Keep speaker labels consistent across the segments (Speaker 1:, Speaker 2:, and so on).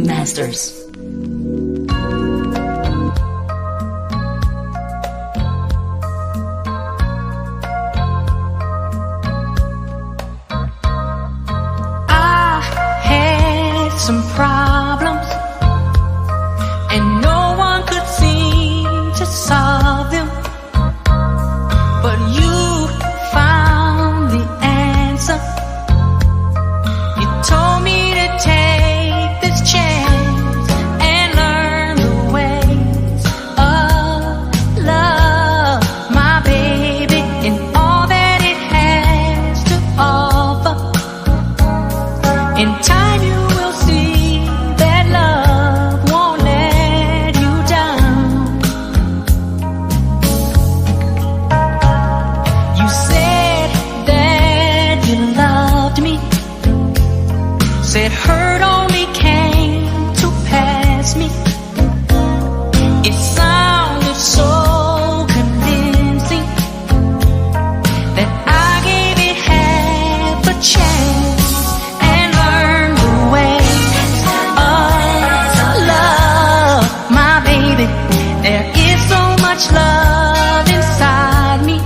Speaker 1: Masters.
Speaker 2: I had some problems and no one could seem to solve them, but you found the answer. You told me to take this chance and learn the ways of love, my baby, and all that it has to offer. In time you will see said hurt only came to pass me. It sounded so convincing that I gave it half a chance and learned the ways of love. My baby, there is so much love inside me,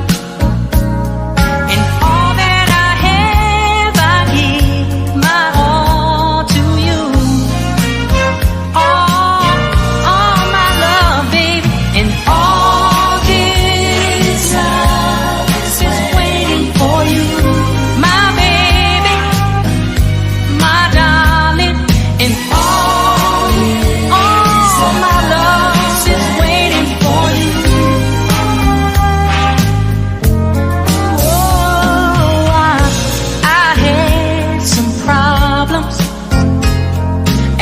Speaker 2: and all that I have, I give my all to you. All my love, baby, and all this love is waiting for you. My baby, my darling, and all my love is waiting for you. Oh, I had some problems,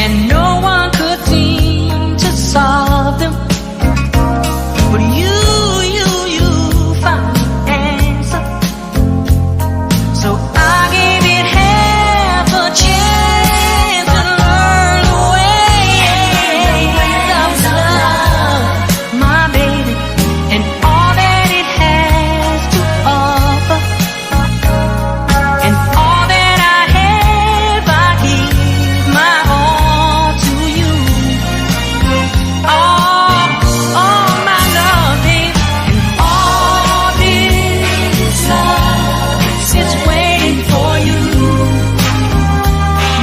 Speaker 2: and no one could seem to solve them. But you found the answer. So I gave it half a chance to learn the ways of love, my baby, and all that it has to offer. And all that I have, I give my all to you. All my love, baby, and all this love is waiting for you.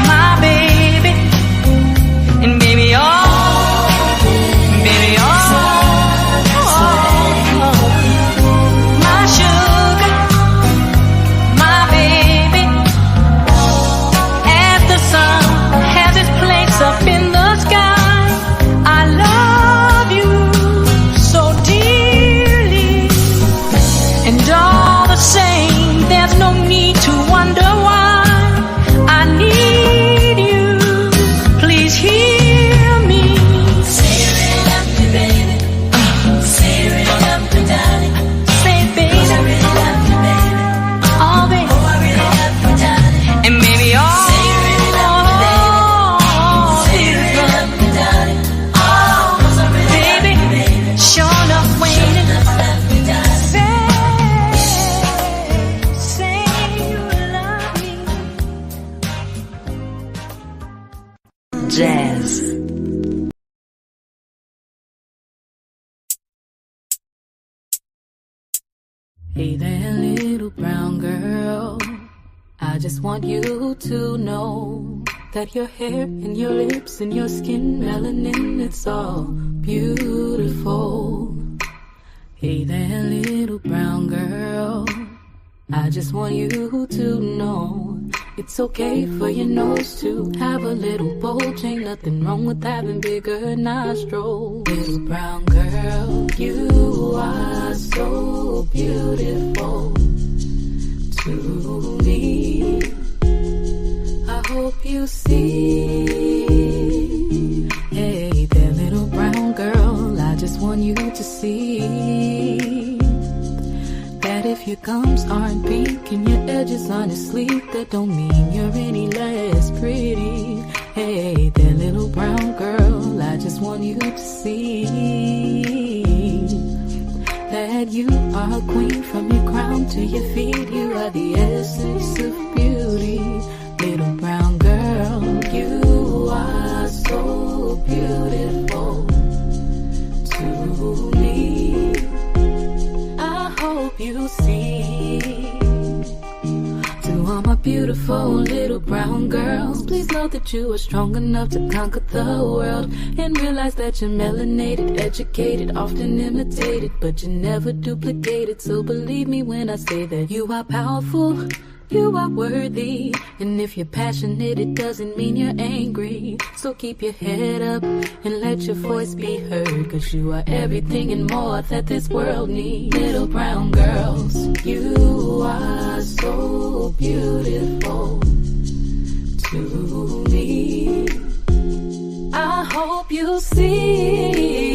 Speaker 2: My baby, and baby, my sugar, my baby. As the sun has its place up in the sky, I love you so dearly. And all the same, there's no need to wonder why I need you. Please hear me. Say it up to baby. Say it up to darling. Say baby. I really love you, baby. Oh, baby. Oh, I really love you, darling. And maybe all. Say it up to baby. Say it up to darling. Oh, 'cause I really love you, baby. Sure enough, waiting. Say you love me.
Speaker 1: Jazz.
Speaker 3: Hey there, little brown girl. I just want you to know that your hair and your lips and your skin, melanin, it's all beautiful. Hey there, little brown girl. I just want you to know it's okay for your nose to have a little bulge. Ain't nothing wrong with having bigger nostrils. Little brown girl, you are so beautiful to me. I hope you see. Hey there, little brown girl, I just want you to see that if your gums aren't pink and your edges aren't asleep, that don't mean you're any less pretty. Hey there, little brown girl, I just want you to see that you are a queen from your crown to your feet. You are the essence of beauty. Little brown girl, you are so beautiful to me. I hope you see. To all my beautiful little brown girls, please know that you are strong enough to conquer the world, and realize that you're melanated, educated, often imitated, but you're never duplicated. So believe me when I say that you are powerful, you are worthy, and if you're passionate, it doesn't mean you're angry. So keep your head up and let your voice be heard, 'cause you are everything and more that this world needs. Little brown girls, you are so beautiful to me. I hope you see.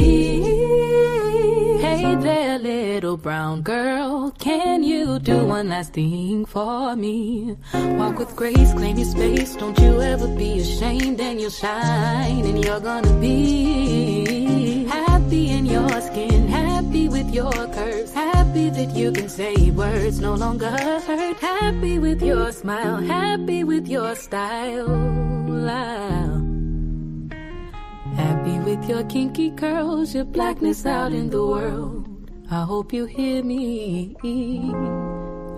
Speaker 3: Hey there, little brown girl, can you do one last thing for me. Walk with grace, claim your space. Don't you ever be ashamed, and you'll shine, and you're gonna be happy in your skin, happy with your curves, happy that you can say words no longer hurt, happy with your smile, happy with your style. Happy with your kinky curls, your blackness out in the world. I hope you hear me,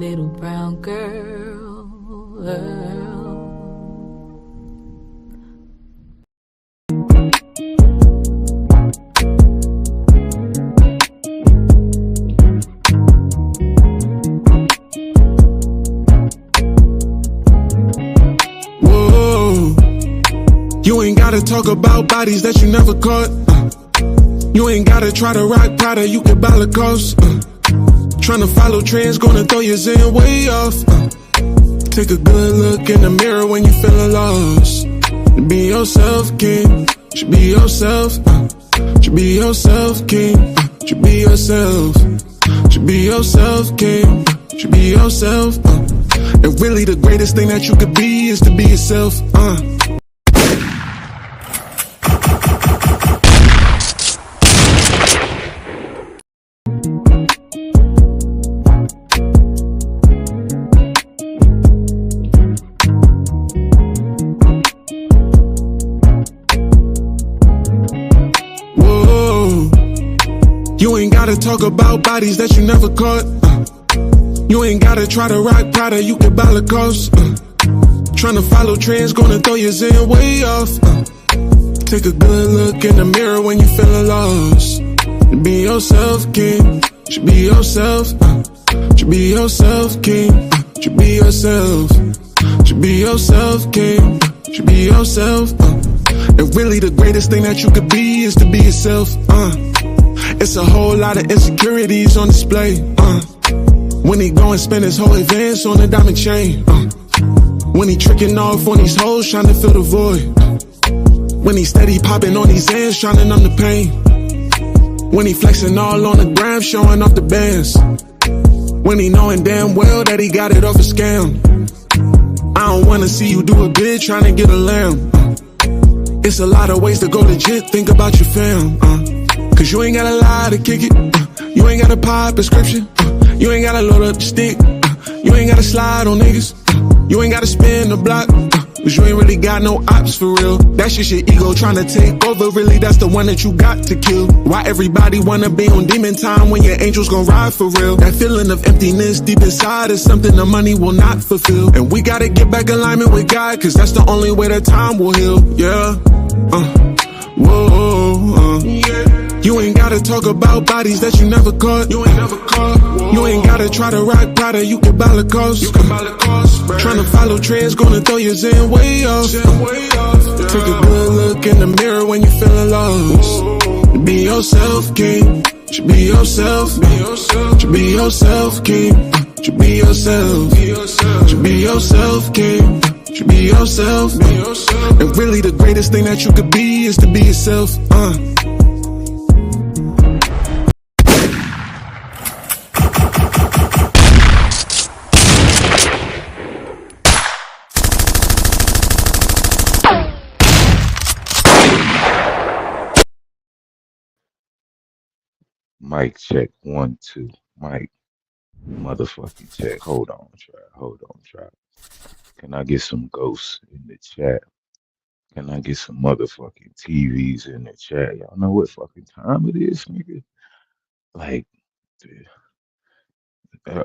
Speaker 3: little brown girl.
Speaker 4: You ain't gotta talk about bodies that you never caught. You ain't gotta try to rock Prada, you can buy Lacoste. Tryna follow trends, gonna throw your zen way off. Take a good look in the mirror when you feeling lost. Be yourself, king. Should be yourself. Should be yourself, king. Should be yourself. Should be yourself, king. Should be yourself. And really the greatest thing that you could be is to be yourself. You ain't gotta talk about bodies that you never caught. You ain't gotta try to rock Prada, you can buy Lacoste. Tryna follow trends, gonna throw your zen way off. Take a good look in the mirror when you feeling lost. Be yourself, king. Should be yourself. Should be yourself, king. Should be yourself. Should be yourself, king. Should be yourself. And really the greatest thing that you could be is to be yourself. It's a whole lot of insecurities on display. When he go and spend his whole advance on a diamond chain. When he tricking off on these hoes trying to fill the void. When he steady popping on these ends trying to numb the pain. When he flexing all on the gram showing off the bands. When he knowing damn well that he got it off a scam. I don't wanna see you do a bid trying to get a lamb. It's a lot of ways to go legit, think about your fam. Cause you ain't gotta lie to kick it. You ain't gotta pop prescription. You ain't gotta load up the stick. You ain't gotta slide on niggas. You ain't gotta spin the block. Cause you ain't really got no ops for real. That's just your ego trying to take over. Really, that's the one that you got to kill. Why everybody wanna be on demon time when your angels gon' ride for real? That feeling of emptiness deep inside is something the money will not fulfill. And we gotta get back alignment with God, cause that's the only way that time will heal. Yeah. Whoa. Yeah. You ain't gotta talk about bodies that you never caught. You ain't never caught. Whoa. You ain't gotta try to rock Prada, you can buy Lacoste. You can buy Lacoste. Tryna follow trends, gonna throw your zen way off. Yeah. Take a good look in the mirror when you feeling lost. Be yourself, king. Should be yourself. Should be yourself, king. Should be yourself. Should be yourself, king. Should be yourself. And really the greatest thing that you could be is to be yourself.
Speaker 5: Mic check 1 2. Mic motherfucking check. Hold on, try. Can I get some ghosts in the chat? Can I get some motherfucking TVs in the chat? Y'all know what fucking time it is, nigga? Like,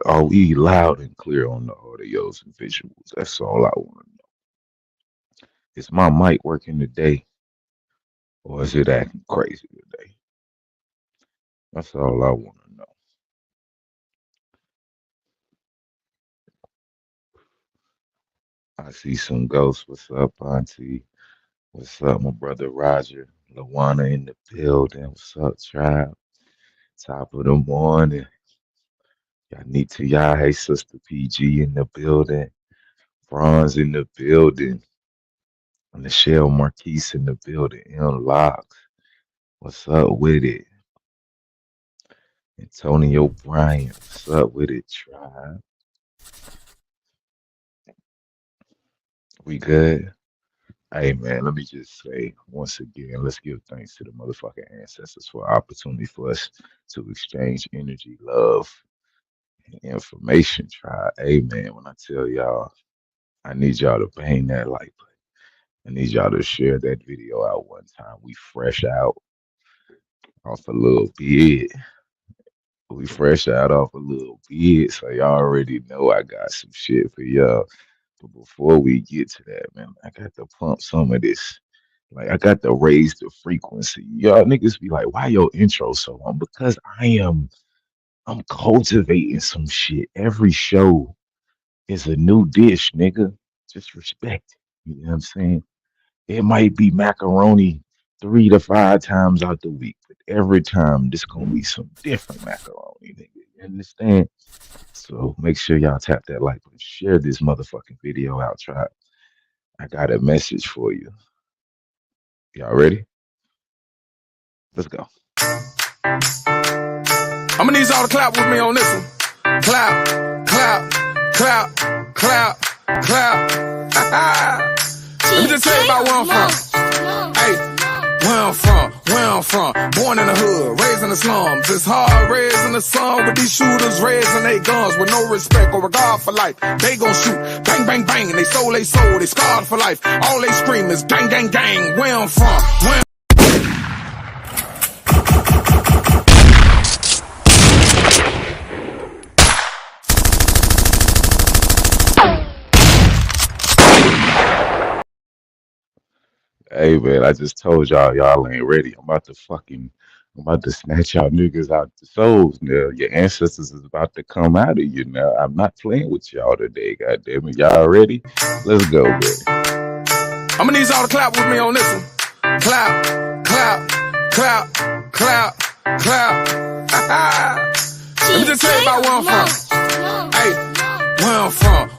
Speaker 5: are we loud and clear on the audios and visuals? That's all I want to know. Is my mic working today, or is it acting crazy today? That's all I want to know. I see some ghosts. What's up, Auntie? What's up, my brother Roger? Lawana in the building. What's up, tribe? Top of the morning. Y'all need to y'all. Hey, Sister PG in the building. Bronze in the building. Michelle Marquise in the building. Unlocked. What's up with it? Antonio Bryant. What's up with it, tribe? We good? Hey man, let me just say once again, let's give thanks to the motherfucking ancestors for the opportunity for us to exchange energy, love, and information. Try, hey man, when I tell y'all, I need y'all to bang that like button. I need y'all to share that video out one time. We fresh out off a little bit. We fresh out off a little bit, so y'all already know I got some shit for y'all. But before we get to that, man, I got to pump some of this. Like I got to raise the frequency. Y'all niggas be like, why your intro so long? Because I'm cultivating some shit. Every show is a new dish, nigga. Just respect it. You know what I'm saying? It might be macaroni 3 to 5 times out the week, but every time this gonna be some different macaroni, nigga. You understand? So make sure y'all tap that like button. Share this motherfucking video out, tribe. I got a message for you. Y'all ready? Let's go.
Speaker 4: I'ma need y'all to clap with me on this one. Clap, clap, clap, clap, clap. Let me just tell you about where I'm from. Hey, where I'm from. Born in the hood, raised in the slums. It's hard raising the sun with these shooters raising their guns with no respect or regard for life. They gon' shoot, bang, bang, bang, and they soul, they scarred for life. All they scream is gang, gang, gang. Where I'm from,
Speaker 5: Hey man, I just told y'all ain't ready. I'm about to snatch y'all niggas out the souls now. Your ancestors is about to come out of you now. I'm not playing with y'all today, goddamn it. Y'all ready? Let's go, man.
Speaker 4: I'ma need y'all to clap with me on this one. Clap, clap, clap, clap, clap. Let me just tell you about where I'm from. Hey, where I'm from.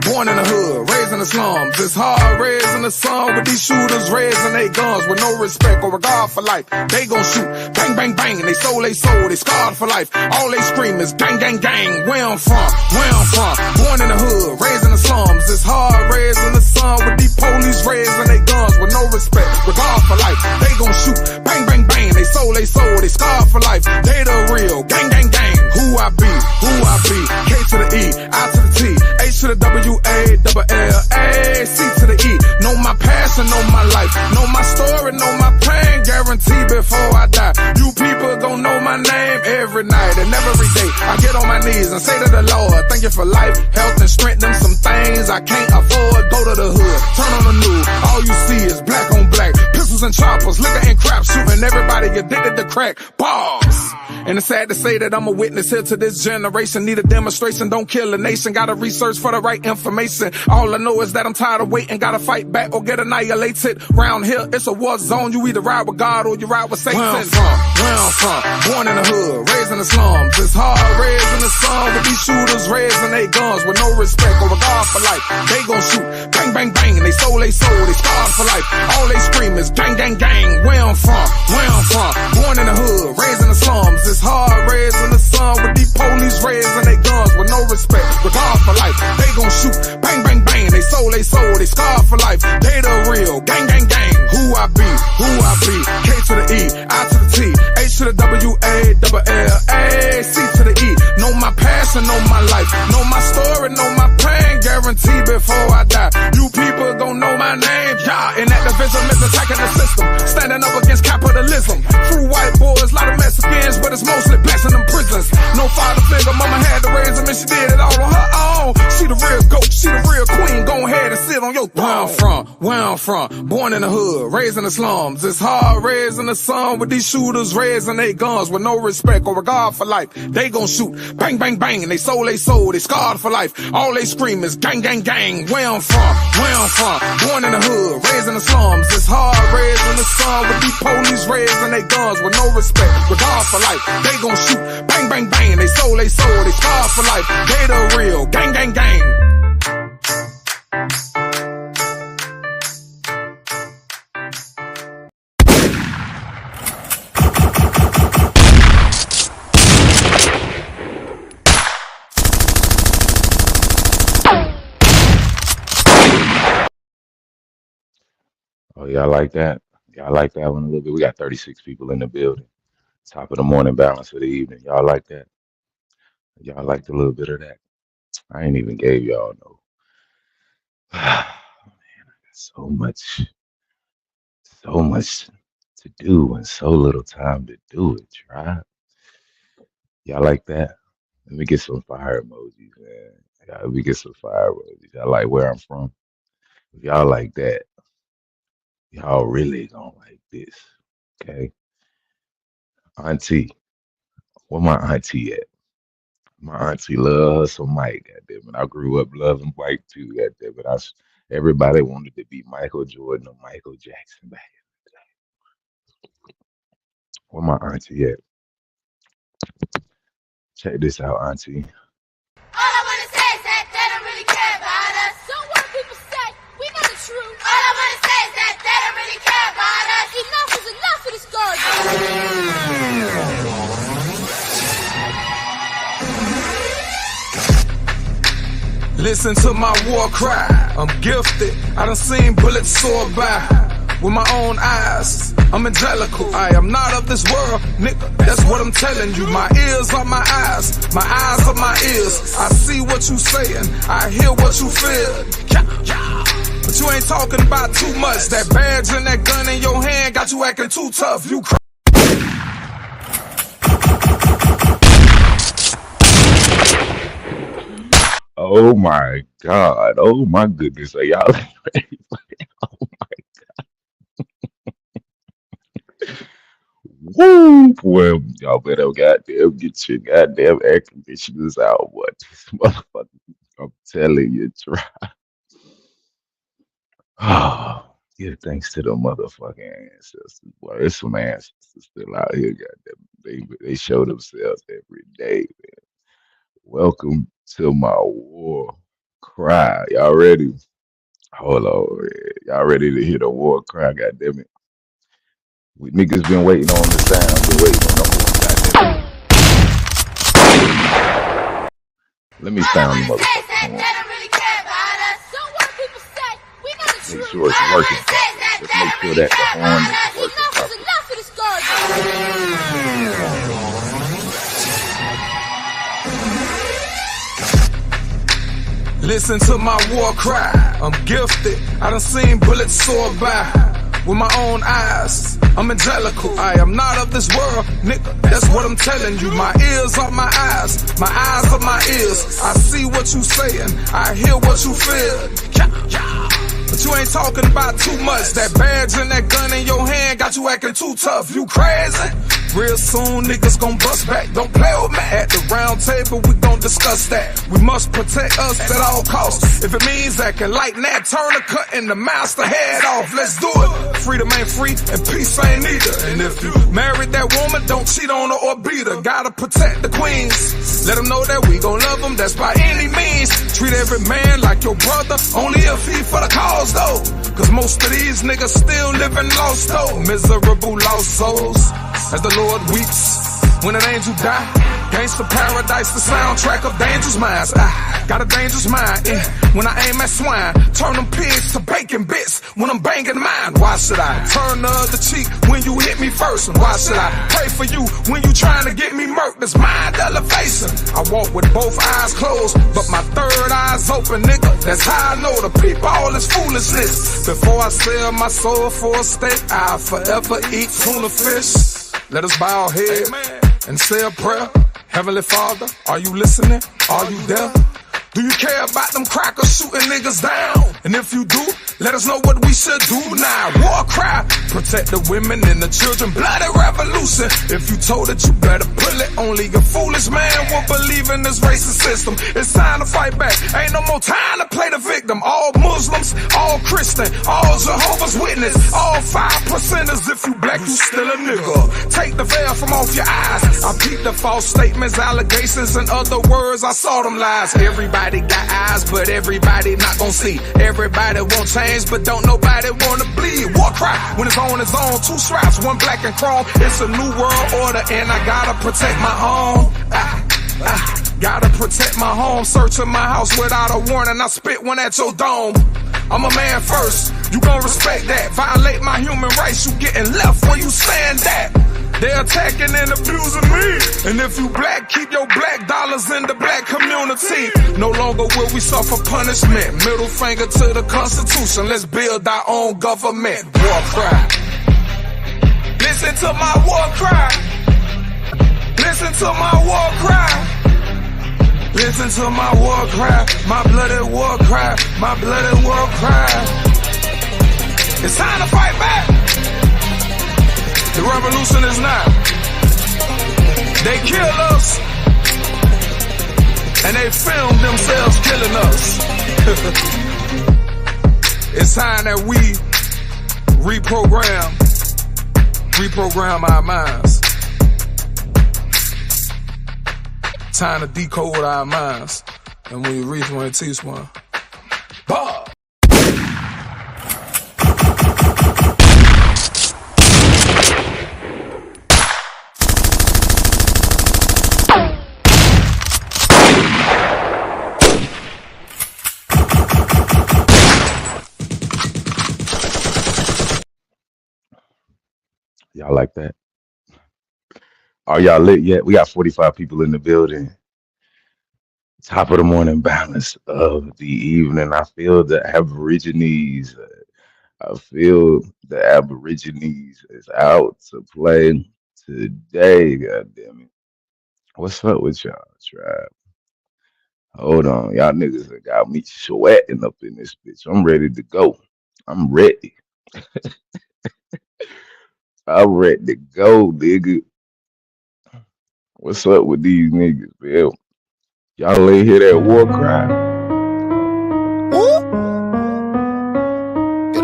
Speaker 4: Born in the hood, raised in the slums. It's hard raising the sun with these shooters raising their guns with no respect or regard for life. They gon' shoot, bang, bang, bang, and they soul, they scarred for life. All they scream is gang, gang, gang. Where I'm from. Born in the hood, raised in the slums. It's hard raising the sun with these police raising their guns with no respect, regard for life. They gon' shoot, bang, bang, bang, and they soul, they scarred for life. They the real gang, gang, gang. Who I be, K to the E, I to the T, H to the W, A, double L, A, C to the E. Know my passion, know my life, know my story, know my pain. Guarantee before I die, you people gon' know my name every night and every day. I get on my knees and say to the Lord, thank you for life, health, and strength. Them some things I can't afford. Go to the hood, turn on the news, all you see is black on black, pistols and choppers, liquor and crap, shooting everybody addicted to crack. Bars. And it's sad to say that I'm a witness here to this generation. Need a demonstration, don't kill a nation. Gotta research for the right information. All I know is that I'm tired of waiting. Gotta fight back or get annihilated. Round here, it's a war zone. You either ride with God or you ride with Satan. Where I'm from. Born in the hood, raised in the slums. It's hard raising the sun with these shooters raising their guns with no respect or regard for life. They gon' shoot, bang, bang, bang, and they soul, they scarred for life. All they scream is gang, gang, gang. Where I'm from. Born in the hood, raised in the slums. It's hard raising the sun with these police raising their guns with no respect, regard for life. They gon' shoot, bang, bang, bang, they soul, they scarred for life. They the real gang, gang, gang. Who I be, K to the E, I to the T, H to the W, A, double L, A, C to the E. Know my passion, know my life, know my story, know my pain. Guarantee before I die, you people gon' know my name. Yeah, and activism is attacking the system, standing up against capitalism. True white boys, lot of Mexicans, but it's mostly blacks in them prisons. No father figure, mama had to raise them and she did it all on her own. She the real goat, she the real queen. Go ahead and sit on your throne. Where I'm from, born in the hood, raised in the slums. It's hard raising the sun with these shooters raising their guns with no respect or regard for life. They gon' shoot, bang, bang, bang, and they soul, they scarred for life. All they scream is gang, gang, gang. Where I'm from, born in the hood, raised in the slums. It's hard raising the sun with these police raising their guns with no respect, regard for life. They gon' shoot, bang, bang, bang, and they soul, they scarred for life. They the real gang, gang, gang.
Speaker 5: Oh, y'all like that? Y'all like that one a little bit? We got 36 people in the building. Top of the morning, balance of the evening. Y'all like that? Y'all liked a little bit of that? I ain't even gave y'all no. So much, so much to do and so little time to do it, right? Y'all like that? Let me get some fire emojis, man. Let me get some fire emojis. Y'all like where I'm from? If y'all like that, y'all really gonna like this. Okay. Auntie, where my auntie at? My auntie loves some Mike, goddammit. I grew up loving Mike too, goddammit. Everybody wanted to be Michael Jordan or Michael Jackson back in the day. Where my auntie at? Check this out, auntie.
Speaker 6: All I wanna say is that they don't really care about us. So what people say, we know the truth. All I wanna say is that they don't really care about us. Enough is enough of this garbage.
Speaker 7: Listen to my war cry. I'm gifted. I done seen bullets soar by. With my own eyes, I'm angelical. I am not of this world, nigga. That's what I'm telling you. My ears are my eyes are my ears. I see what you saying, I hear what you feel. But you ain't talking about too much. That badge and that gun in your hand got you acting too tough. You cry.
Speaker 5: Oh my God. Oh my goodness. Are y'all ready? Oh my Woo! Well, y'all better goddamn get your goddamn air conditioners out, boy. This motherfucker, I'm telling you, try. Oh, give thanks to the motherfucking ancestors, boy. There's some ancestors still out here, goddamn. They show themselves every day, man. Welcome to my war cry. Y'all ready? Hold on, man. Y'all ready to hear the war cry, goddamn it? We niggas been waiting on the sound, been waiting on the horn, goddamn it. Let me sound the motherfucking horn. Make sure it's working. Just make sure that the horn is working properly.
Speaker 7: Listen to my war cry. I'm gifted. I done seen bullets soar by. With my own eyes, I'm angelical. I am not of this world, nigga. That's what I'm telling you. My ears are my eyes are my ears. I see what you saying, I hear what you feel. But you ain't talking about too much. That badge and that gun in your hand got you acting too tough. You crazy? Real soon niggas gon' bust back. Don't play with me. At the round table we gon' discuss that. We must protect us at all costs. If it means that can lighten that Turner, cutting the master head off, let's do it. Freedom ain't free and peace ain't either. And if you married that woman, don't cheat on her or beat her. Gotta protect the queens. Let them know that we gon' love them, that's by any means. Treat every man like your brother, only if he for the cause though. Cause most of these niggas still living lost though. Miserable lost souls, as the Lord weeps when an angel die. Gangsta paradise, the soundtrack of dangerous minds. I got a dangerous mind, when I aim at swine. Turn them pigs to bacon bits when I'm banging mine. Why should I turn the other cheek when you hit me first? And why should I pray for you when you trying to get me murked? That's mind elevation. I walk with both eyes closed, but my third eye's open, nigga. That's how I know the people all is foolishness. Before I sell my soul for a steak, I'll forever eat tuna fish. Let us bow our head and say a prayer. Heavenly Father, are you listening? Are you there? Do you care about them crackers shooting niggas down? And if you do, let us know what we should do now. War cry, protect the women and the children. Bloody revolution. If you told it, you better pull it. Only a foolish man will believe in this racist system. It's time to fight back. Ain't no more time to play the victim. All Muslims, all Christian, all Jehovah's Witness, all 5%ers. If you black, you still a nigga. Take the veil from off your eyes. I peep the false statements, allegations, and other words. I saw them lies. Everybody got eyes, but everybody not gon' see. Everybody won't change, but don't nobody wanna bleed. War cry when it's on its own. Two straps, one black and chrome. It's a new world order, and I gotta protect my own. Gotta protect my home. Searching my house without a warning. I spit one at your dome. I'm a man first, you gon' respect that. Violate my human rights, you getting left where you stand at. They attacking and abusing me. And if you black, keep your black dollars in the black community. No longer will we suffer punishment. Middle finger to the Constitution, let's build our own government. War cry. Listen to my war cry. Listen to my war cry. Listen to my war cry. My bloody war cry. My bloody war cry. It's time to fight back. The revolution is now. They kill us, and they film themselves killing us. It's time that we reprogram our minds. Time to decode our minds. And when you reach one, teach one. Bah!
Speaker 5: Y'all like that? Are y'all lit yet? We got 45 people in the building. Top of the morning balance of the evening. I feel the Aborigines. I feel the Aborigines is out to play today. God damn it. What's up with y'all, tribe? Hold on. Y'all niggas have got me sweating up in this bitch. I'm ready to go. I'm ready. I'm ready to go, nigga. What's up with these niggas, man? Y'all ain't hear that war cry?
Speaker 8: Woo! Get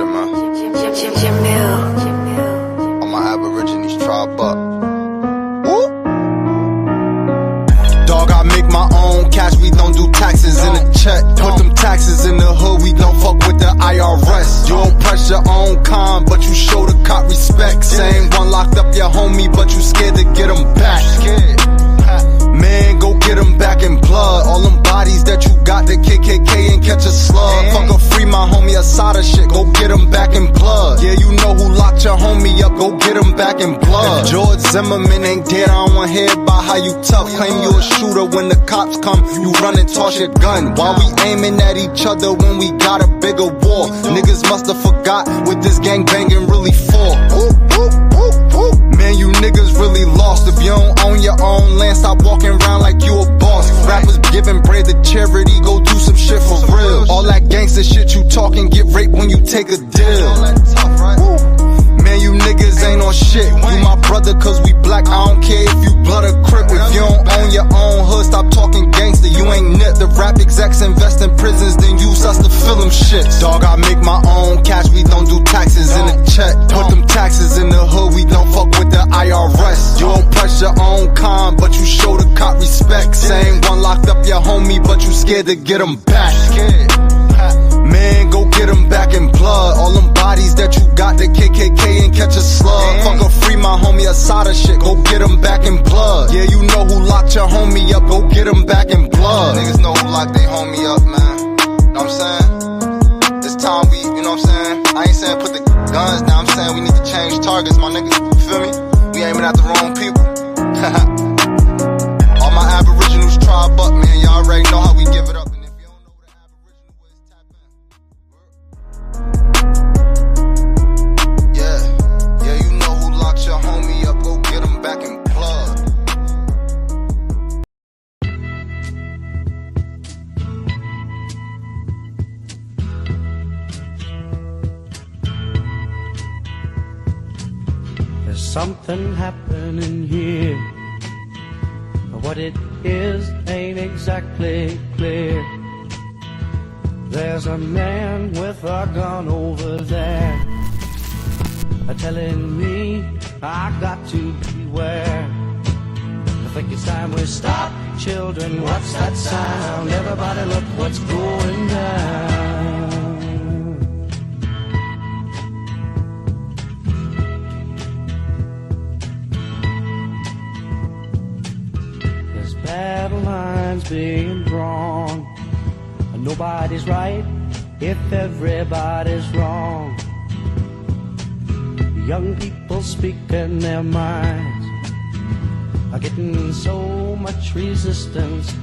Speaker 8: him, man. On my Aborigines tribe up. Woo! Dog, I make my own cash. We don't do taxes in a check. Put them taxes in the hood. We don't fuck with the IRS. You don't press your own con, but you show the cop respect. Same one locked up your homie, but you scared to get him back. Man, go get them back in blood. All them bodies that you got, the KKK and catch a slug. Fuck a free my homie Asada shit, go get them back in blood. Yeah, you know who locked your homie up, go get him back in blood. If George Zimmerman ain't dead, I don't wanna hear about how you tough. Claim you a shooter when the cops come, you run and toss your gun. While we aiming at each other when we got a bigger war. Niggas musta forgot what this gang banging really for. Man, you niggas really lost. If you don't own your own land, stop walking around like you a boss. Rappers giving bread to charity, go do some shit for real. All that gangster shit you talking, get raped when you take a deal. Man, you niggas ain't on shit. You my brother cause we black, I don't care if you blood or crip. If you don't own your own hood, stop talking gangster, you ain't nip. The rap execs invest in prisons, then use us to fill them shit. Dog, I make my own cash, we don't do taxes in a check. Put them taxes in the hood, we don't fuck with the IRS. You don't press your own con, but you show the cop respect. Same one locked up your homie, but you scared to get him back. Man, go get him back in blood. All them bodies that you got, the KKK and catch a slug. Fuck a free my homie Asada shit, go get him back in blood. Yeah, you know who locked your homie up, go get him back in blood. Niggas know who locked they homie up, man. Know what I'm saying? It's time we, you know what I'm saying? I ain't saying put the guns down, I'm saying we need to change targets, my niggas. You feel me? We aiming at the wrong people. All my Aboriginals tribe up, man. Y'all already know how we give it up. And if you don't know what an Aboriginal is, tap in. Yeah, you know who locked your homie up. Go get him back in blood.
Speaker 9: There's something happening here. What it is ain't exactly clear. There's a man with a gun over there, telling me I got to beware. I think it's time we stop. Children, what's that sound? Everybody look what's going down. Battle lines being drawn, nobody's right if everybody's wrong. Young people speaking their minds are getting so much resistance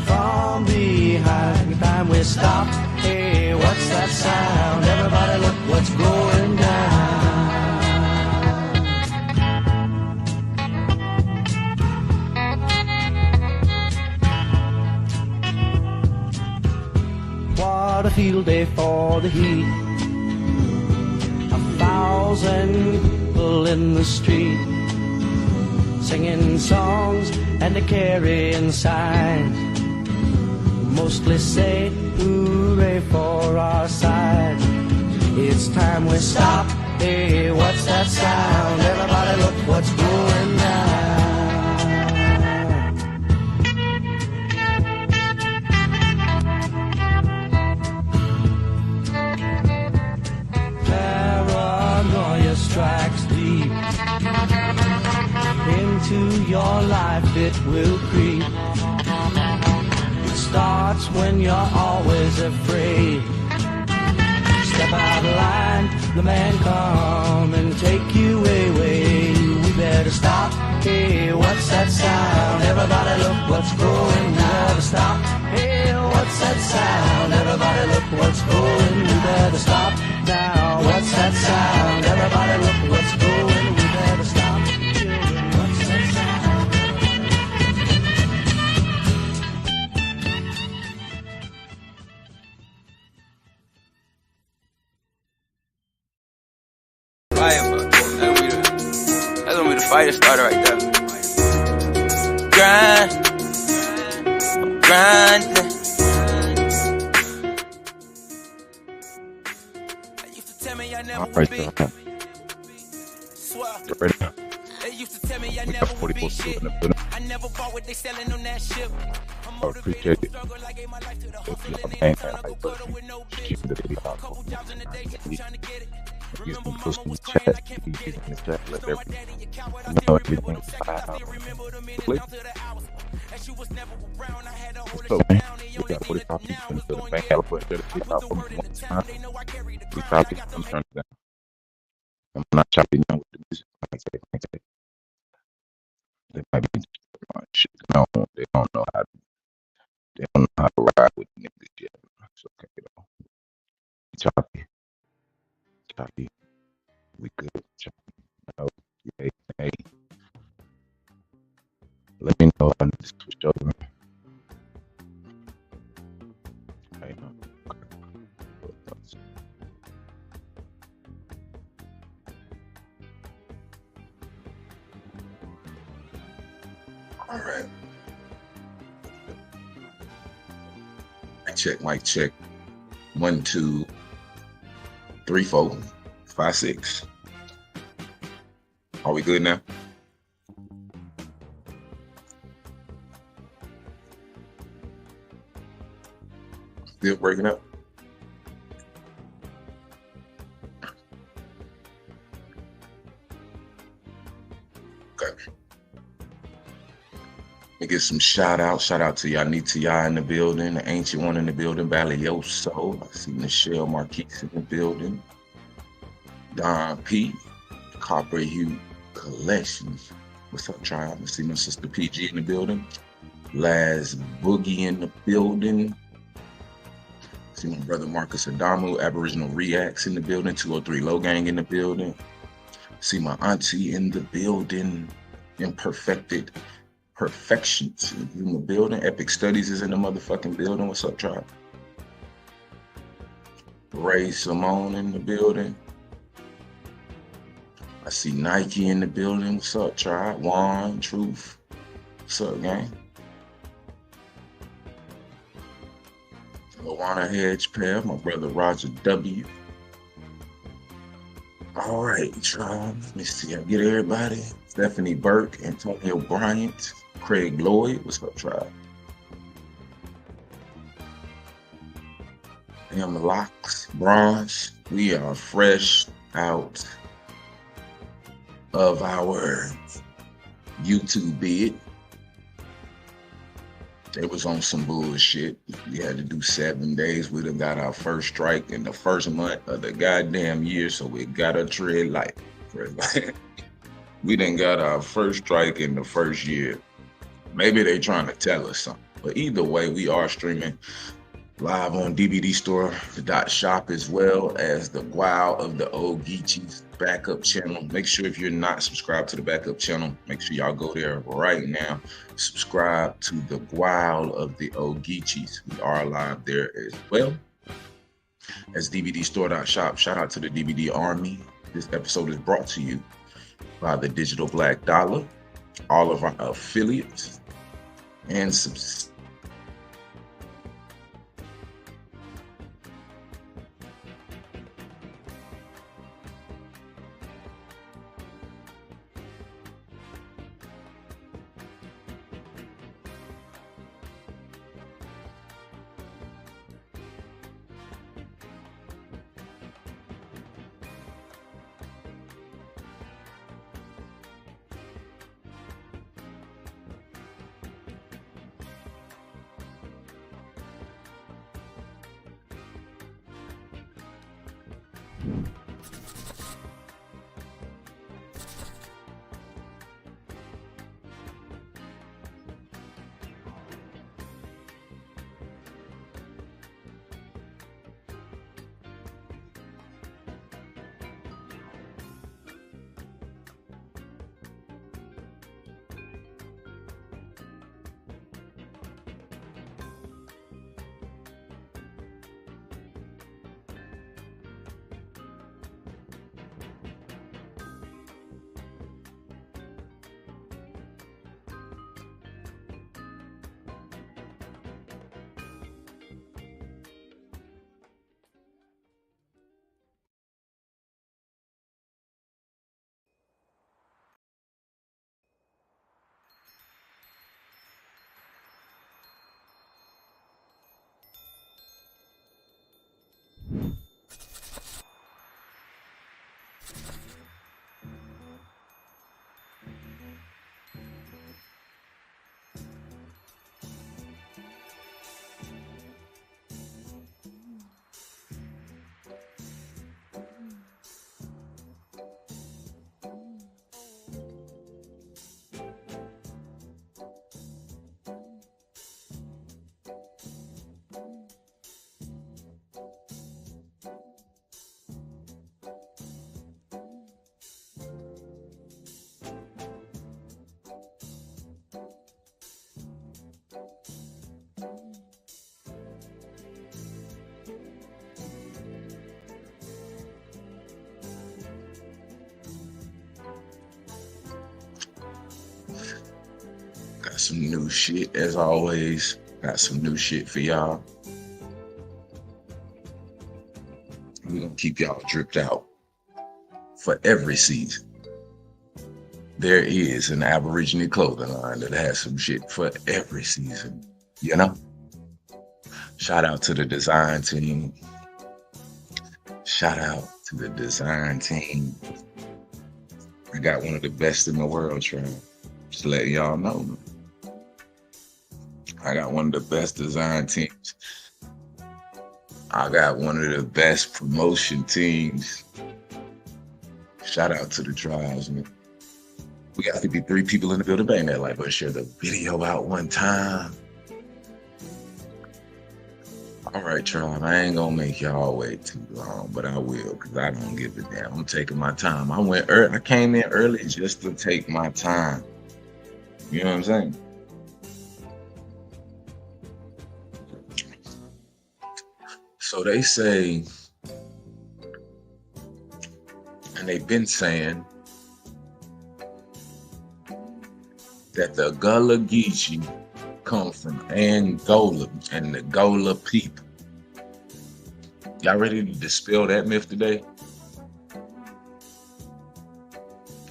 Speaker 9: from behind. Every time we stop, hey, what's that sound? Everybody look what's going down. What a field day for the heat. 1,000 people in the street, singing songs and they're carrying signs. Mostly say hooray for our side. It's time we stop. Hey, what's that sound? Everybody look what's going down. Paranoia strikes deep into your life, it will creep. It starts when you're always afraid. Step out of line, the man come and take you away. We better stop. Hey, what's that sound? Everybody look what's going. We better stop. Hey, what's that sound? Everybody look what's going. We better stop now. What's that sound? Everybody look what's going. We better stop. Children, what's that sound?
Speaker 10: That's gonna be the fire starter right there. Grind, grinding.
Speaker 5: All right,
Speaker 10: They used to tell me I never would be shit. I never bought what they selling on that ship. I'm motivated to struggle, I gave my life to the hustle and ain't trying to go gutter with no bitch. Couple thousand a day, just trying to get it. Remember mama was crying, I can't forget it. So my daddy a coward, I still remember them seconds. I still remember the minutes down to the hours. And she was never around, I had to hold it down. And only thing I know now is going down. I put the word in the town, they know I carry the crown. I got the
Speaker 5: I'm not chopping down with the music. They might be shit. No, they don't know how to ride with niggas yet. It's okay though. Choppy. We good. Choppy. No, hey. Let me know if I need to switch over. I know. All right. Mic check. 1, 2, 3, 4, 5, 6. Are we good now? Still breaking up? Okay. Get some shout out to Yanita in the building, the Ancient One in the building, Balioso. I see Michelle Marquise in the building, Don P, Copper Hue Collections. What's up, Tribe? I see my sister PG in the building, Laz Boogie in the building. I see my brother Marcus Adamu, Aboriginal Reacts in the building, 203 Low Gang in the building. I see my auntie in the building, Imperfected Perfections in the building. Epic Studies is in the motherfucking building. What's up, Tribe? Ray Simone in the building. I see Nike in the building. What's up, Tribe? Juan, Truth. What's up, gang? Luana Hedgepath, my brother Roger W. All right, Tribe. Let me see. I get everybody. Stephanie Burke, Antonio Bryant, Craig Lloyd. What's up, Tribe? M. Locks, Bronze. We are fresh out of our YouTube bid.
Speaker 11: It was on some bullshit. We had to do 7 days. We done got our first strike in the first month of the goddamn year, so we gotta tread light. We done got our first strike in the first year. Maybe they trying to tell us something. But either way, we are streaming live on DVDstore.shop as well as the Wow of the Old Geechee's backup channel. Make sure if you're not subscribed to the backup channel, make sure y'all go there right now. Subscribe to the Wow of the Old Geechee's. We are live there as well as DVDstore.shop. Shout out to the DVD Army. This episode is brought to you by the Digital Black Dollar, all of our affiliates, and got some new shit as always. Got some new shit for y'all. We're gonna keep y'all dripped out for every season. There is an Aborigine clothing line that has some shit for every season, you know? Shout out to the design team. Shout out to the design team. I got one of the best in the world, Trey. Just letting y'all know. I got one of the best design teams. I got one of the best promotion teams. Shout out to the tribes, man. We got 53 people in the building. Bang that like button, share the video out one time. All right, Charles, I ain't gonna make y'all wait too long, but I will, because I don't give a damn. I'm taking my time. I came in early just to take my time. You know what I'm saying? So they say, and they've been saying, that the Gullah Geechee come from Gola and the Gola people. Y'all ready to dispel that myth today?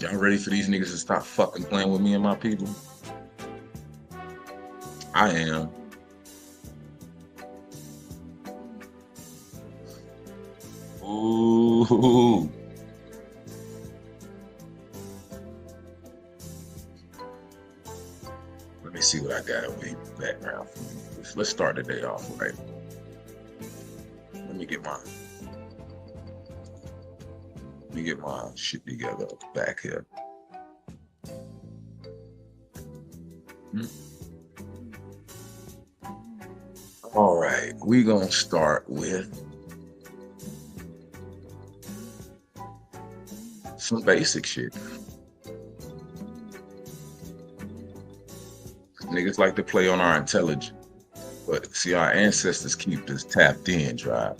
Speaker 11: Y'all ready for these niggas to stop fucking playing with me and my people? I am. Ooh. Let me see what I got over here. background. Let's start the day off right. Let me get my shit together back here. All right, we're gonna start with some basic shit. Niggas like to play on our intelligence, but see, our ancestors keep us tapped in, drive.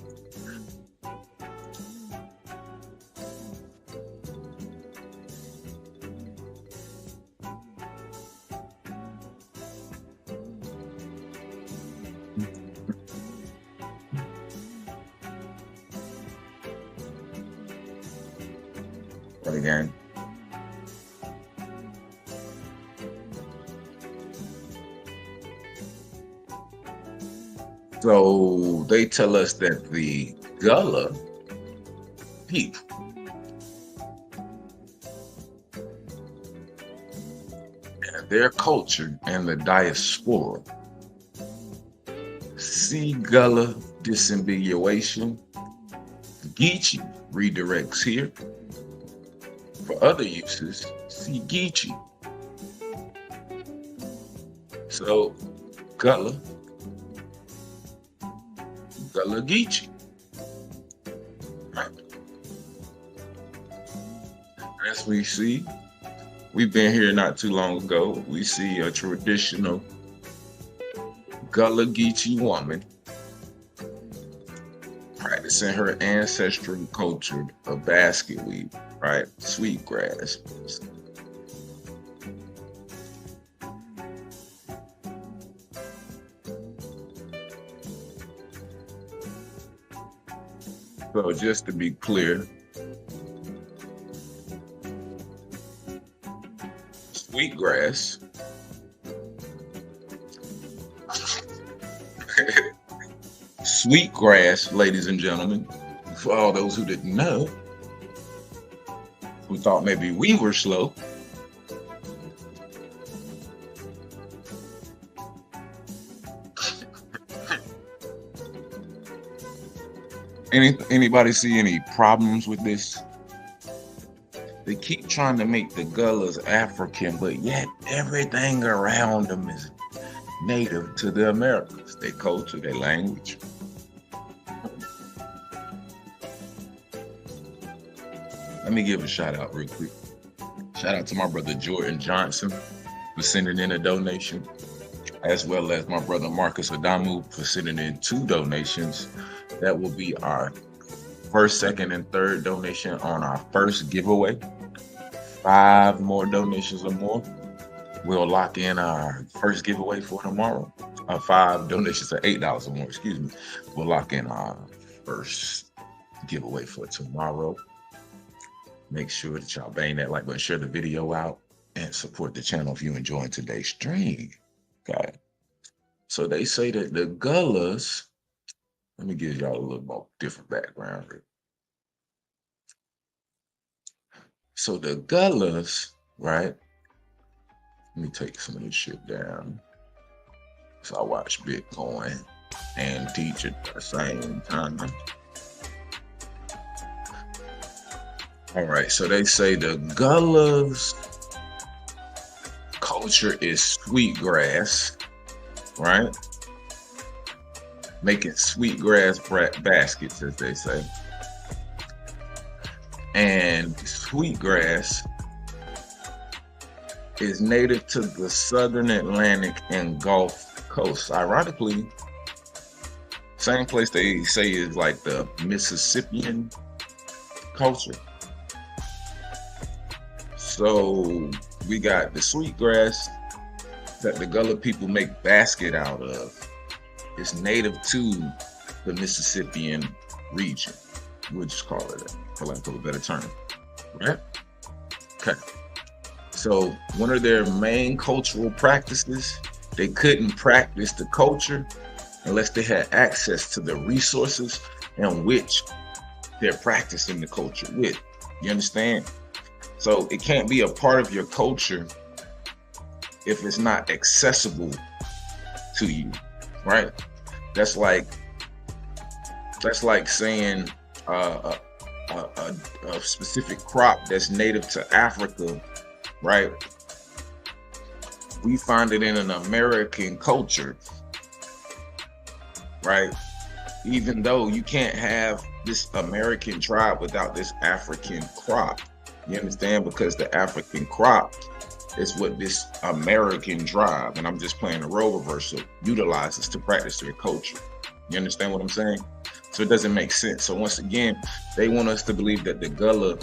Speaker 11: Again. So they tell us that the Gullah people and their culture and the diaspora see Gullah disambiguation. Geechee redirects here. For other uses, see Geechee. So Gullah Geechee. Right. As we see, we've been here not too long ago. We see a traditional Gullah Geechee woman practicing her ancestral culture of basket weave, right? Sweetgrass. So just to be clear, sweetgrass sweetgrass, ladies and gentlemen, for all those who didn't know, who thought maybe we were slow. Anybody see any problems with this? They keep trying to make the Gullahs African, but yet everything around them is native to the Americas. Their culture, their language. Let me give a shout out real quick. Shout out to my brother Jordan Johnson for sending in a donation, as well as my brother Marcus Adamu for sending in 2 donations. That will be our first, second, and third donation on our first giveaway. 5 more donations or more, we'll lock in our first giveaway for tomorrow. 5 donations at $8 or more, excuse me. We'll lock in our first giveaway for tomorrow. Make sure that y'all bang that like button, share the video out, and support the channel if you're enjoying today's stream. Okay. So they say that the Gullahs, let me give y'all a little more different background here. So the Gullahs, right? Let me take some of this shit down. So I watch Bitcoin and teach at the same time. All right, so they say the Gullahs culture is sweetgrass, right? Making sweetgrass baskets, as they say. And sweetgrass is native to the southern Atlantic and Gulf coast. Ironically, same place they say is like the Mississippian culture. So we got the sweetgrass that the Gullah people make basket out of. It's native to the Mississippian region. We'll just call it that, for lack of a better term, right? Okay. So one of their main cultural practices, they couldn't practice the culture unless they had access to the resources in which they're practicing the culture with. You understand? So it can't be a part of your culture if it's not accessible to you, right? That's like saying a specific crop that's native to Africa, right? We find it in an American culture, right? Even though you can't have this American tribe without this African crop. You understand? Because the African crop is what this American tribe, and I'm just playing a role reversal, utilizes to practice their culture. You understand what I'm saying? So it doesn't make sense. So once again, they want us to believe that the Gullah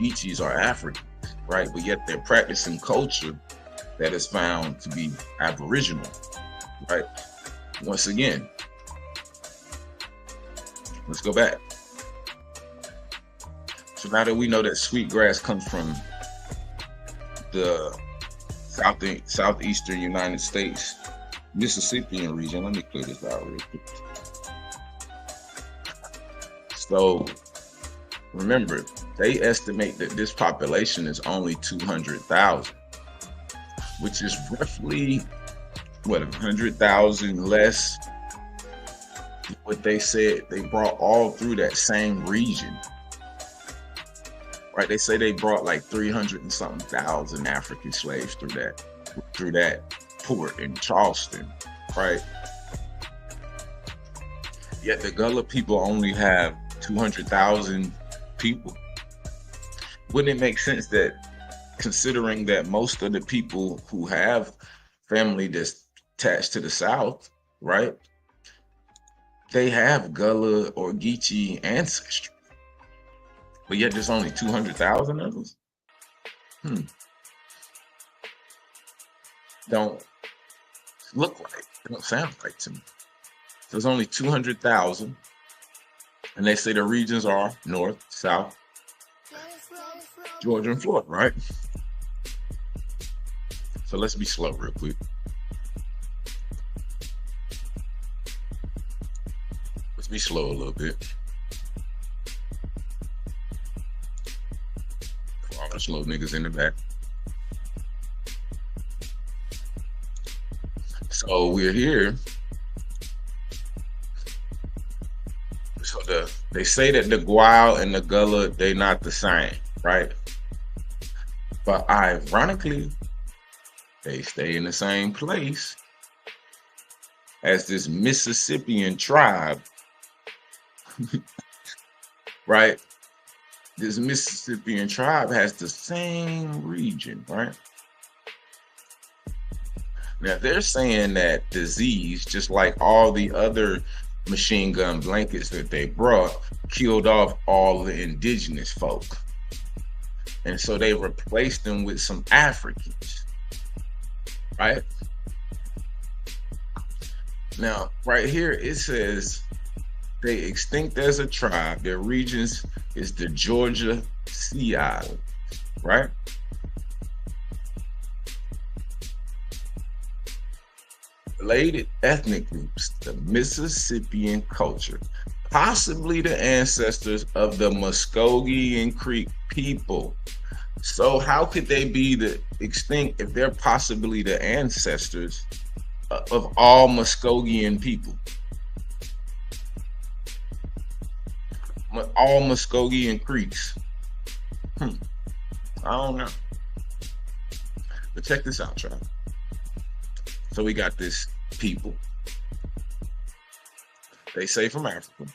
Speaker 11: Geechees are African, right? But yet they're practicing culture that is found to be Aboriginal, right? Once again, let's go back. So now that we know that sweetgrass comes from the southeastern United States, Mississippian region, let me clear this out real quick. So remember, they estimate that this population is only 200,000, which is roughly, 100,000 less than what they said they brought all through that same region. Right, they say they brought like 300 and something thousand African slaves through that port in Charleston, right? Yet the Gullah people only have 200,000 people. Wouldn't it make sense that, considering that most of the people who have family that's attached to the South, right, they have Gullah or Geechee ancestry? But yet there's only 200,000 of us? Don't look right. Don't sound right to me. There's only 200,000. And they say the regions are North, South, Georgia, and Florida, right? So let's be slow real quick. Let's be slow a little bit. All the slow niggas in the back. So we're here. So they say that the Gual and the Gullah, they not the same, right? But ironically, they stay in the same place as this Mississippian tribe, right? This Mississippian tribe has the same region, right? Now they're saying that disease, just like all the other machine gun blankets that they brought, killed off all the indigenous folk. And so they replaced them with some Africans, right? Now, right here, it says they extinct as a tribe. Their regions is the Georgia Sea Island, right? Related ethnic groups, the Mississippian culture, possibly the ancestors of the Muskogee Creek people. So how could they be the extinct if they're possibly the ancestors of all Muskogean people? All Muskogean Creeks. I don't know. But check this out, y'all. So we got this people. They say from Africa,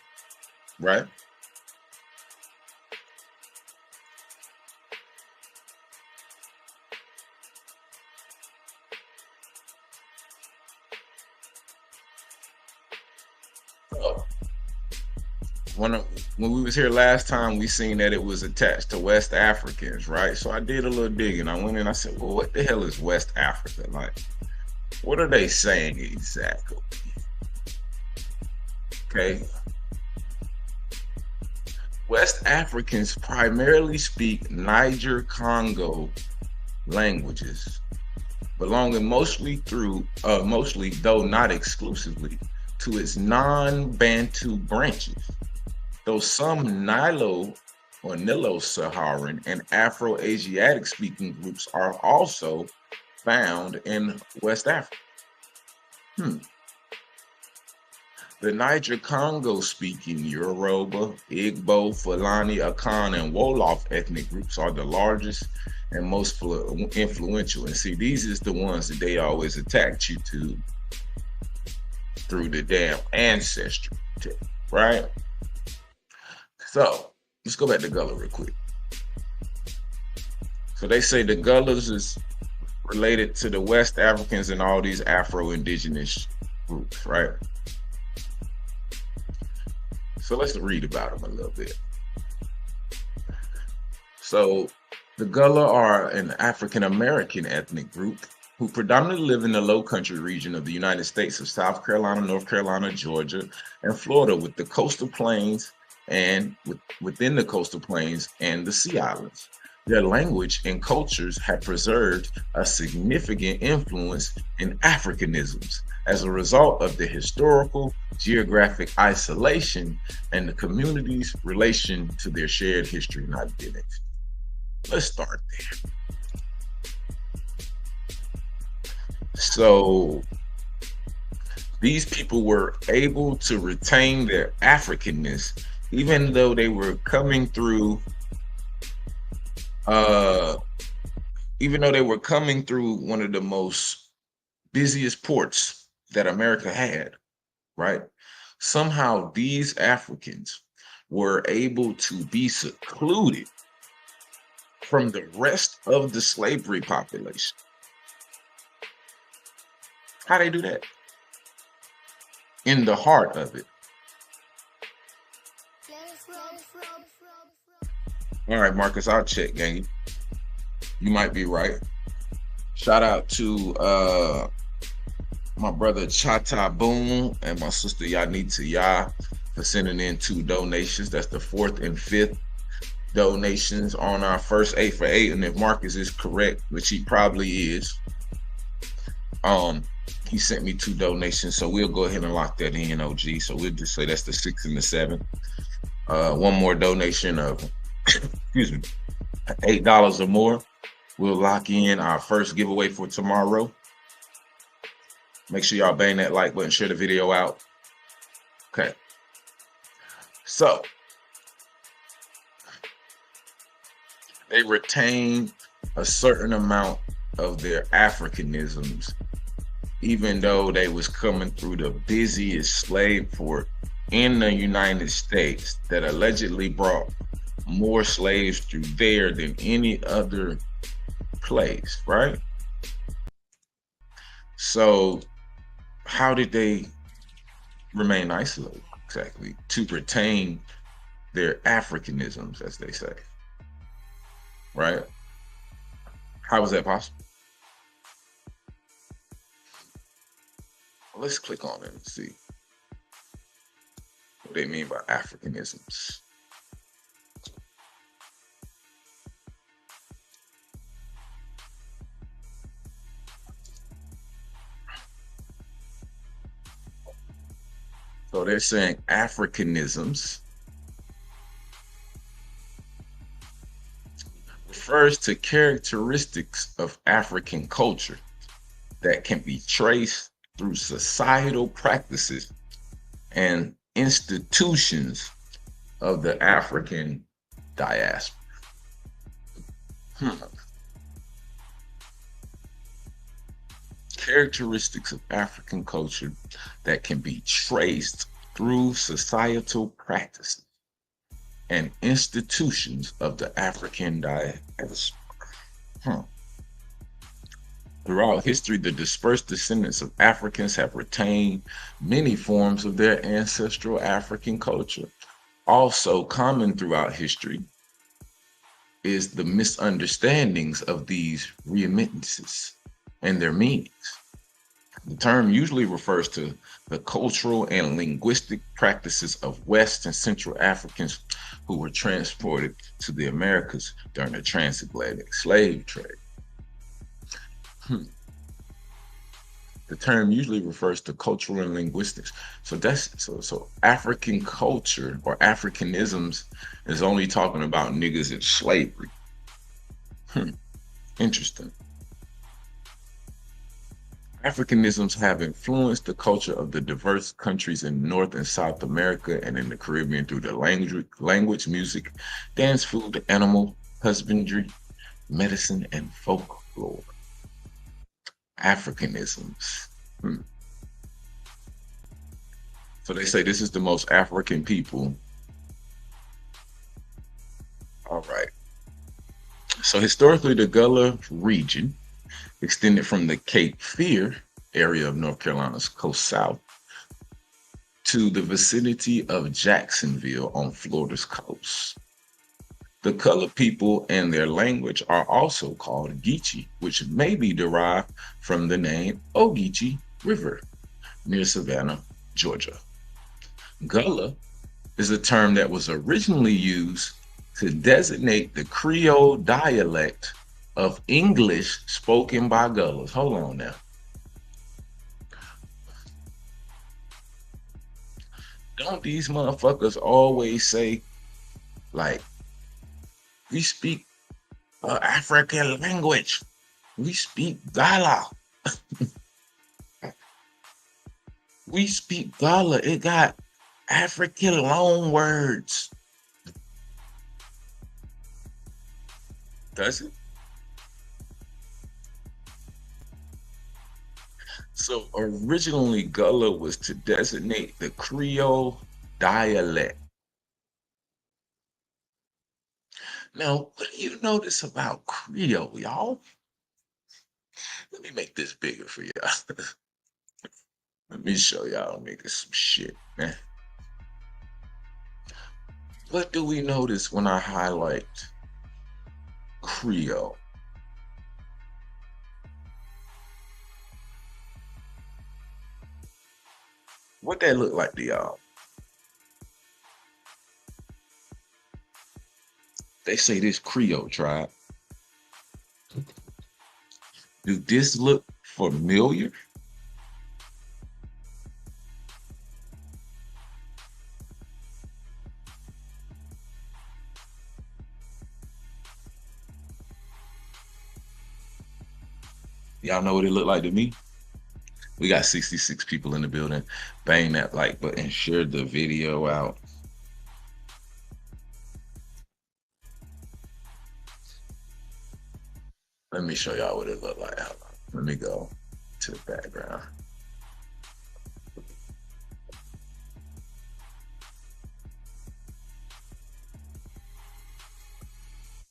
Speaker 11: right? So when we was here last time, we seen that it was attached to West Africans, right? So I did a little digging. I went in, I said, well, what the hell is West Africa? Like, what are they saying exactly? Okay. West Africans primarily speak Niger-Congo languages, belonging mostly, though not exclusively, to its non-Bantu branches, though some Nilo or Nilo-Saharan and Afro-Asiatic speaking groups are also found in West Africa. The Niger-Congo speaking Yoruba, Igbo, Fulani, Akan, and Wolof ethnic groups are the largest and most influential. And see, these is the ones that they always attacked you to through the damn ancestry, right? So let's go back to Gullah real quick. So they say the Gullahs is related to the West Africans and all these Afro-Indigenous groups, right? So let's read about them a little bit. So the Gullah are an African-American ethnic group who predominantly live in the low country region of the United States of South Carolina, North Carolina, Georgia, and Florida, with the coastal plains and within the coastal plains and the Sea Islands. Their language and cultures have preserved a significant influence in Africanisms as a result of the historical geographic isolation and the community's relation to their shared history and identity. Let's start there. So these people were able to retain their Africanness, even though they were coming through one of the most busiest ports that America had, right? Somehow these Africans were able to be secluded from the rest of the slavery population. How they do that? In the heart of it. All right, Marcus, I'll check, gang. You might be right. Shout out to my brother Chata Boom and my sister Yanita Ya for sending in 2 donations. That's the 4th and 5th donations on our first 8 for 8. And if Marcus is correct, which he probably is, he sent me 2 donations. So we'll go ahead and lock that in, OG. So we'll just say that's the 6th and the 7th. One more donation of excuse me, $8 or more. We'll lock in our first giveaway for tomorrow. Make sure y'all bang that like button, share the video out. Okay. So they retain a certain amount of their Africanisms, even though they was coming through the busiest slave port in the United States that allegedly brought more slaves through there than any other place, right? So how did they remain isolated? Exactly, to retain their Africanisms, as they say, right? How was that possible? Let's click on it and see what they mean by Africanisms. So they're saying Africanisms refers to characteristics of African culture that can be traced through societal practices and institutions of the African diaspora. Characteristics of African culture that can be traced through societal practices and institutions of the African diaspora. Throughout history, the dispersed descendants of Africans have retained many forms of their ancestral African culture. Also common throughout history is the misunderstandings of these remittances and their meanings. The term usually refers to the cultural and linguistic practices of West and Central Africans who were transported to the Americas during the transatlantic slave trade. The term usually refers to cultural and linguistics. So that's so African culture or Africanisms is only talking about niggas in slavery. Interesting. Africanisms have influenced the culture of the diverse countries in North and South America and in the Caribbean through the language, music, dance, food, animal husbandry, medicine, and folklore. Africanisms. So they say this is the most African people. All right. So historically, the Gullah region extended from the Cape Fear area of North Carolina's coast south to the vicinity of Jacksonville on Florida's coast. The colored people and their language are also called Geechee, which may be derived from the name Ogeechee River near Savannah, Georgia. Gullah is a term that was originally used to designate the Creole dialect of English spoken by Gullahs. Hold on now. Don't these motherfuckers always say, like, we speak African language. We speak Gola. We speak Gola. It got African loan words. Does it? So originally Gullah was to designate the Creole dialect. Now, what do you notice about Creole, y'all? Let me make this bigger for y'all. Let me show y'all niggas some shit, man. What do we notice when I highlight Creole? What that look like to y'all? They say this Creole tribe. Do this look familiar? Y'all know what it looked like to me? We got 66 people in the building. Bang that like button, share the video out. Let me show y'all what it looked like. Let me go to the background.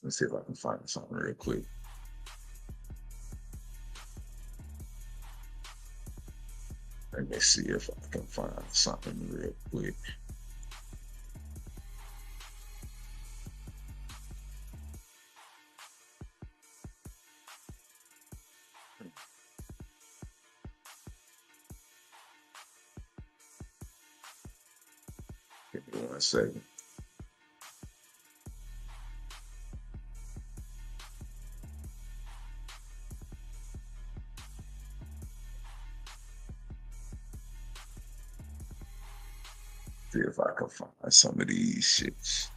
Speaker 11: Let's see if I can find something real quick. Let me see if I can find something real quick. Give me 1 second. See if I can find some of these shits.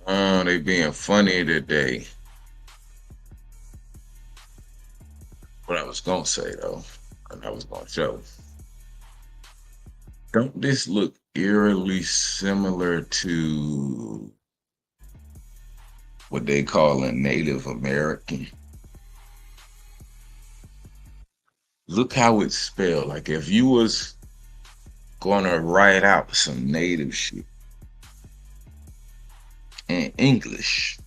Speaker 11: Oh, they being funny today. What I was gonna say though, and I was gonna show. Don't this look eerily similar to what they call a Native American? Look how it's spelled. Like if you was gonna write out some native shit in English,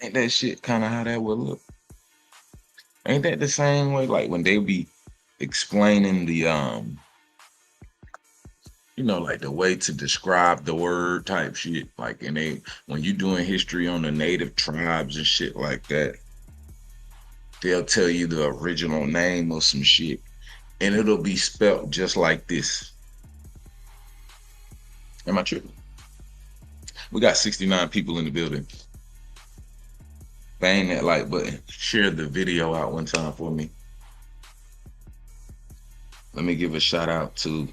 Speaker 11: ain't that shit kind of how that would look? Ain't that the same way? Like when they be explaining the you know, like the way to describe the word type shit. Like and they when you doing history on the native tribes and shit like that, they'll tell you the original name of some shit, and it'll be spelt just like this. Am I tripping? We got 69 people in the building. Bang that like button. Share the video out 1 time for me. Let me give a shout out to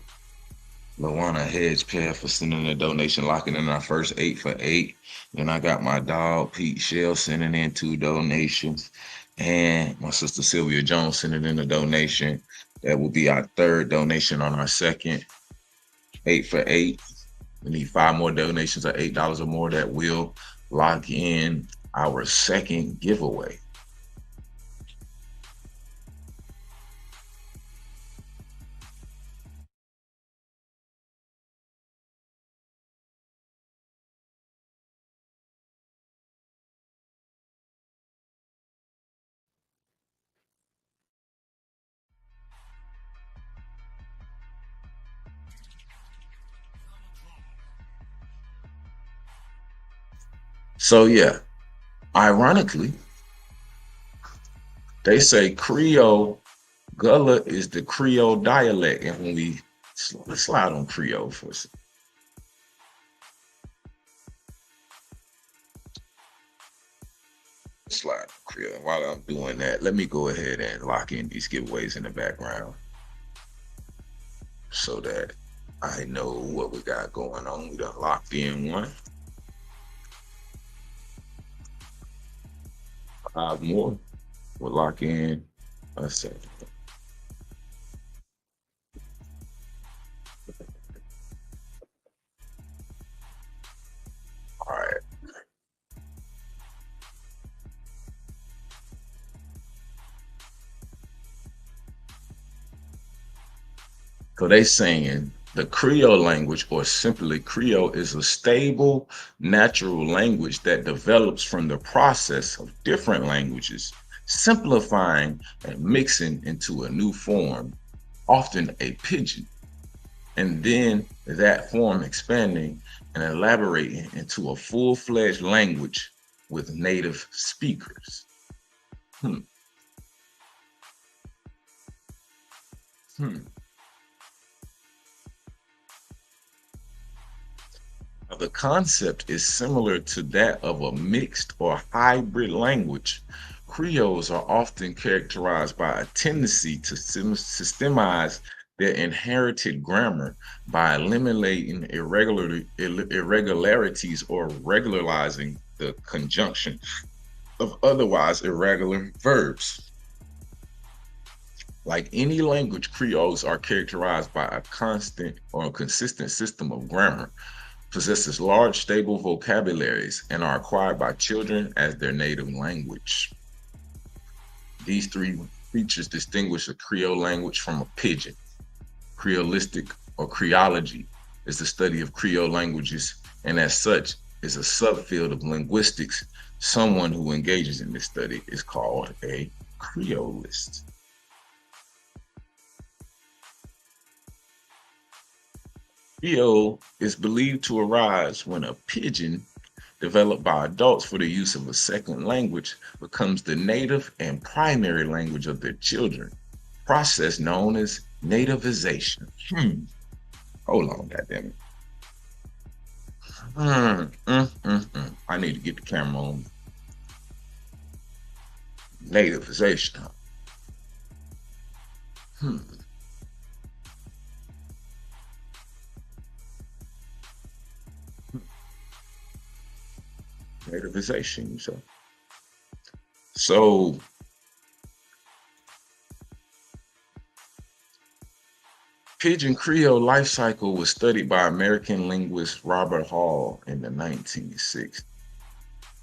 Speaker 11: Lawana Hedgepath for sending a donation, locking in our first 8 for 8. Then I got my dog Pete Shell sending in 2 donations, and my sister Sylvia Jones sending in a donation. That will be our 3rd donation on our second 8 for 8. We need 5 more donations of $8 or more that will lock in our second giveaway. So yeah, ironically, they say Creole Gullah is the Creole dialect, and when we let's slide on Creole for a second. Slide on Creole. While I'm doing that, let me go ahead and lock in these giveaways in the background so that I know what we got going on. We done locked in one. 5 more. We'll lock in a second. All right. So they saying the Creole language, or simply Creole, is a stable, natural language that develops from the process of different languages, simplifying and mixing into a new form, often a pidgin, and then that form expanding and elaborating into a full-fledged language with native speakers. Hmm. The concept is similar to that of a mixed or hybrid language. Creoles are often characterized by a tendency to systemize their inherited grammar by eliminating irregularities or regularizing the conjunction of otherwise irregular verbs. Like any language, Creoles are characterized by a constant or consistent system of grammar, possesses large, stable vocabularies, and are acquired by children as their native language. These 3 features distinguish a Creole language from a pidgin. Creolistic or Creology is the study of Creole languages, and as such is a subfield of linguistics. Someone who engages in this study is called a Creolist. Creole is believed to arise when a pidgin developed by adults for the use of a second language becomes the native and primary language of their children, process known as nativization. Hold on, goddammit. I need to get the camera on. Nativization. Nativization, so Pidgin Creole life cycle was studied by American linguist Robert Hall in the 1960s.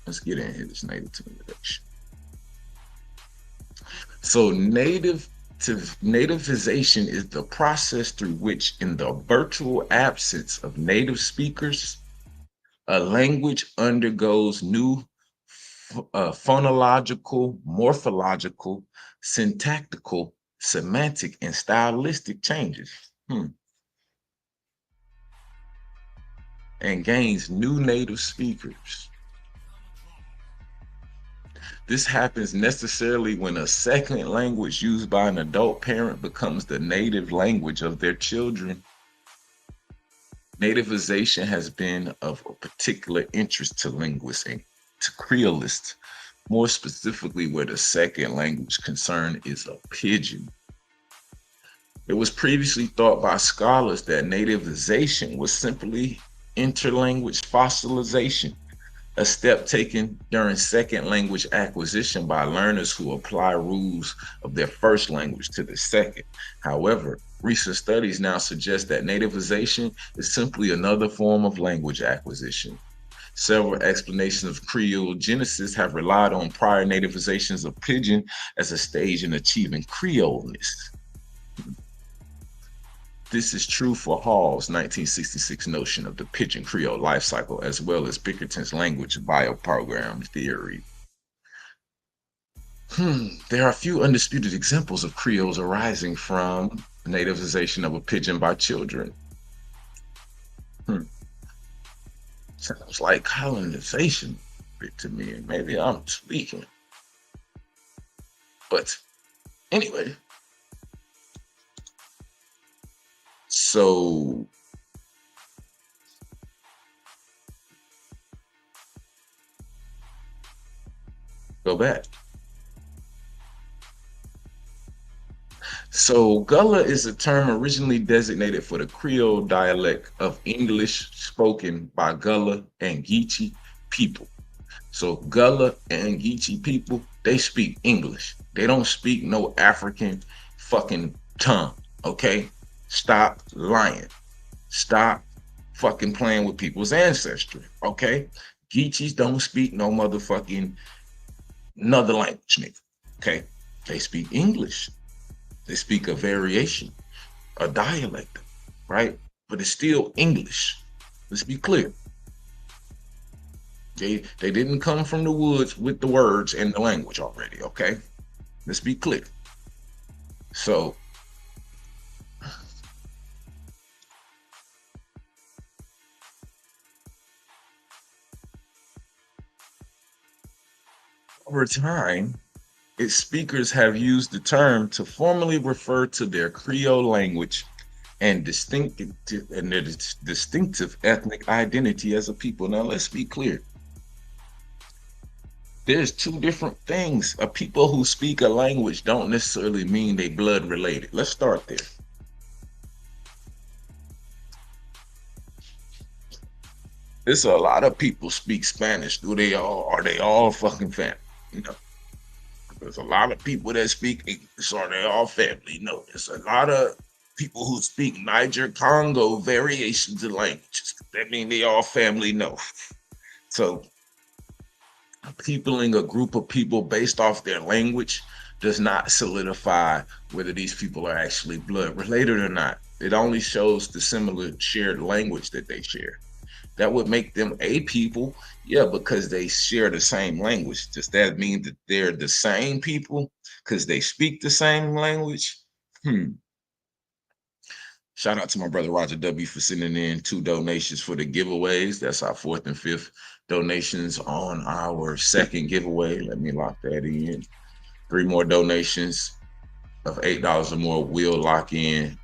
Speaker 11: Let's get in here, this nativization. So nativization is the process through which, in the virtual absence of native speakers, a language undergoes new phonological, morphological, syntactical, semantic, and stylistic changes, and gains new native speakers. This happens necessarily when a second language used by an adult parent becomes the native language of their children. Nativization has been of a particular interest to linguists and to Creolists, more specifically where the second language concern is a pidgin. It was previously thought by scholars that nativization was simply interlanguage fossilization, a step taken during second language acquisition by learners who apply rules of their first language to the second. However, recent studies now suggest that nativization is simply another form of language acquisition. Several explanations of Creole genesis have relied on prior nativizations of Pidgin as a stage in achieving Creoleness. This is true for Hall's 1966 notion of the Pidgin Creole life cycle, as well as Bickerton's language bioprogram theory. There are few undisputed examples of Creoles arising from nativization of a Pidgin by children. Sounds like colonization to me, and maybe I'm tweaking. But anyway, so go back. So Gullah is a term originally designated for the Creole dialect of English spoken by Gullah and Geechee people. So Gullah and Geechee people, they speak English. They don't speak no African fucking tongue, okay? Stop lying. Stop fucking playing with people's ancestry, okay? Geechees don't speak no motherfucking another language, nigga, okay? They speak English. They speak a variation, a dialect, right? But it's still English. Let's be clear. They didn't come from the woods with the words and the language already, okay? Let's be clear. So over time, its speakers have used the term to formally refer to their Creole language and distinctive ethnic identity as a people. Now, let's be clear. There's two different things. A people who speak a language don't necessarily mean they blood related. Let's start there. There's a lot of people speak Spanish. Do they all? Are they all fucking family? You know, there's a lot of people that speak English. Are they all family? No. There's a lot of people who speak Niger, Congo variations of languages. That mean they all family? No. So peopling a group of people based off their language does not solidify whether these people are actually blood related or not. It only shows the similar shared language that they share. That would make them a people, yeah, because they share the same language. Does that mean that they're the same people because they speak the same language? Shout out to my brother Roger W for sending in 2 donations for the giveaways. That's our 4th and 5th donations on our second giveaway. Let me lock that in. 3 more donations of $8 or more will lock in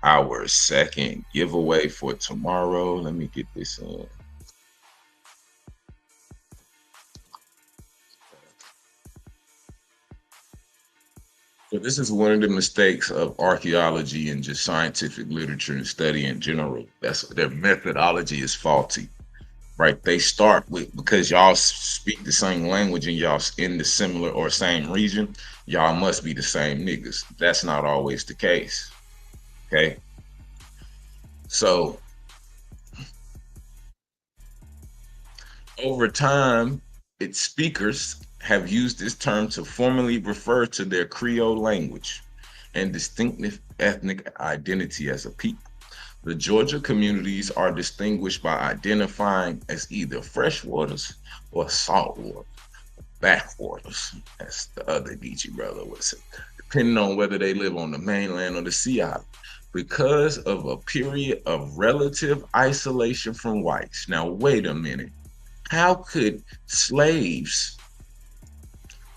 Speaker 11: our second giveaway for tomorrow. Let me get this in. So this is one of the mistakes of archaeology and just scientific literature and study in general. That's their methodology is faulty, right? They start with, because y'all speak the same language and y'all in the similar or same region, y'all must be the same niggas. That's not always the case, okay? So over time, its speakers have used this term to formally refer to their Creole language and distinctive ethnic identity as a people. The Georgia communities are distinguished by identifying as either freshwaters or saltwater, backwaters, as the other Geechee brother would say, depending on whether they live on the mainland or the sea island, because of a period of relative isolation from whites. Now, wait a minute. How could slaves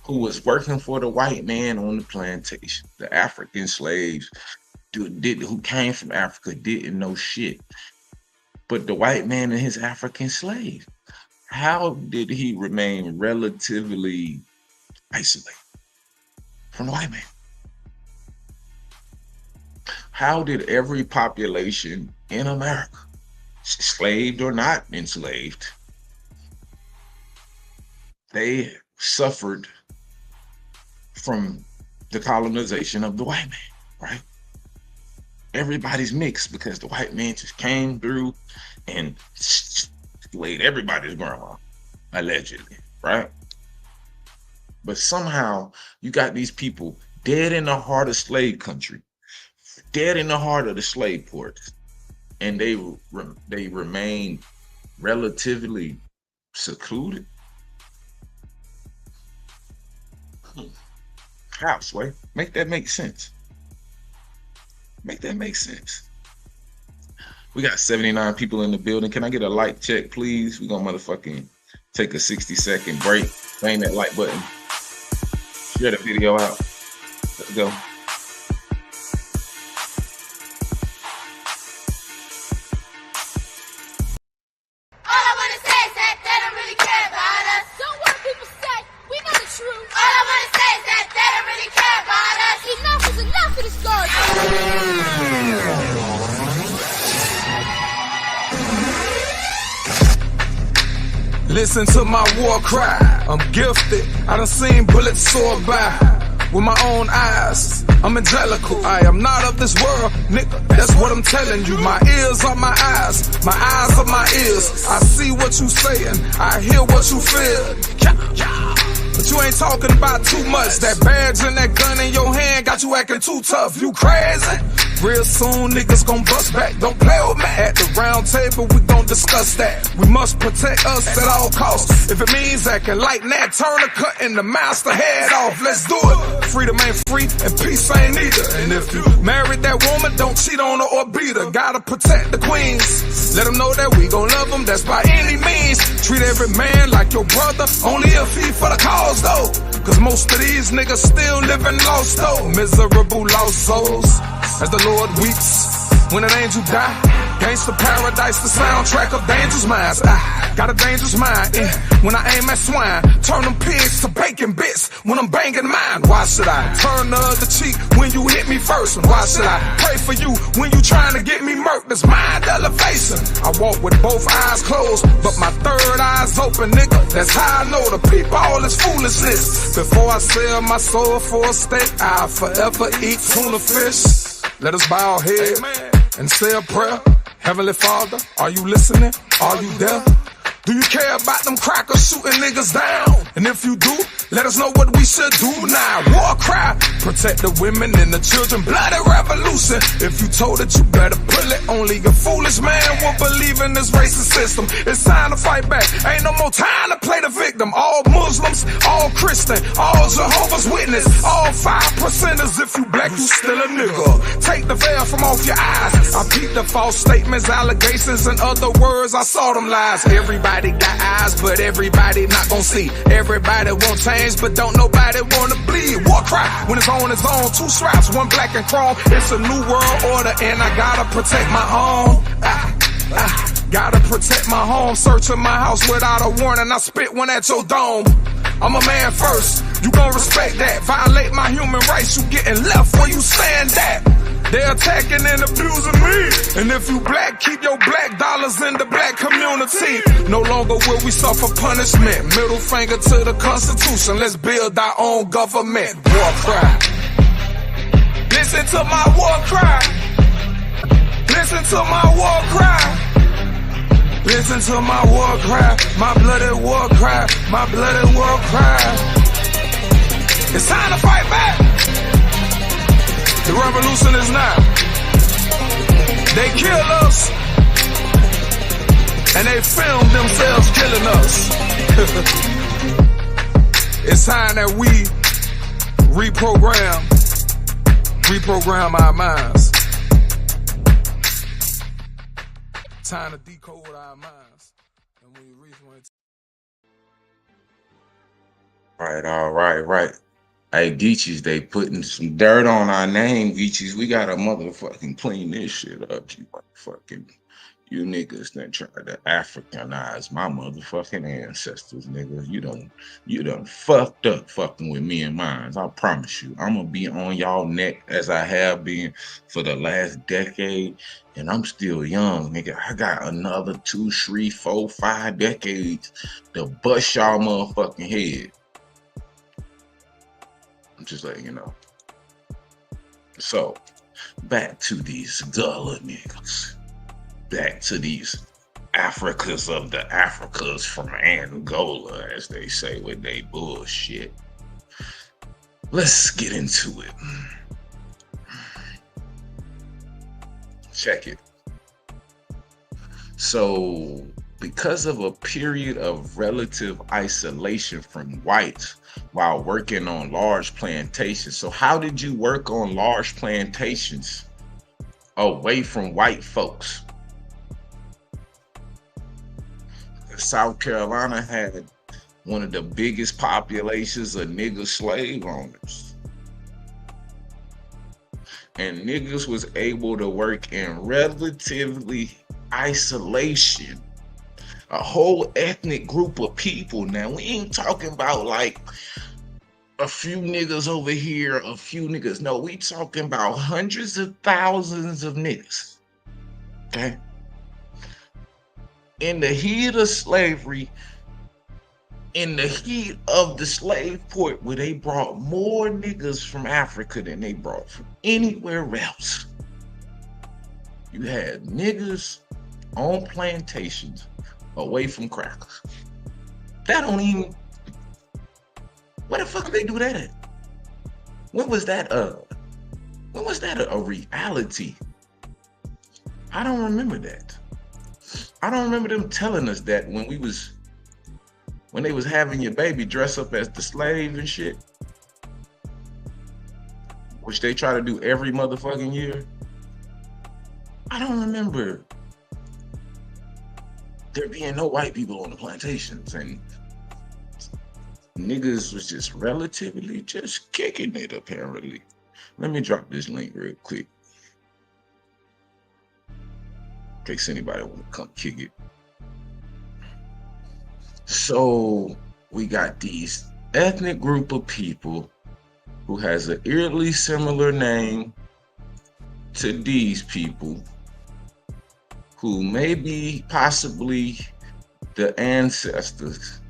Speaker 11: who was working for the white man on the plantation, the African slaves who came from Africa, didn't know shit, but the white man and his African slave, how did he remain relatively isolated from the white man? how did every population in America, enslaved or not enslaved, they suffered from the colonization of the white man, right? Everybody's mixed because the white man just came through and laid everybody's grandma, allegedly, right? But somehow you got these people dead in the heart of slave country, dead in the heart of the slave ports, and they remain relatively secluded. How, Sway? Make that make sense. Make that make sense. We got 79 people in the building. Can I get a like check, please? We're gonna motherfucking take a 60-second break. Bang that like button. Share the video out. Let's go.
Speaker 6: All I wanna say is that they don't really care about us. So what people say, we know the truth. All I wanna say is that they don't really care about us. Enough is enough of this garbage.
Speaker 7: Listen to my war cry. I'm gifted. I done seen bullets soar by with my own eyes. I'm angelical. I am not of this world, nigga. That's what I'm telling you. My ears are my eyes. My eyes are my ears. I see what you saying. I hear what you feel. But you ain't talking about too much. That badge and that gun in your hand got you acting too tough. You crazy? Real soon niggas gon' bust back. Don't play with me. At the round table we gon' discuss that. We must protect us at all costs. If it means acting like Nat Turner, cutting the master head off, let's do it. Freedom ain't free and peace ain't either. And if you married that woman, don't cheat on her or beat her. Gotta protect the queens. Let them know that we gon' love them, that's by any means. Treat every man like your brother, only if he for the cause though. Cause most of these niggas still living lost though. Miserable lost souls. As the Lord weeps when an angel die. Gangsta paradise, the soundtrack of dangerous minds. I got a dangerous mind when I aim at swine. Turn them pigs to bacon bits when I'm banging mine. Why should I turn the other cheek when you hit me first? And why should I pray for you when you trying to get me murked? That's mind elevation. I walk with both eyes closed, but my third eye's open, nigga. That's how I know the peep all is foolishness. Before I sell my soul for a steak, I'll forever eat tuna fish. Let us bow our head and say a prayer. Heavenly Father, are you listening? Are you there? Do you care about them crackers shooting niggas down? And if you do, let us know what we should do now. War cry, protect the women and the children. Bloody revolution. If you told it, you better pull it. Only a foolish man will believe in this racist system. It's time to fight back. Ain't no more time to play the victim. All Muslims, all Christian, all Jehovah's Witness, all 5%ers. If you black, you still a nigga. Take the veil from off your eyes. I peep the false statements, allegations, and other words. I saw them lies. Everybody got eyes, but everybody not gon' see. Everybody won't change, but don't nobody wanna bleed. War cry when it's on its own. Two straps, one black and chrome. It's a new world order, and I gotta protect my home. Gotta protect my home. Searching my house without a warning. I spit one at your dome. I'm a man first. You gon' respect that. Violate my human rights, you getting left where you stand at. They're attacking and abusing me. And if you black, keep your black dollars in the black community. No longer will we suffer punishment. Middle finger to the Constitution. Let's build our own government. War cry. Listen to my war cry. Listen to my war cry. Listen to my war cry. My bloody war cry. My bloody war cry. It's time to fight back. The revolution is now. They kill us, and they film themselves killing us. It's time that we reprogram our minds. Time to decode our minds. And we reach one.
Speaker 11: Right. Hey, Geechees, they putting some dirt on our name, Geechees. We gotta motherfucking clean this shit up, you motherfucking You niggas that tried to Africanize my motherfucking ancestors, nigga. You done fucked up fucking with me and mine. I promise you. I'm gonna be on y'all neck as I have been for the last decade. And I'm still young, nigga. I got another 2, 3, 4, 5 decades to bust y'all motherfucking head. I'm just letting you know. So, back to these Gullah niggas. Back to these Africas of the Africas from Angola, as they say with they bullshit. Let's get into it. Check it. So, because of a period of relative isolation from whites while working on large plantations. So, how did you work on large plantations away from white folks? South Carolina had one of the biggest populations of nigger slave owners. And niggas was able to work in relatively isolation. A whole ethnic group of people. Now, we ain't talking about like a few niggas over here, a few niggas. No, we talking about hundreds of thousands of niggas. Okay? In the heat of slavery, in the heat of the slave port, where they brought more niggas from Africa than they brought from anywhere else. You had niggas on plantations away from crackers. That don't even, where the fuck did they do that at? When was that a reality? I don't remember that. I don't remember them telling us that when they was having your baby dress up as the slave and shit, which they try to do every motherfucking year. I don't remember there being no white people on the plantations, and niggas was just relatively just kicking it, apparently. Let me drop this link real quick, in case anybody want to come kick it. So we got these ethnic group of people who has an eerily similar name to these people, who may be possibly the ancestors.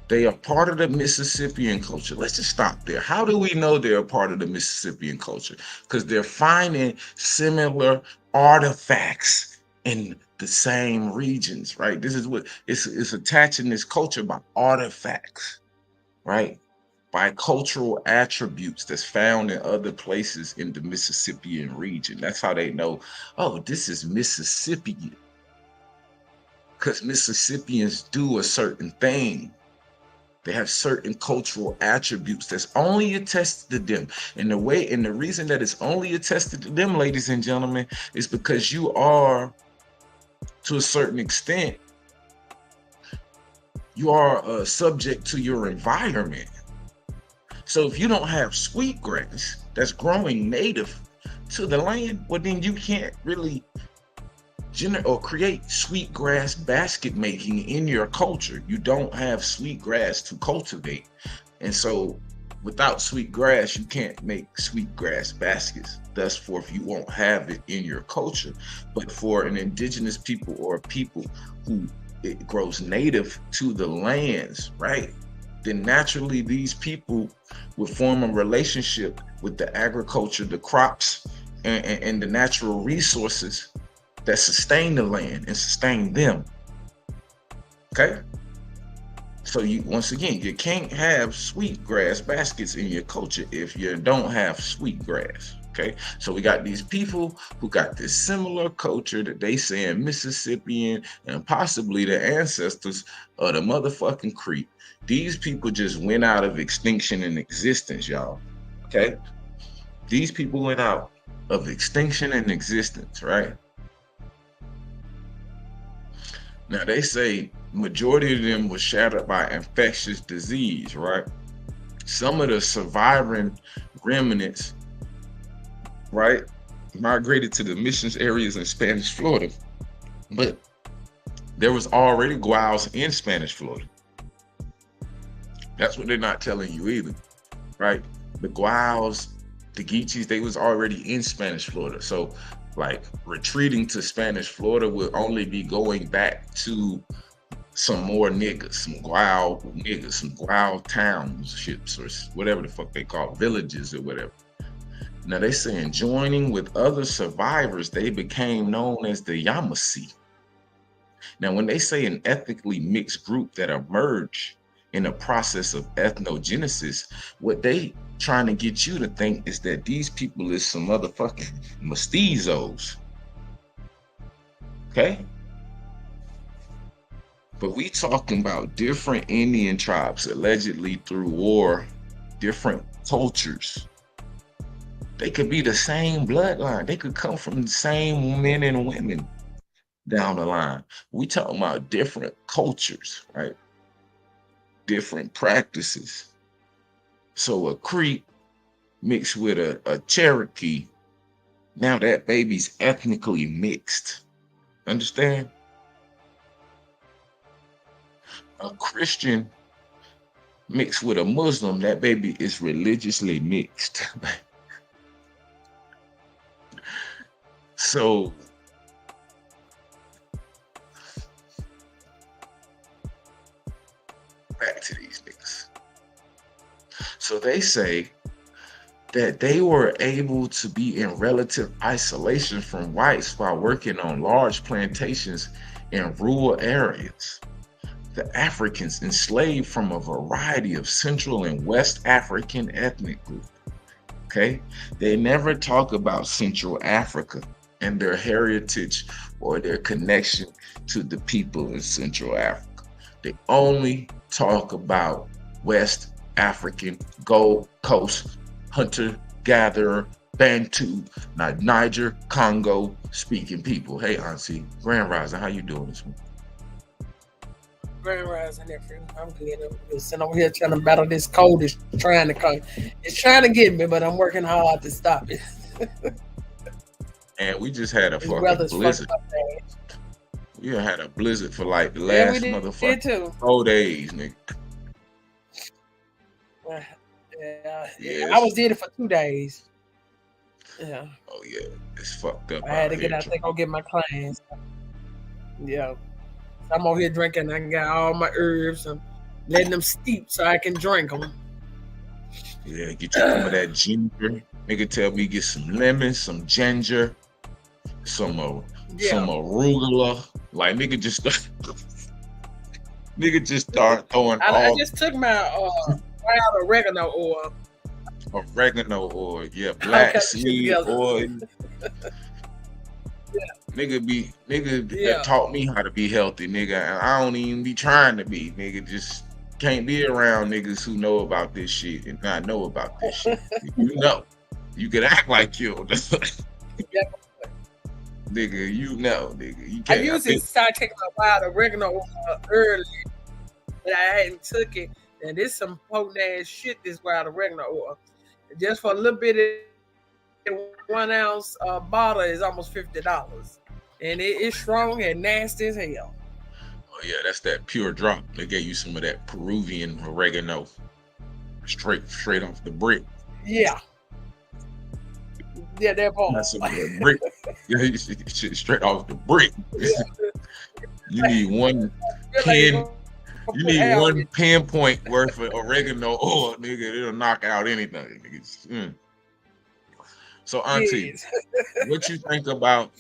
Speaker 11: They are part of the Mississippian culture. Let's just stop there. How do we know they're a part of the Mississippian culture? Because they're finding similar artifacts in the same regions, right? This is what it's attaching this culture by artifacts, right? By cultural attributes that's found in other places in the Mississippian region. That's how they know, oh, this is Mississippian. Because Mississippians do a certain thing. They have certain cultural attributes that's only attested to them. And the reason that it's only attested to them, ladies and gentlemen, is because you are, to a certain extent, you are subject to your environment. So if you don't have sweetgrass that's growing native to the land, well, then you can't really generate or create sweetgrass basket making in your culture. You don't have sweetgrass to cultivate. And so without sweetgrass, you can't make sweetgrass baskets. Thus forth, you won't have it in your culture. But for an indigenous people or a people who it grows native to the lands, right? Then naturally these people would form a relationship with the agriculture, the crops, and the natural resources that sustain the land and sustain them. Okay? So you, once again, you can't have sweetgrass baskets in your culture if you don't have sweetgrass. Okay, so we got these people who got this similar culture that they saying Mississippian and possibly the ancestors of the motherfucking Creek. These people just went out of extinction and existence, y'all. Okay, these people went out of extinction and existence, right? Now they say majority of them was shattered by infectious disease, right? Some of the surviving remnants, right, migrated to the missions areas in Spanish Florida But there was already Guayas in Spanish Florida. That's what they're not telling you either, right? The Guayas, the Geechees, they was already in Spanish Florida. So like retreating to Spanish Florida will only be going back to some more niggas, some Guayao niggas, some Guayao townships or whatever the fuck they call villages or whatever. Now they saying joining with other survivors, they became known as the Yamasee. Now, when they say an ethnically mixed group that emerged in the process of ethnogenesis, what they trying to get you to think is that these people is some motherfucking mestizos. Okay? But we talking about different Indian tribes, allegedly through war, different cultures. They could be the same bloodline. They could come from the same men and women down the line. We talking about different cultures, right? Different practices. So a Creek mixed with a Cherokee, now that baby's ethnically mixed. Understand? A Christian mixed with a Muslim, that baby is religiously mixed. So back to these niggas. So they say that they were able to be in relative isolation from whites while working on large plantations in rural areas. The Africans enslaved from a variety of Central and West African ethnic groups. Okay, they never talk about Central Africa and their heritage or their connection to the people in Central Africa. They only talk about West African, Gold Coast, hunter-gatherer, Bantu, Niger, Congo speaking people. Hey, Auntie, Grand Rising, how you doing this morning?
Speaker 12: Grand Rising, nephew. I'm good. I'm just sitting over here trying to battle this cold. It's trying to come. It's trying to get me, but I'm working hard to stop it.
Speaker 11: And we just had a fucking blizzard. We had a blizzard for like the last motherfucking 4 days, nigga.
Speaker 12: Yeah. I was there for 2 days. Yeah.
Speaker 11: Oh yeah, it's fucked up.
Speaker 12: I had to get out there go get my clients. Yeah. I'm over here drinking. I got all my herbs. I'm letting them steep so I can drink them.
Speaker 11: Yeah, get you some of that ginger. Nigga tell me get some lemon, some ginger, some arugula. Like nigga just start throwing.
Speaker 12: I just took my wild oregano oil.
Speaker 11: Oregano oil, yeah, black seed oil. Nigga that taught me how to be healthy, nigga. And I don't even be trying to be, nigga. Just can't be around niggas who know about this shit and not know about this shit. You know, you can act like you nigga, you know, nigga. You can't.
Speaker 12: I usually start taking my wild oregano early, but I hadn't took it. And this some potent ass shit, this wild oregano oil. Just for a little bit of 1 ounce bottle is almost $50. And it's strong and nasty as hell.
Speaker 11: Oh yeah, that's that pure drop. They gave you some of that Peruvian oregano straight off the brick.
Speaker 12: Yeah. Yeah, that ball.
Speaker 11: That's some of that brick. Shit straight off the brick. Yeah. You need one pin. You need one pinpoint worth of oregano oil, nigga. It'll knock out anything, nigga. So, Auntie, what you think about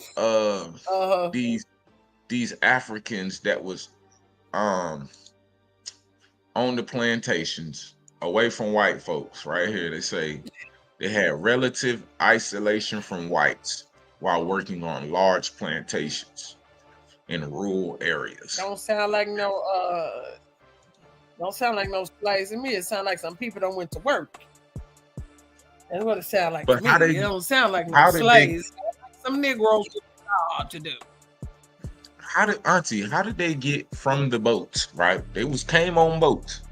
Speaker 11: these Africans that was on the plantations away from white folks? Right here, they say they had relative isolation from whites while working on large plantations in rural areas.
Speaker 12: Don't sound like no slaves to me. It sounds like some people don't went to work. That's what it sounds like.
Speaker 11: But
Speaker 12: to me. It don't sound like no slaves. Some Negroes with hard to do.
Speaker 11: How did they get from the boats? Right, they came on boats.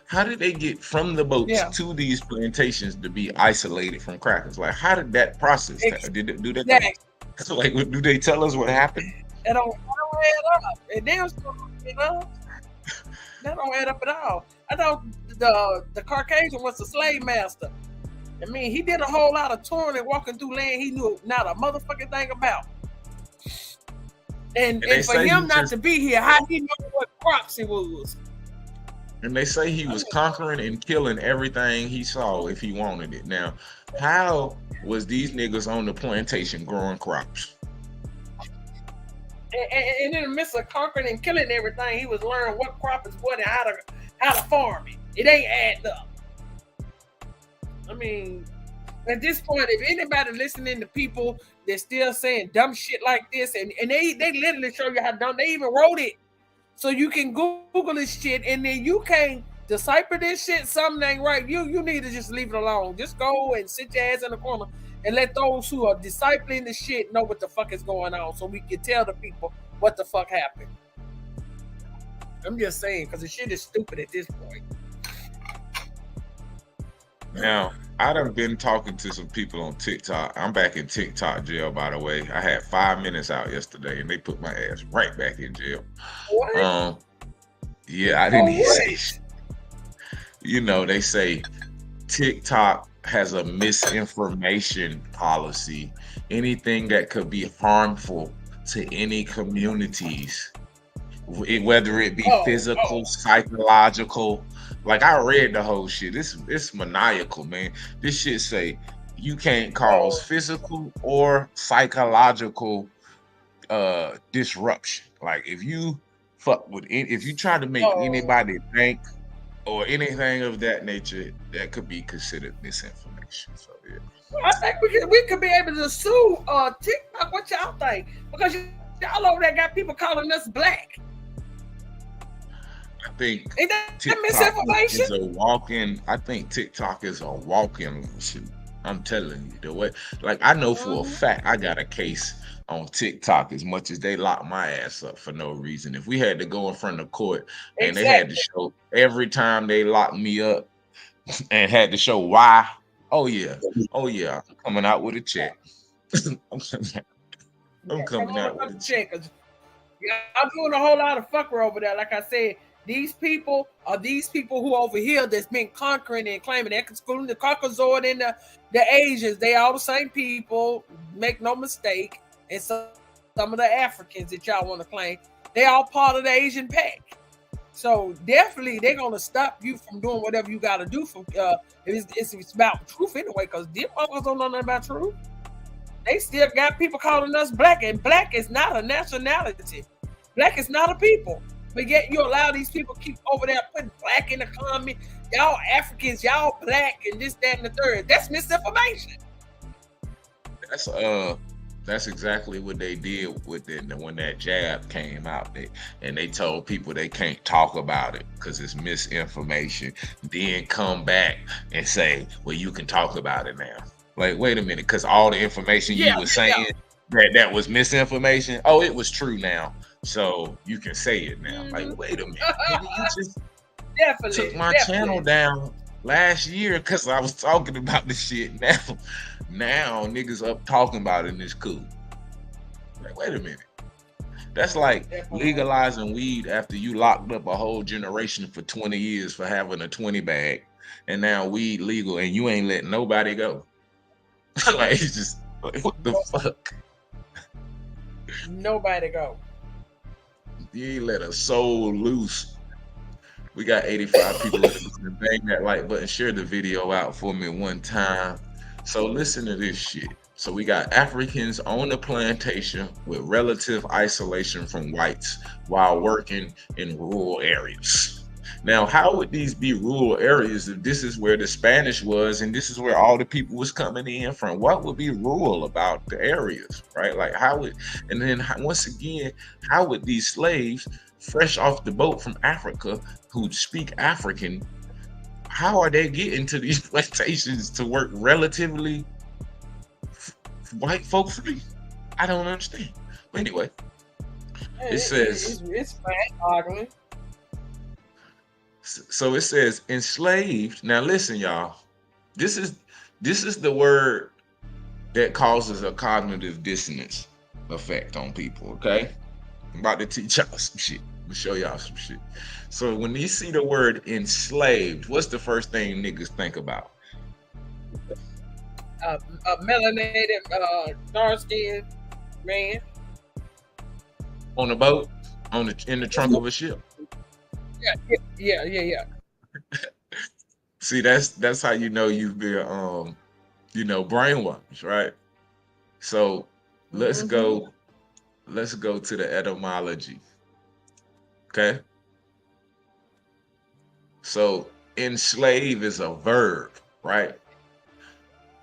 Speaker 11: How did they get from the boats to these plantations to be isolated from crackers? Like, how did that process? Do they tell us what happened?
Speaker 12: I don't add up. And then, you know, that don't add up at all. I thought the Caucasian was the slave master. I mean, he did a whole lot of touring and walking through land he knew not a motherfucking thing about. And for him not to be here, how he know what crops he was?
Speaker 11: And they say he was conquering and killing everything he saw if he wanted it. Now, how was these niggas on the plantation growing crops?
Speaker 12: And in the midst of conquering and killing everything, he was learning what crop is what and how to farm it. It ain't adding up. I mean, at this point, if anybody listening to people that's still saying dumb shit like this, and they literally show you how dumb, they even wrote it. So you can Google this shit, and then you can't decipher this shit, something ain't right. You need to just leave it alone. Just go and sit your ass in the corner and let those who are discipling the shit know what the fuck is going on, so we can tell the people what the fuck happened. I'm just saying, because the shit is stupid at this point.
Speaker 11: Now, I done been talking to some people on TikTok. I'm back in TikTok jail, by the way. I had 5 minutes out yesterday, and they put my ass right back in jail.
Speaker 12: What?
Speaker 11: Yeah, I didn't even say shit. You know, they say TikTok has a misinformation policy. Anything that could be harmful to any communities, whether it be physical, psychological. Like, I read the whole shit. It's maniacal, man. This shit say you can't cause physical or psychological disruption. Like, if you if you try to make anybody think or anything of that nature, that could be considered misinformation. So yeah.
Speaker 12: Well, I think we could be able to sue TikTok. What y'all think? Because y'all over there got people calling us black.
Speaker 11: I think
Speaker 12: Ain't that
Speaker 11: TikTok
Speaker 12: misinformation?
Speaker 11: is a walk-in. I think TikTok is a walk-in lawsuit. I'm telling you, the way, like, I know for a fact I got a case on TikTok as much as they locked my ass up for no reason. If we had to go in front of court and they had to show every time they locked me up and had to show why, oh yeah, I'm coming out with a check. I'm coming out with a check.
Speaker 12: I'm doing a whole lot of fucker over there. Like I said, these people who over here that's been conquering and claiming, excluding the Caucasoid and the Asians. They all the same people. Make no mistake. And some of the Africans that y'all want to claim, they all part of the Asian pack. So definitely they're gonna stop you from doing whatever you got to do. For it's about truth anyway, because them motherfuckers don't know nothing about truth. They still got people calling us black, and black is not a nationality. Black is not a people. But yet you allow these people keep over there putting black in the comment. Y'all Africans, y'all black, and this, that, and the third. That's misinformation.
Speaker 11: That's exactly what they did with it when that jab came out. They told people they can't talk about it because it's misinformation. Then come back and say, well, you can talk about it now. Like, wait a minute, because all the information you were saying that was misinformation, it was true now. So you can say it now. Like, wait a minute, you just took my channel down last year because I was talking about this shit. Now niggas up talking about it and it's cool. Like, wait a minute. That's like legalizing weed after you locked up a whole generation for 20 years for having a 20 bag, and now weed legal and you ain't letting nobody go. Like, it's just like, what the fuck?
Speaker 12: Nobody go.
Speaker 11: You ain't let a soul loose. We got 85 people listening. Bang that like button. Share the video out for me one time. So listen to this shit. So we got Africans on the plantation with relative isolation from whites while working in rural areas. Now, how would these be rural areas if this is where the Spanish was and this is where all the people was coming in from? What would be rural about the areas, right? Like, and then once again, how would these slaves fresh off the boat from Africa who speak African, how are they getting to these plantations to work relatively white folk free? I don't understand. But anyway, it says
Speaker 12: it's mind-boggling.
Speaker 11: So it says enslaved. Now listen, y'all. This is the word that causes a cognitive dissonance effect on people. Okay, I'm about to teach y'all some shit. I'm gonna show y'all some shit. So when you see the word enslaved, what's the first thing niggas think about?
Speaker 12: A melanated, dark skinned man.
Speaker 11: On a boat, in the trunk of a ship.
Speaker 12: Yeah.
Speaker 11: See, that's how you know you've been brainwashed, right? So let's go to the etymology. Okay. So enslave is a verb, right?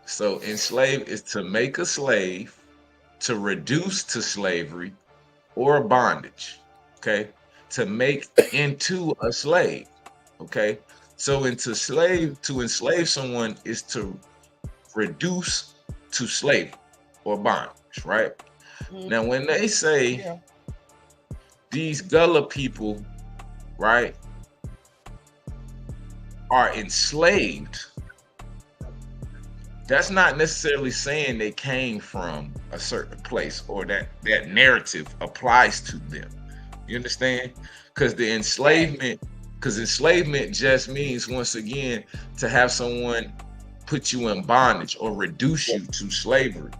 Speaker 11: So enslave is to make a slave, to reduce to slavery or bondage. Okay. To make into a slave. Okay. So to enslave someone is to reduce to slavery or bondage, right? Now, when they say these Gullah people, right, are enslaved, that's not necessarily saying they came from a certain place or that narrative applies to them. You understand? Because enslavement just means, once again, to have someone put you in bondage or reduce you to slavery.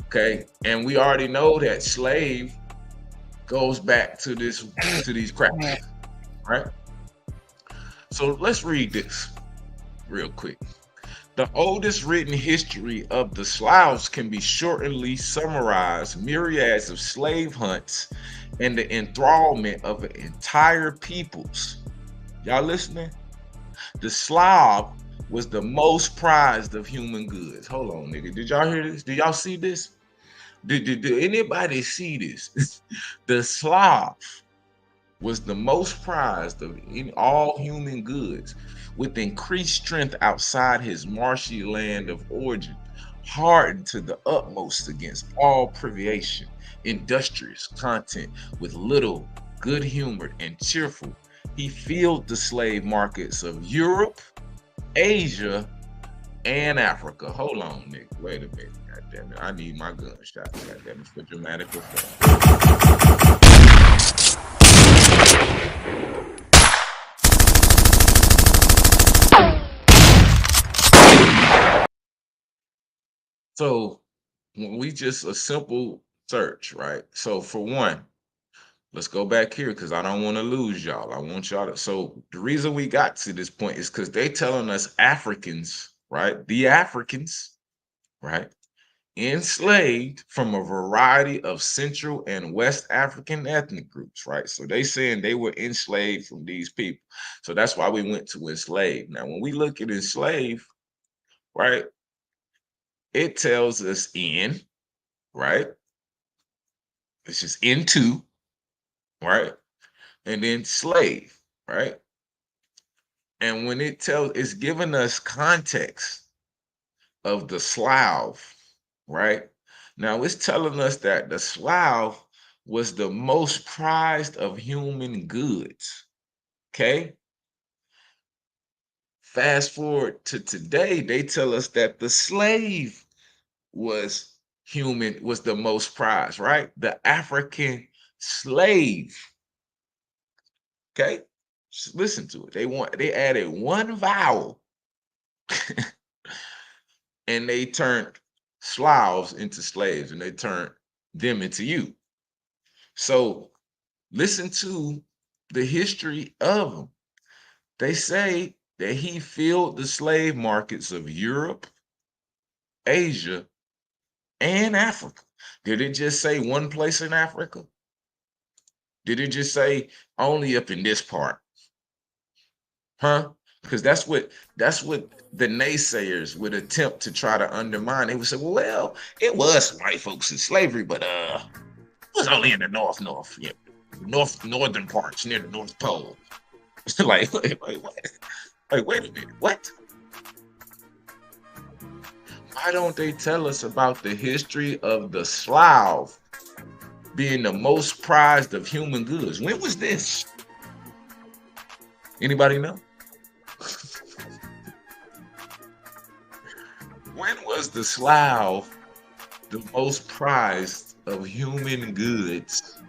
Speaker 11: Okay, and we already know that slave goes back to these crackers, right? So let's read this real quick. The oldest written history of the Slavs can be shortly summarized: myriads of slave hunts and the enthrallment of entire peoples. Y'all listening? The Slav was the most prized of human goods. Hold on, nigga. Did y'all hear this? Did y'all see this? Did anybody see this? The Slav was the most prized of all human goods, with increased strength outside his marshy land of origin, hardened to the utmost against all privation, industrious content, with little, good-humored, and cheerful. He filled the slave markets of Europe, Asia, and Africa. Hold on, Nick. Wait a minute. God damn it. I need my gunshot. God damn it. For dramatic effect. So when we just a simple search, right? So for one, let's go back here because I don't want to lose y'all. I want y'all to. So the reason we got to this point is because they telling us Africans, right? The Africans, right? Enslaved from a variety of Central and West African ethnic groups, right? So they saying they were enslaved from these people. So that's why we went to enslave. Now, when we look at enslave, right? It tells us in, right? It's just into, right? And then slave, right? And when it's giving us context of the Slav, right? Now it's telling us that the Slav was the most prized of human goods. Okay. Fast forward to today, they tell us that the slave was the most prized, right? The African slave. Okay. Just listen to it. They added one vowel and they turned Slavs into slaves and they turned them into you. So listen to the history of them. They say that he filled the slave markets of Europe, Asia, and Africa. Did it just say one place in Africa? Did it just say only up in this part? Huh? Because that's what the naysayers would attempt to try to undermine. They would say, well, it was white folks in slavery, but it was only in the north, yeah, northern parts near the North Pole. Like, wait, what? Like, wait a minute, what? Why don't they tell us about the history of the Slav being the most prized of human goods? When was this? Anybody know? When was the Slav the most prized of human goods?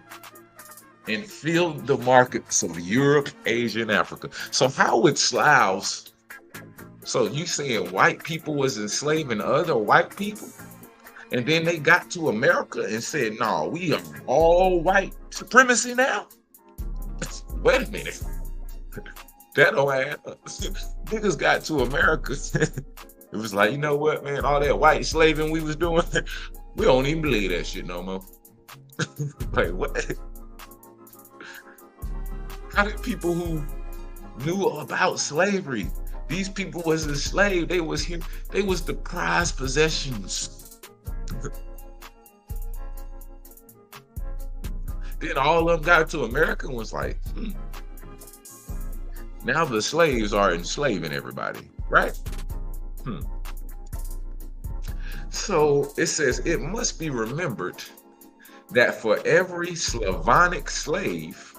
Speaker 5: and filled the markets of Europe, Asia, and Africa. So how would Slavs? So you saying white people was enslaving other white people, and then they got to America and said, "No, we are all white supremacy now." Wait a minute, that don't add up. Niggas got to America. It was like, you know what, man? All that white slaving we was doing, we don't even believe that shit no more. Like what? How did people who knew about slavery? These people was enslaved. They was here. They was the prized possessions. Then all of them got to America and was like, now the slaves are enslaving everybody, right? So it says it must be remembered that for every Slavonic slave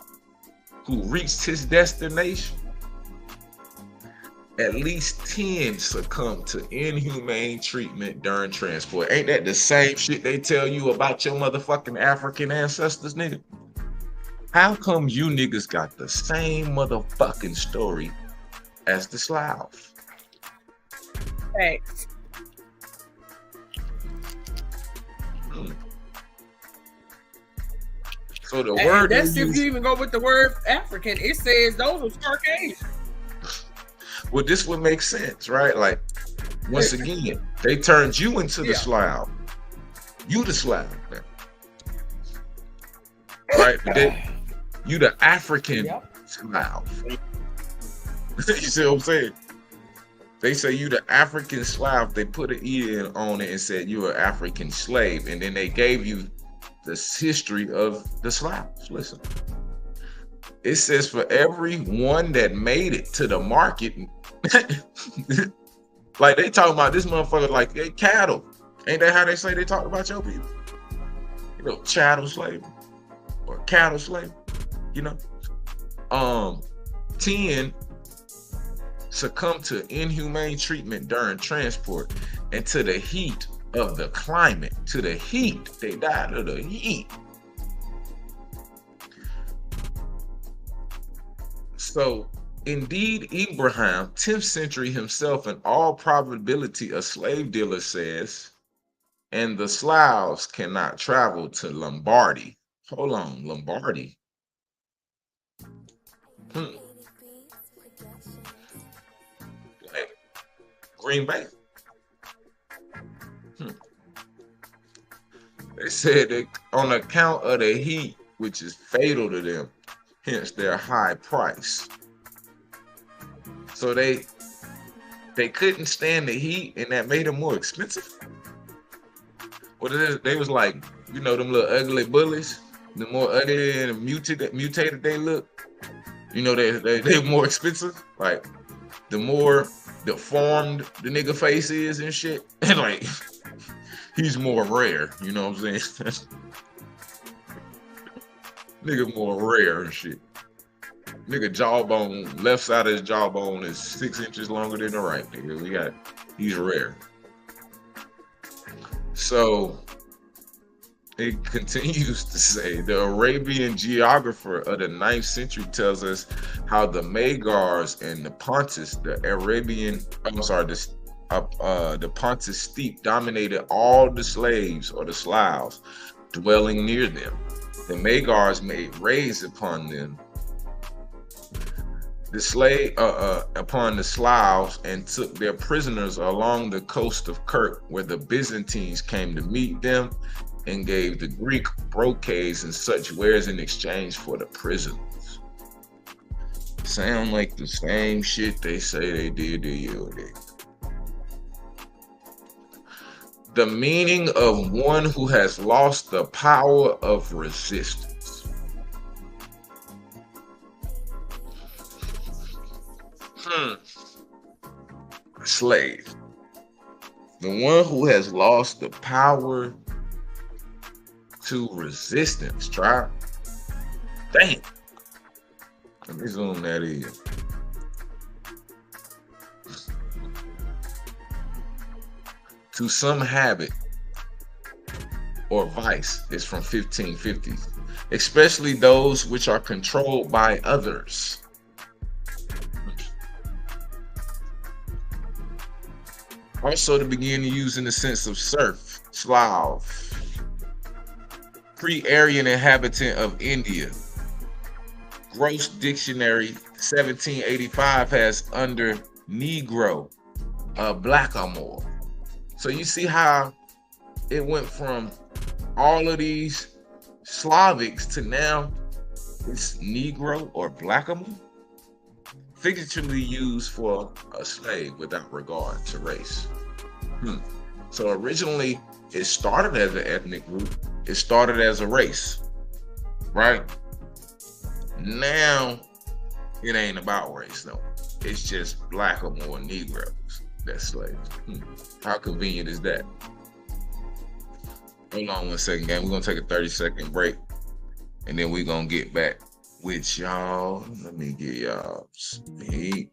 Speaker 5: who reached his destination, at least 10 succumbed to inhumane treatment during transport. Ain't that the same shit they tell you about your motherfucking African ancestors, nigga? How come you niggas got the same motherfucking story as the Slavs?
Speaker 12: Thanks.
Speaker 5: So the word
Speaker 12: that's if you even go with the word African, it says those are Caucasian.
Speaker 5: Well, this would make sense, right? Like, once again, they turned you into the Slav. You the Slav now. Right? But you the African Slav. You see what I'm saying? They say you the African Slav. They put an E in on it and said you're an African slave. And then they gave you this history of the Slavs. Listen. It says for every one that made it to the market, like they talking about this motherfucker like they cattle. Ain't that how they say they talk about your people? You know, chattel slave or cattle slave, you know. 10 succumbed to inhumane treatment during transport and to the heat of the climate. To the heat. They died of the heat. So, indeed, Ibrahim, 10th century himself, in all probability, a slave dealer says, and the Slavs cannot travel to Lombardy. Hold on, Lombardy. Green Bay. They said that on account of the heat, which is fatal to them, hence their high price. So they couldn't stand the heat, and that made them more expensive. Well, they was like, you know, them little ugly bullies. The more ugly and mutated they look, you know, they're more expensive. Like, the more deformed the nigga face is and shit, and like, he's more rare. You know what I'm saying? Nigga more rare and shit. Nigga jawbone, left side of his jawbone is 6 inches longer than the right. Nigga, he's rare. So it continues to say the Arabian geographer of the 9th century tells us how the Magars and the Pontus, the Pontus steppe dominated all the slaves or the Slavs dwelling near them. The Magars made raids upon them, upon the Slavs, and took their prisoners along the coast of Kirk, where the Byzantines came to meet them and gave the Greek brocades and such wares in exchange for the prisoners. Sound like the same shit they say they did to you. The meaning of one who has lost the power of resistance. Slave. The one who has lost the power to resistance. Try. Damn. Let me zoom that in. To some habit
Speaker 11: or vice is from 1550s, especially those which are controlled by others. Also to begin to use in the sense of serf, Slav, pre-Aryan inhabitant of India. Gross Dictionary 1785 has under Negro, blackamoor. So you see how it went from all of these Slavics to now it's Negro or blackamoor, figuratively used for a slave without regard to race. So originally it started as an ethnic group, it started as a race, right? Now it ain't about race, no. It's just blackamoor Negroes that's slaves. How convenient is that? Hold on 1 second, gang. We're gonna take a 30-second break, and then we're gonna get back with y'all. Let me get y'all speed.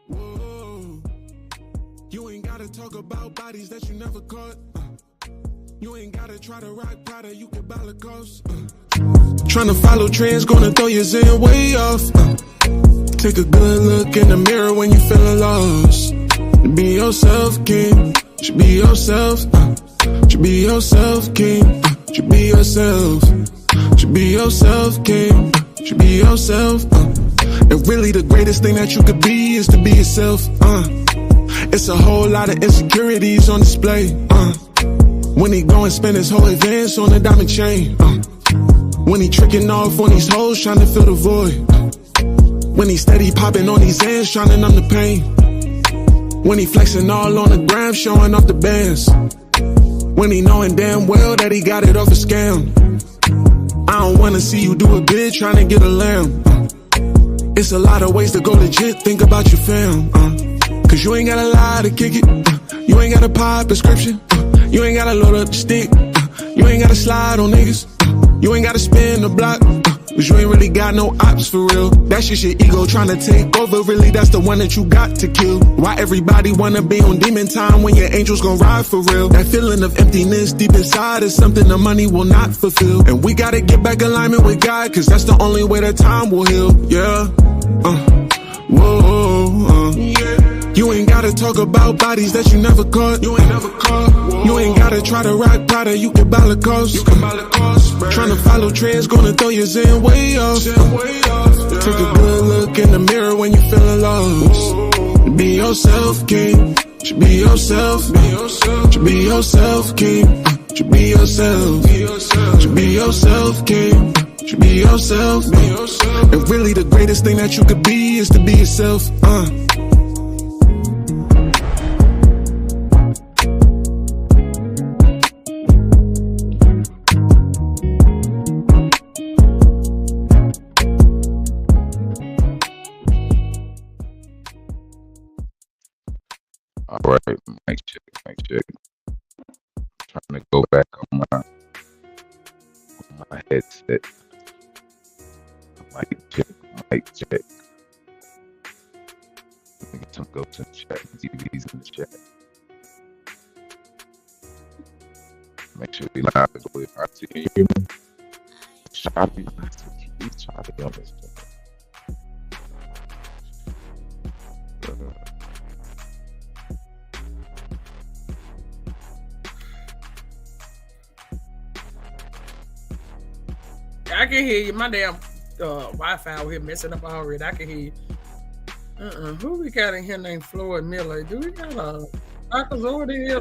Speaker 4: Whoa. You ain't gotta talk about bodies that you never caught. You ain't gotta try to rock Prada, you can buy Lacoste. Tryna follow trends, gonna throw your zen way off. Take a good look in the mirror when you feeling lost. Be yourself, king. Should be yourself. Should be yourself, king. Should be yourself. Should be yourself, king. Should be yourself. And really the greatest thing that you could be is to be yourself. It's a whole lot of insecurities on display. When he go and spend his whole advance on a diamond chain. When he tricking off on these hoes trying to fill the void. When he steady popping on these ends trying to numb the pain. When he flexing all on the gram showing off the bands. When he knowing damn well that he got it off a scam. I don't wanna see you do a bid trying to get a lamb. It's a lot of ways to go legit, think about your fam. Cause you ain't gotta lie to kick it. You ain't gotta pop prescription. You ain't gotta load up the stick. You ain't gotta slide on niggas. You ain't gotta spin the block. Cause you ain't really got no ops for real. That's just your ego trying to take over. Really, that's the one that you got to kill. Why everybody wanna be on demon time when your angels gon' ride for real? That feeling of emptiness deep inside is something the money will not fulfill. And we gotta get back alignment with God, cause that's the only way that time will heal. Yeah. Whoa. You ain't gotta talk about bodies that you never caught. You ain't never caught. Whoa. You ain't gotta try to rock Prada, you can buy Lacoste. You can buy Lacoste. Tryna follow trends, gonna throw your zen way off. Yeah. Take a good look in the mirror when you feeling lost. Be yourself, king. Should be yourself. Should be yourself, king. Should be yourself. Should be yourself, king. Should be yourself. And really the greatest thing that you could be is to be yourself.
Speaker 5: All right, mic check. Trying to go back on my headset. Mic check. Let me get some goats in the chat, TVs in the chat. Make sure we live with RT. Can you hear me? Choppy on this thing.
Speaker 12: I can hear you. My damn Wi-Fi out here messing up already. I can hear you. Who we got in here named Floyd Miller? Do we got a Marcus over here?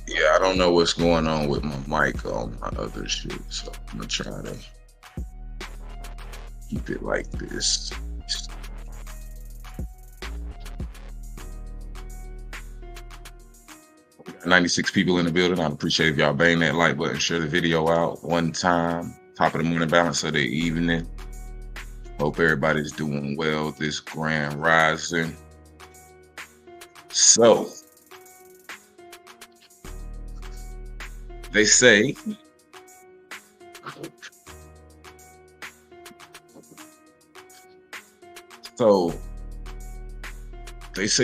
Speaker 11: Yeah, I don't know what's going on with my mic on my other shit, so I'm gonna try to keep it like this. 96 people in the building. I'd appreciate if y'all bang that like button, share the video out one time. Top of the morning, balance of the evening. Hope everybody's doing well this grand rising. So, they say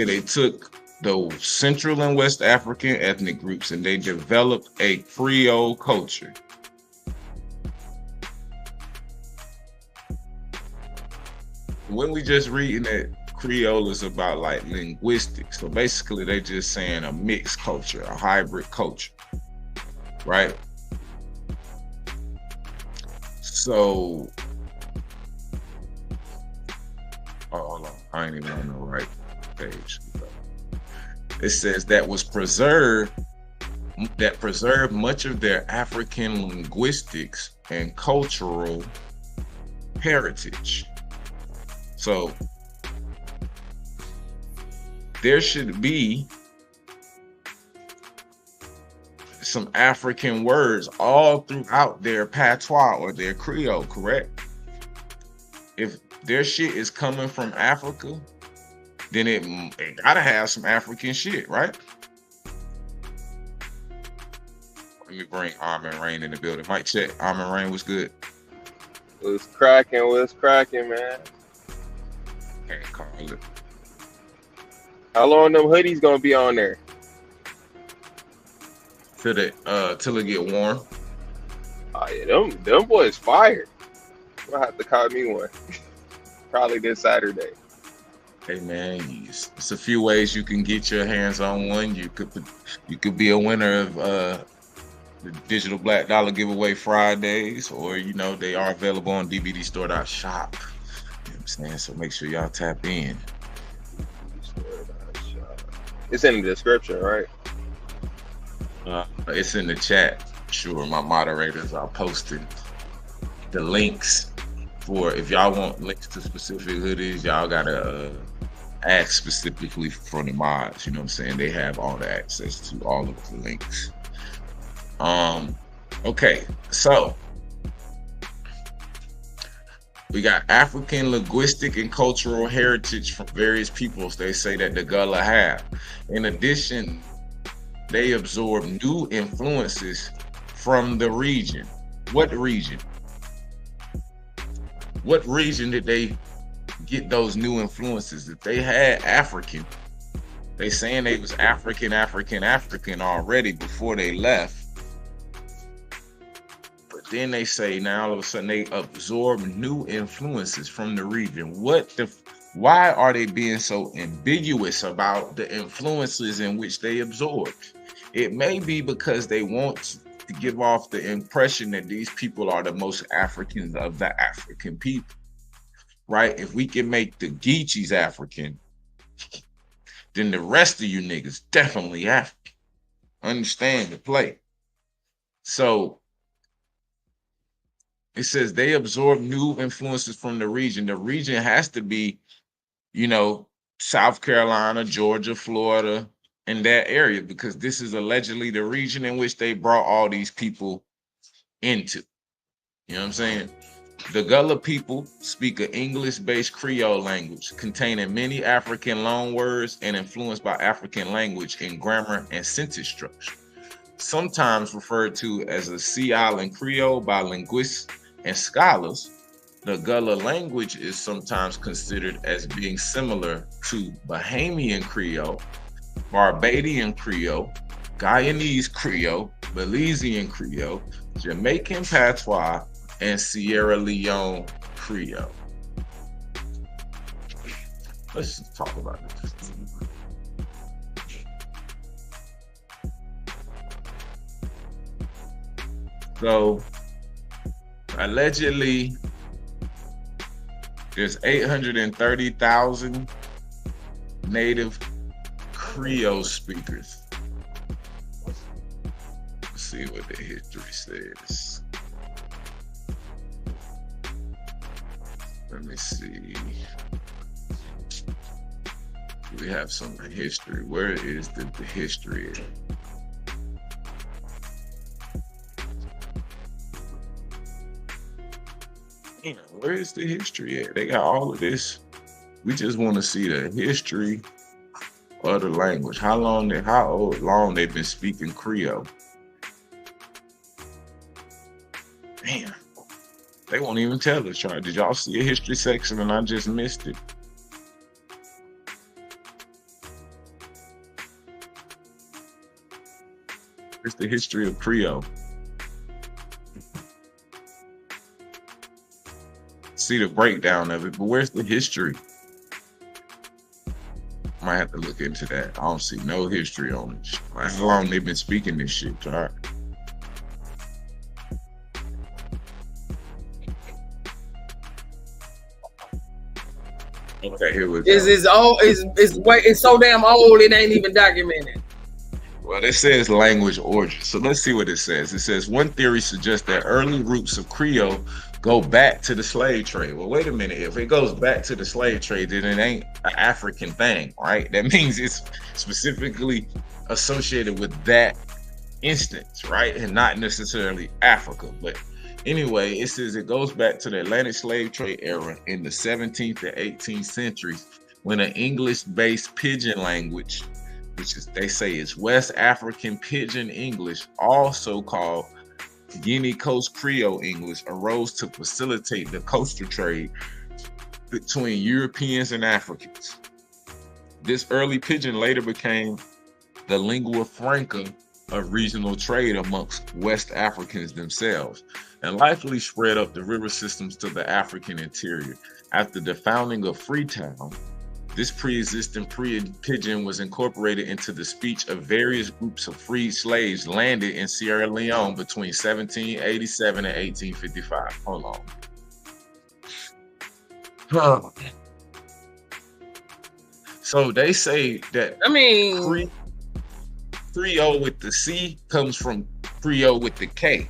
Speaker 11: they took the Central and West African ethnic groups and they developed a Creole culture. When we just reading that Creole is about like linguistics, so basically they just saying a mixed culture, a hybrid culture, right? So, hold on, I ain't even on the right page. It says that preserved much of their African linguistics and cultural heritage. So there should be some African words all throughout their patois or their Creole, correct? If their shit is coming from Africa, then it gotta have some African shit, right? Let me bring Armin Rain in the building. Mic check. Armin Rain, what's good?
Speaker 13: What's cracking, man?
Speaker 11: Can't call it.
Speaker 13: How long them hoodies gonna be on there?
Speaker 11: Till it get warm.
Speaker 13: Oh yeah, them boys fire. I'm gonna have to call me one. Probably this Saturday.
Speaker 11: Hey man, it's a few ways you can get your hands on one. You could be a winner of the Digital Black Dollar Giveaway Fridays, or they are available on dvdstore.shop. You know what I'm saying? So make sure y'all tap in.
Speaker 13: It's in the description, right?
Speaker 11: It's in the chat. Sure, my moderators are posting the links for, if y'all want links to specific hoodies, y'all gotta ask specifically for the mods. You know what I'm saying? They have all the access to all of the links. Okay, so we got African linguistic and cultural heritage from various peoples they say that the Gullah have. In addition, they absorb new influences from the region. What region? What region did they get those new influences? If they had African, they saying they was African already before they left. But then they say now all of a sudden they absorb new influences from the region. Why are they being so ambiguous about the influences in which they absorbed? It may be because they want to give off the impression that these people are the most Africans of the African people, right? If we can make the Geechees African, then the rest of you niggas definitely African. Understand the play. So it says they absorb new influences from the region. The region has to be, South Carolina, Georgia, Florida, in that area, because this is allegedly the region in which they brought all these people into. You know what I'm saying? The Gullah people speak an English-based Creole language containing many African loanwords and influenced by African language in grammar and sentence structure. Sometimes referred to as a Sea Island Creole by linguists and scholars, the Gullah language is sometimes considered as being similar to Bahamian Creole, Barbadian Creole, Guyanese Creole, Belizean Creole, Jamaican Patois, and Sierra Leone Creole. Let's just talk about this. So, allegedly, there's 830,000 native Creole speakers. Let's see what the history says. Let me see. We have some history. Where is the history? You know, where is the history at? They got all of this. We just want to see the history of the language. How long they've been speaking Creole. Damn. They won't even tell us. Did y'all see a history section and I just missed it? It's the history of Creole. See the breakdown of it, but where's the history? Might have to look into that. I don't see no history on it. How long they've been speaking this shit, right? Okay, here we go.
Speaker 12: It's so damn old it ain't even documented.
Speaker 11: Well, it says language origin. So let's see what it says. It says one theory suggests that early roots of Creole go back to the slave trade. Well, wait a minute. If it goes back to the slave trade, then it ain't an African thing, right? That means it's specifically associated with that instance, right? And not necessarily Africa. But anyway, it says it goes back to the Atlantic slave trade era in the 17th to 18th centuries when an English-based pidgin language, which is, they say is West African Pidgin English, also called Guinea Coast Creole English, arose to facilitate the coastal trade between Europeans and Africans. This early pidgin later became the lingua franca of regional trade amongst West Africans themselves, and likely spread up the river systems to the African interior. After the founding of Freetown, this pre-existing pidgin was incorporated into the speech of various groups of freed slaves landed in Sierra Leone between 1787 and 1855. Hold on. Huh. So they say that Creole with the C comes from Creole with the K.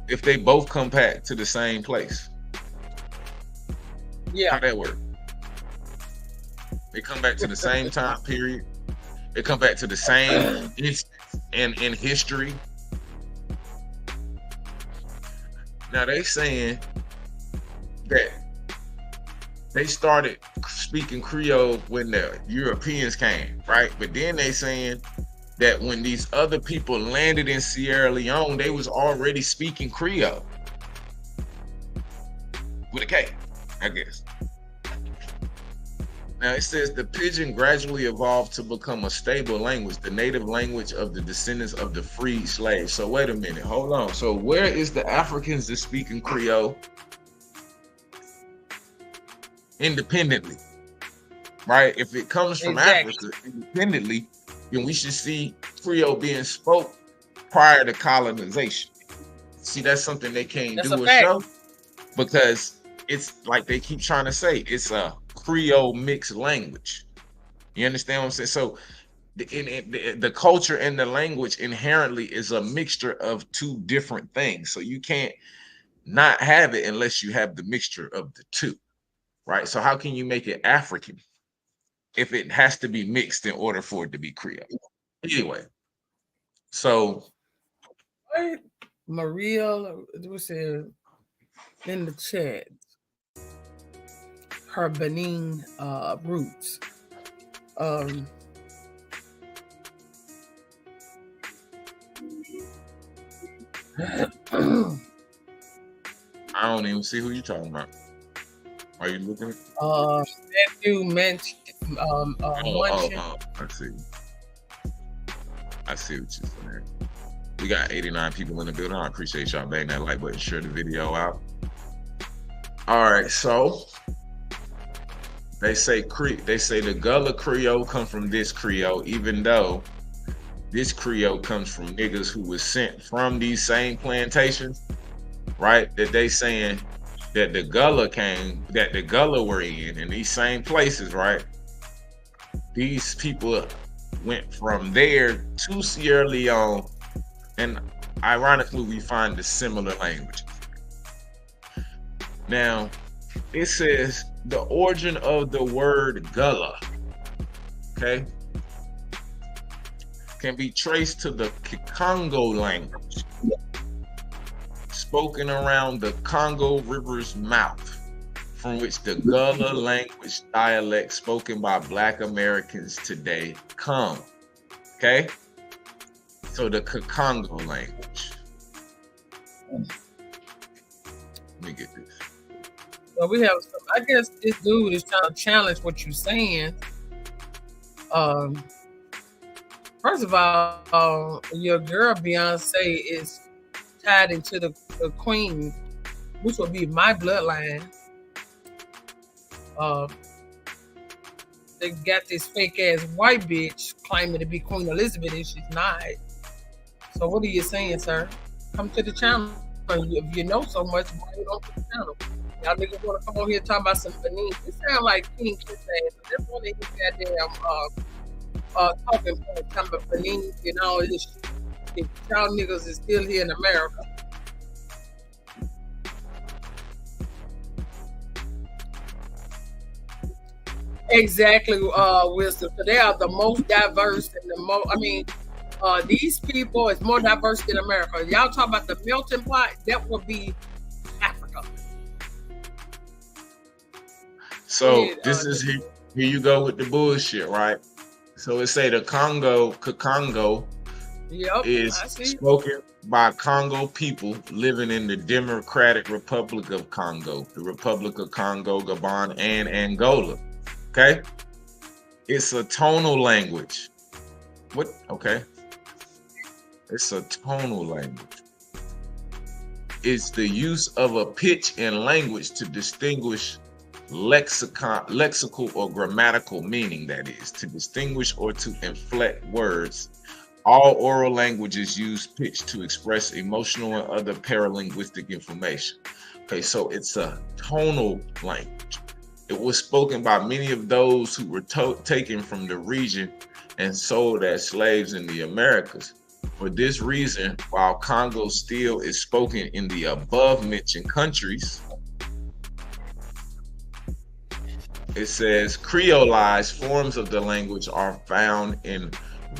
Speaker 11: If they both come back to the same place.
Speaker 12: Yeah.
Speaker 11: How that work? They come back to the same time period. They come back to the same in history. Now they saying that they started speaking Creole when the Europeans came, right? But then they saying that when these other people landed in Sierra Leone, they was already speaking Creole. With a K, I guess. Now it says the pidgin gradually evolved to become a stable language, the native language of the descendants of the freed slaves. So wait a minute, hold on. So where is the Africans that speaking Creole independently, right? If it comes from Africa independently, then we should see Creole being spoke prior to colonization. See, that's something they can't do or show, because it's like they keep trying to say, it's a Creole mixed language. You understand what I'm saying? So the culture and the language inherently is a mixture of two different things. So you can't not have it unless you have the mixture of the two, right? So how can you make it African if it has to be mixed in order for it to be Creole? Anyway, so
Speaker 12: Maria was in the chat her Benin roots.
Speaker 11: I don't even see who you're talking about. Are you looking?
Speaker 12: Matthew mentioned.
Speaker 11: I see what you're saying. We got 89 people in the building. I appreciate y'all banging that like button, share the video out. All right, so they say the Gullah Creole come from this Creole, even though this Creole comes from niggas who was sent from these same plantations, right? That they saying that the Gullah were in these same places, right? These people went from there to Sierra Leone, and ironically, we find the similar language. Now, it says the origin of the word Gullah. Okay. can be traced to the Kikongo language, spoken around the Congo River's mouth, from which the Gullah language dialect spoken by Black Americans today come. Okay? So the Kikongo language. Let me get this.
Speaker 12: Well, we have some, I guess this dude is trying to challenge what you're saying. First of all, your girl Beyonce is tied into the queen, which would be my bloodline. They got this fake ass white bitch claiming to be Queen Elizabeth and she's not. So what are you saying, sir? Come to the channel. If you know so much, why you don't to the channel? Y'all niggas want to come on here and talk about some Benin. It sound like King Kiss ass. That's one of his goddamn talking points, talking about Benin and all this shit. If y'all niggas is still here in America. Exactly, Wisdom. So they are the most diverse and the most, these people is more diverse than America. Y'all talk about the melting pot, that would be Africa.
Speaker 11: So this is here you go with the bullshit, right? So it say the Kikongo is spoken by Congo people living in the Democratic Republic of Congo, the Republic of Congo, Gabon, and Angola. Okay? It's a tonal language. What? Okay. It's a tonal language. It's the use of a pitch in language to distinguish lexical or grammatical meaning, that is, to distinguish or to inflect words. All oral languages use pitch to express emotional and other paralinguistic information. Okay, so it's a tonal language. It was spoken by many of those who were taken from the region and sold as slaves in the Americas. For this reason, while Congo still is spoken in the above-mentioned countries, it says creolized forms of the language are found in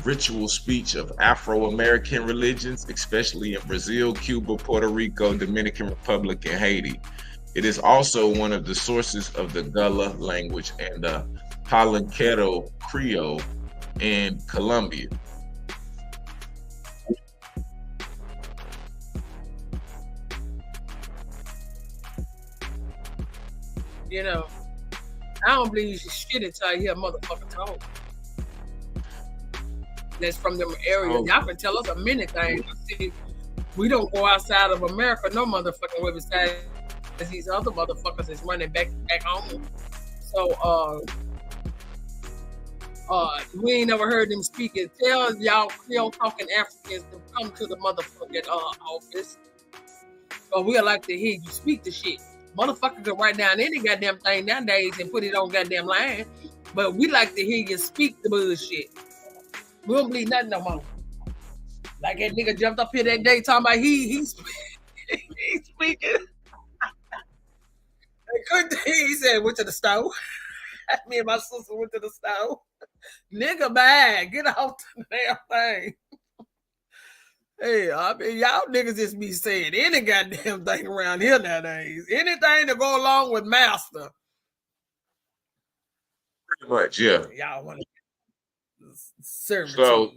Speaker 11: ritual speech of Afro-American religions, especially in Brazil, Cuba, Puerto Rico, Dominican Republic, and Haiti. It is also one of the sources of the Gullah language and the Palenquero Creole in Colombia.
Speaker 12: You know, I don't believe shit until I hear a motherfucker talk. That's from them areas. Y'all can tell us a minute thing. See, we don't go outside of America no motherfucking way besides these other motherfuckers is running back home. So we ain't never heard them speaking. Tell y'all Creole talking Africans to come to the motherfucking office. But we like to hear you speak the shit. Motherfucker can write down any goddamn thing nowadays and put it on goddamn line. But we like to hear you speak the bullshit. We don't believe nothing no more. Like that nigga jumped up here that day talking about he's speaking. He said, went to the stove. Me and my sister went to the stove. Nigga bad, get off the damn thing. Hey, I mean, y'all niggas just be saying any goddamn thing around here nowadays. Anything to go along with master.
Speaker 11: Pretty much, yeah.
Speaker 12: Y'all want to servitude.
Speaker 11: So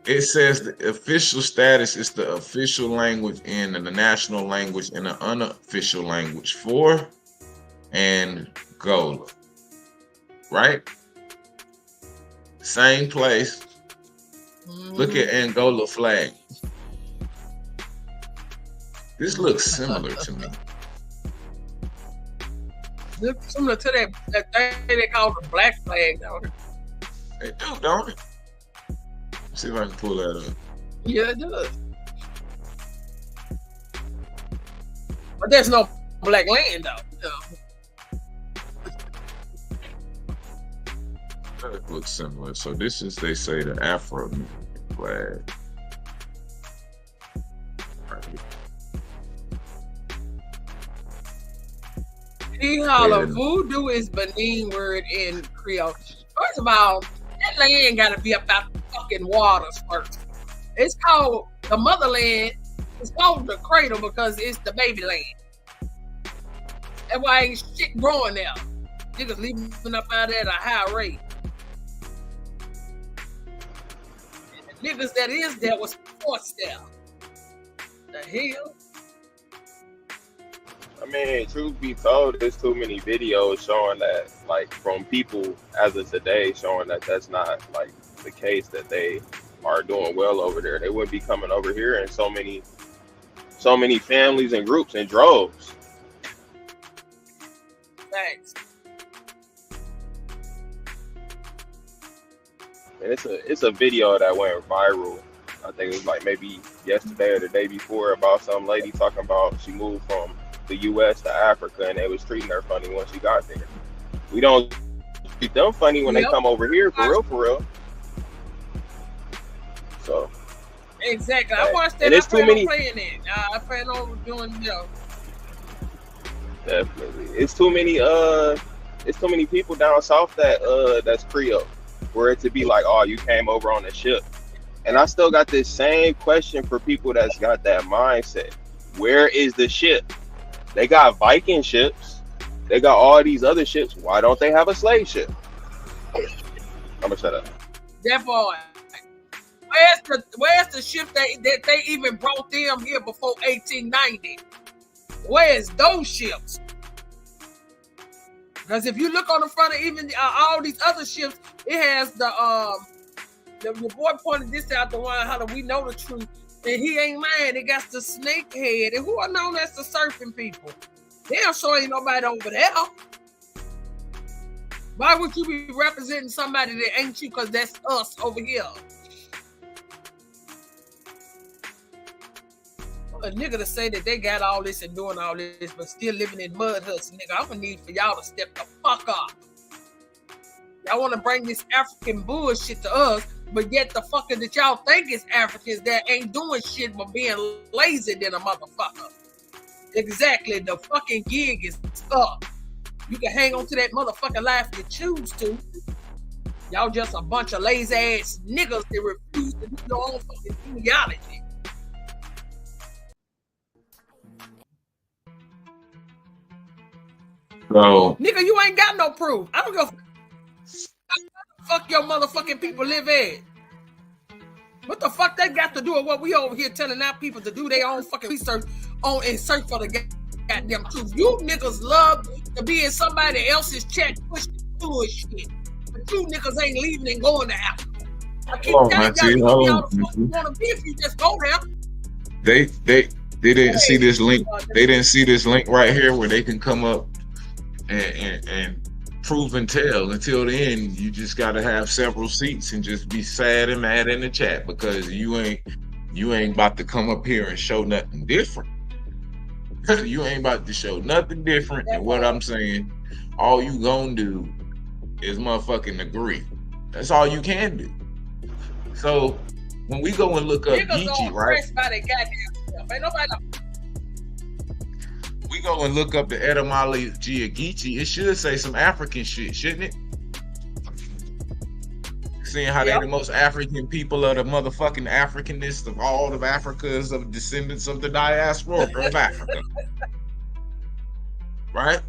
Speaker 11: it says the official status is the official language and the national language and the unofficial language for Angola. Right? Same place. Look at Angola flag. This looks similar to me.
Speaker 12: Looks similar to that thing they call the black flag, don't it?
Speaker 11: They do, don't it? See if I can pull that up.
Speaker 12: Yeah, it does. But there's no black land, though.
Speaker 11: That looks similar. So this is, they say, the Afro flag. Right here.
Speaker 12: He holla, voodoo is Benin word in Creole. First of all, that land got to be about the fucking waters first. It's called the motherland. It's called the cradle because it's the baby land. That's why ain't shit growing there. Niggas leaving up out there at a high rate. And the niggas that is there was forced there. The hell?
Speaker 13: I mean, truth be told, there's too many videos showing that, like, from people as of today, showing that that's not, like, the case, that they are doing well over there. They wouldn't be coming over here in so many families and groups and droves.
Speaker 12: Thanks.
Speaker 13: And it's a video that went viral. I think it was like maybe yesterday or the day before, about some lady talking about she moved from the U.S. to Africa and they was treating her funny when she got there. We don't treat them funny when they come over here, for real. So
Speaker 12: exactly, I watched that.
Speaker 13: And it's too many
Speaker 12: playing it. I plan on doing, you know.
Speaker 13: Definitely, it's too many people down south that that's Creole, where it to be like, oh, you came over on a ship. And I still got this same question for people that's got that mindset. Where is the ship? They got Viking ships. They got all these other ships. Why don't they have a slave ship? I'm gonna shut up.
Speaker 12: That boy. Where's the ship that they even brought them here before 1890? Where's those ships? Because if you look on the front of even all these other ships, it has the boy pointed this out, the one, how do we know the truth? And he ain't lying. It got the snake head, and who are known as the surfing people. Damn sure ain't nobody over there. Why would you be representing somebody that ain't you? Because that's us over here. A nigga to say that they got all this and doing all this, but still living in mud huts, nigga, I'm gonna need for y'all to step the fuck up. Y'all want to bring this African bullshit to us, but yet the fucker that y'all think is Africans that ain't doing shit but being lazy than a motherfucker. Exactly, the fucking gig is up. You can hang on to that motherfucking life if you choose to. Y'all just a bunch of lazy ass niggas that refuse to do your own fucking genealogy.
Speaker 5: So,
Speaker 12: nigga, you ain't got no proof. I don't go. Fuck your motherfucking people live at. What the fuck that got to do with what we over here telling our people to do their own fucking research on and search for the goddamn truth? You niggas love to be in somebody else's chat pushing bullshit, but you niggas ain't leaving and going to Africa. I keep telling y'all the fuck you want to be if you just go there.
Speaker 5: They didn't see this link. They didn't see this link right here where they can come up and prove and tell. Until then, you just got to have several seats and just be sad and mad in the chat because you ain't about to come up here and show nothing different. You ain't about to show nothing different than what I'm saying. All you gonna do is motherfucking agree. That's all you can do. So when we go and look up Geechee, right?
Speaker 12: Ain't nobody.
Speaker 5: We go and look up the etymology of Geechee, it should say some African shit, shouldn't it? Seeing how they're the most African people of the motherfucking Africanist of all of Africa's of descendants of the diaspora of Africa. Right?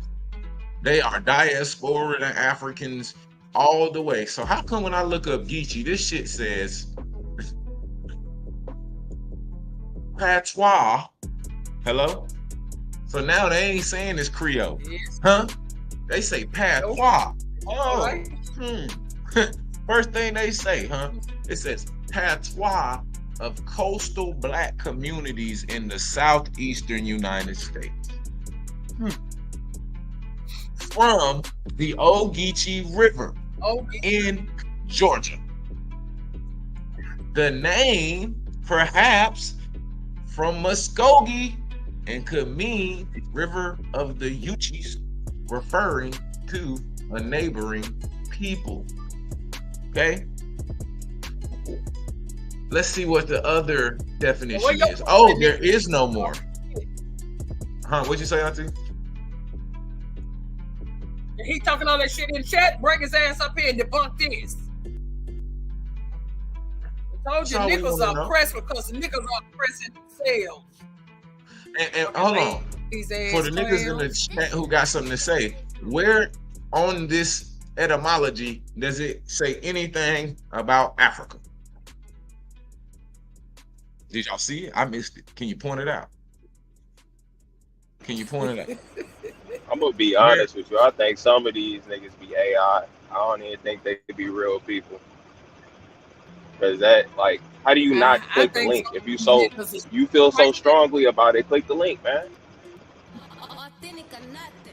Speaker 5: They are diaspora and Africans all the way. So how come when I look up Geechee, this shit says patois? Hello? So now they ain't saying it's Creole, huh? They say patois. Oh, First thing they say, huh? It says patois of coastal black communities in the southeastern United States. From the Geechee River in Georgia. The name, perhaps, from Muskogee, and could mean River of the Uchis, referring to a neighboring people. Okay? Let's see what the other definition is. Oh, there is no more. Huh? What'd you say, Auntie?
Speaker 12: He talking all that shit in chat. Bring his ass up here and debunk this. Told you
Speaker 14: all we
Speaker 12: niggas
Speaker 14: wanna
Speaker 12: are
Speaker 14: know.
Speaker 12: oppressed because niggas are oppressing themselves.
Speaker 14: And hold on. For the niggas in the chat who got something to say, where on this etymology does it say anything about Africa? Did y'all see it? I missed it. Can you point it out? Can you point it out?
Speaker 13: I'm gonna be honest with you. I think some of these niggas be AI. I don't even think they could be real people. Cause that, like, how do you not click the link if you feel so strongly about it? Click the link, man.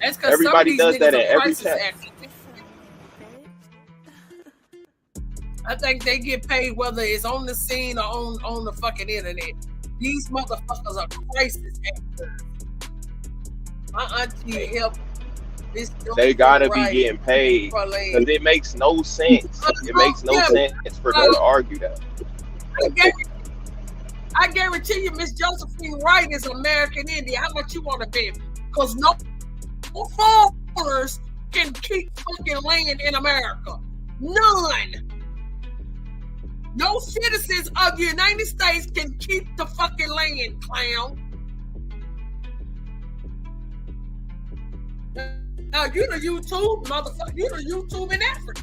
Speaker 12: That's because
Speaker 13: Everybody does that in every chat.
Speaker 12: I think they get paid whether it's on the scene or on the fucking internet. These motherfuckers are crisis actors. My auntie helped this.
Speaker 13: They gotta be getting paid because it makes no sense. It makes no sense for them to argue that.
Speaker 12: I guarantee you, Miss Josephine Wright is American Indian. How much you want to bet? Because no foreigners can keep fucking land in America. None. No citizens of the United States can keep the fucking land, clown. Now you the YouTube, motherfucker. You the YouTube in Africa.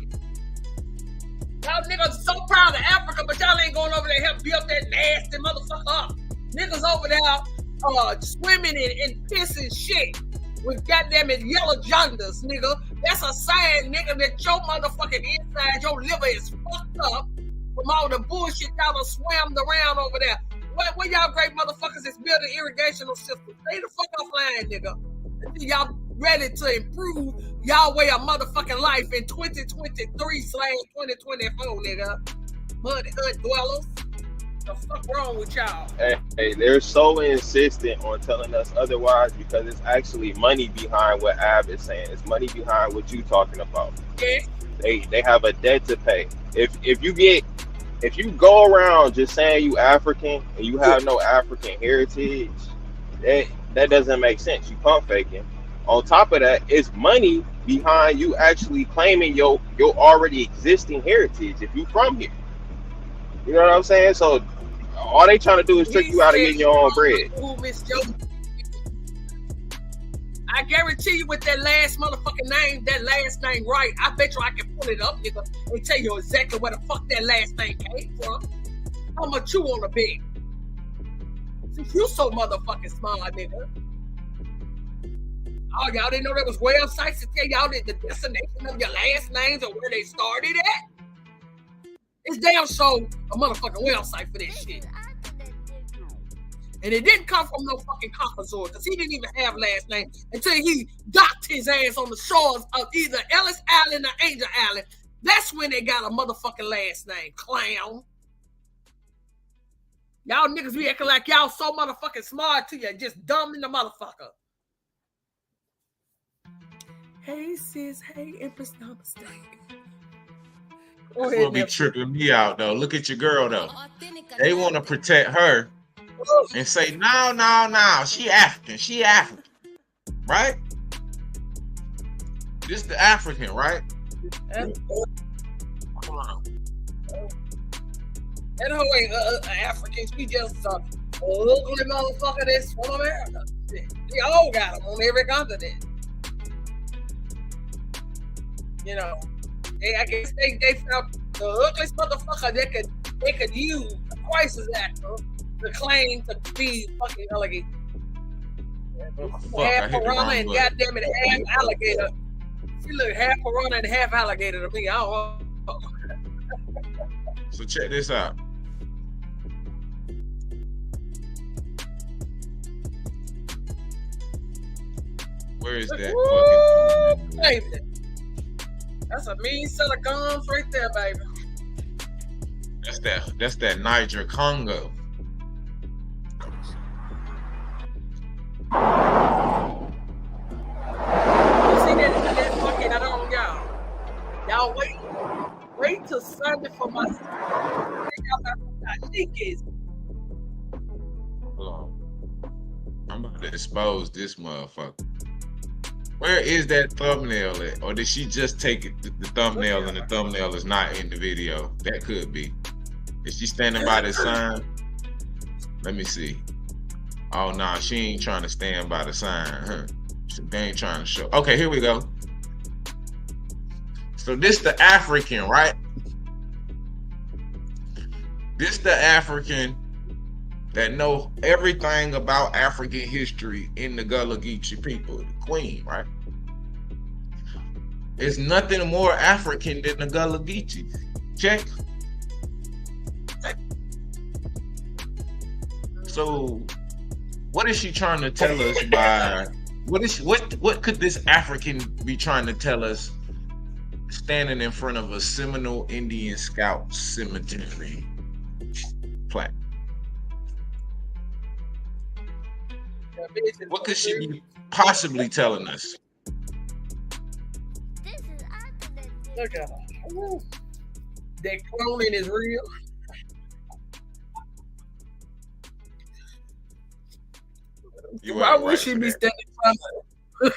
Speaker 12: Y'all niggas so proud of Africa, but y'all ain't going over there help build that nasty motherfucker up. Niggas over there swimming in piss and shit with goddamn it yellow jaundice, nigga. That's a sign, nigga, that your motherfucking inside, your liver is fucked up from all the bullshit y'all done swammed around over there. Where y'all great motherfuckers is building irrigational systems? Stay the fuck offline, nigga. Until y'all ready to improve y'all way of motherfucking life in 2023/2024, nigga. Mud hood dwellers. The fuck wrong with y'all?
Speaker 13: Hey, they're so insistent on telling us otherwise because it's actually money behind what Ab is saying. It's money behind what you talking about.
Speaker 12: Yeah.
Speaker 13: They have a debt to pay. If you go around just saying you African and you have no African heritage, that doesn't make sense. You pump faking. On top of that, it's money behind you actually claiming your already existing heritage if you from here. You know what I'm saying? So all they trying to do is trick you out of getting your own bread.
Speaker 12: I guarantee you with that last motherfucking name, that last name right, I bet you I can pull it up, nigga, and tell you exactly where the fuck that last name came from. How much you wanna bet? Since you so motherfucking smart, nigga. Oh, y'all didn't know there was websites to tell y'all the destination of your last names or where they started at? It's damn show a motherfucking website for this shit. And it didn't come from no fucking Compazor, because he didn't even have last name until he docked his ass on the shores of either Ellis Island or Angel Island. That's when they got a motherfucking last name, clown. Y'all niggas be acting like y'all so motherfucking smart to you, just dumb in the motherfucker. Hey sis, hey Empress Namaste.
Speaker 14: That's what be tripping me out though. Look at your girl though. They want to protect her and say, no, she African, right? This the African, right?
Speaker 12: That hoe ain't African. She just a ugly motherfucker that's from America. They all got them on every continent. You know, I guess they found the ugliest motherfucker they could use a crisis actor to claim to be fucking alligator. Half piranha and goddamn it, half alligator. She look half piranha and half alligator to me. I don't know.
Speaker 14: So check this out. Where is that fucking
Speaker 12: baby? That's a mean set of guns right there, baby.
Speaker 14: That's that Niger Congo.
Speaker 12: You see that fucking I don't y'all wait till Sunday for my y'all got niggas.
Speaker 14: Hold on. I'm about to expose this motherfucker. Where is that thumbnail at? Or did she just take it, the thumbnail and the thumbnail is not in the video? That could be. Is she standing by the sign? Let me see. Oh nah, she ain't trying to stand by the sign, huh? They ain't trying to show. Okay, here we go. So this the African, right? This the African that know everything about African history in the Gullah Geechee people, the queen, right? It's nothing more African than the Gullah Geechee. Check. So what is she trying to tell us by what could this African be trying to tell us standing in front of a Seminole Indian Scout cemetery plaque? What could she be possibly telling us?
Speaker 12: Look at her. That cloning is real. Why would she be standing in front of her?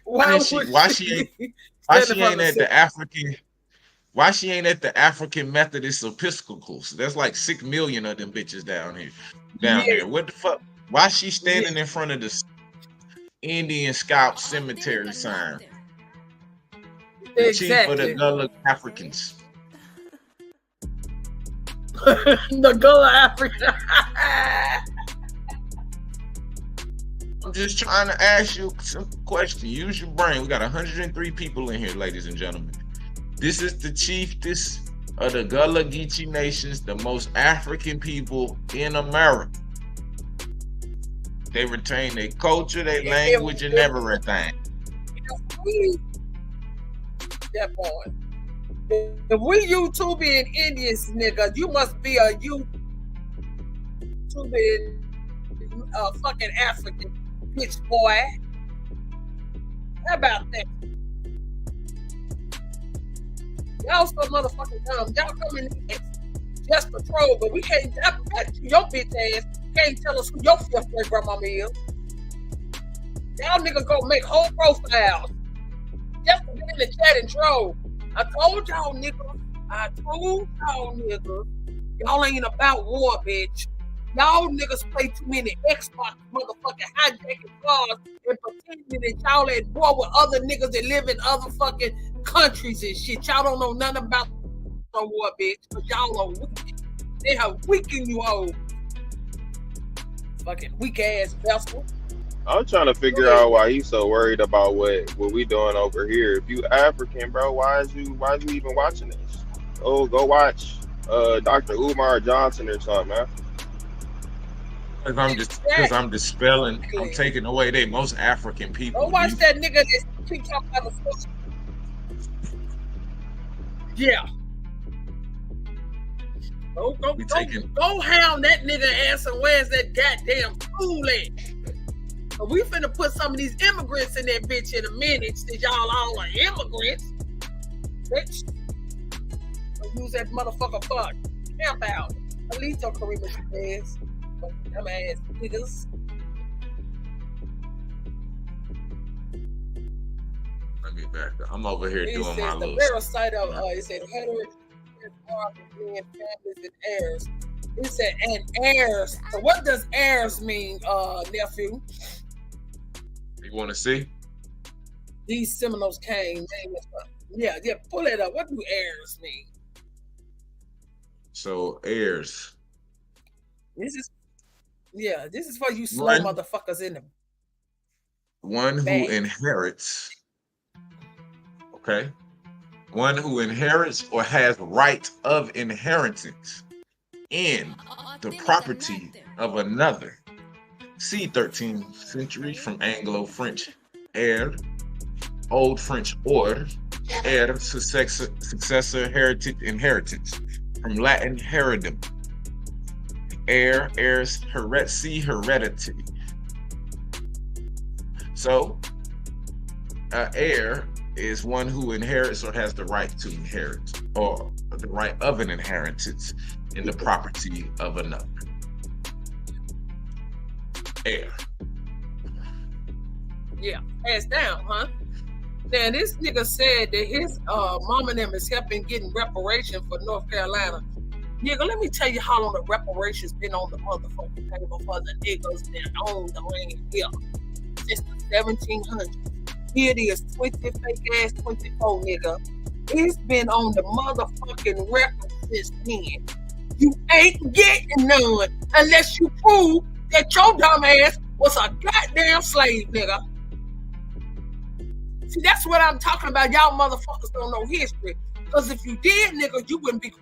Speaker 12: Why she ain't at the African?
Speaker 14: Why she ain't at the African Methodist Episcopal? So there's like 6 million of them bitches down here. Here. What the fuck? Why she standing in front of the Indian Scout cemetery sign? The chief of the Gullah Africans.
Speaker 12: The Gullah African.
Speaker 14: I'm just trying to ask you some question. Use your brain. We got 103 people in here, ladies and gentlemen. This is the chiefess of the Gullah Geechee nations, the most African people in America. They retain their culture, their language, and everything.
Speaker 12: That boy. If we YouTubing Indians, nigga, you must be a YouTubing fucking African bitch boy. How about that? Y'all so motherfucking dumb. Y'all come in just patrol, but we can't. I bet you your bitch ass can't tell us who your fifth great grandmama is. Y'all niggas go make whole profiles just to get in the chat and troll. I told y'all niggas. Y'all ain't about war, bitch. Y'all niggas play too many Xbox motherfucking hijacking cars and pretending that y'all at war with other niggas that live in other fucking countries and shit. Y'all don't know nothing about the war, bitch. But y'all are weak. They have weakened you old. Fucking weak ass vessel.
Speaker 13: I'm trying to figure out why he's so worried about what we doing over here. If you African, bro, why is you even watching this? Oh, go watch Dr. Umar Johnson or something, man.
Speaker 14: Because I'm dispelling, I'm taking away they most African people.
Speaker 12: Go watch that nigga that keep talking about the yeah. Go hound that nigga ass and where's that goddamn fool at? But we finna put some of these immigrants in that bitch in a minute since y'all all are immigrants. Bitch. Use that motherfucker fuck. Camp out. At least don't career with your ass. Dumb ass niggas.
Speaker 14: Let me back up. I'm over here doing my little.
Speaker 12: The parasite of it said families and heirs. It said and heirs. So what does heirs mean, nephew?
Speaker 14: You want to see?
Speaker 12: These Seminoles came. Yeah, pull it up. What do heirs mean?
Speaker 14: So heirs.
Speaker 12: This is for you slow motherfuckers in the
Speaker 14: one who inherits. Okay. One who inherits or has right of inheritance in the property of another. See 13th century from Anglo-French heir, Old French order, heir, successor, heritage, inheritance. From Latin heredum. Heir, heirs, heredity. So, heir is one who inherits or has the right to inherit, or the right of an inheritance in the property of another. Heir.
Speaker 12: Yeah, hands down, huh? Now, this nigga said that his mama and them is helping getting reparation for North Carolina. Nigga, let me tell you how long the reparations been on the motherfucking table for the niggas that own the land here since the 1700s. Here it is, 20 fake ass 24, nigga. It's been on the motherfucking record since then. You ain't getting none unless you prove that your dumb ass was a goddamn slave, nigga. See, that's what I'm talking about. Y'all motherfuckers don't know history. Because if you did, nigga, you wouldn't be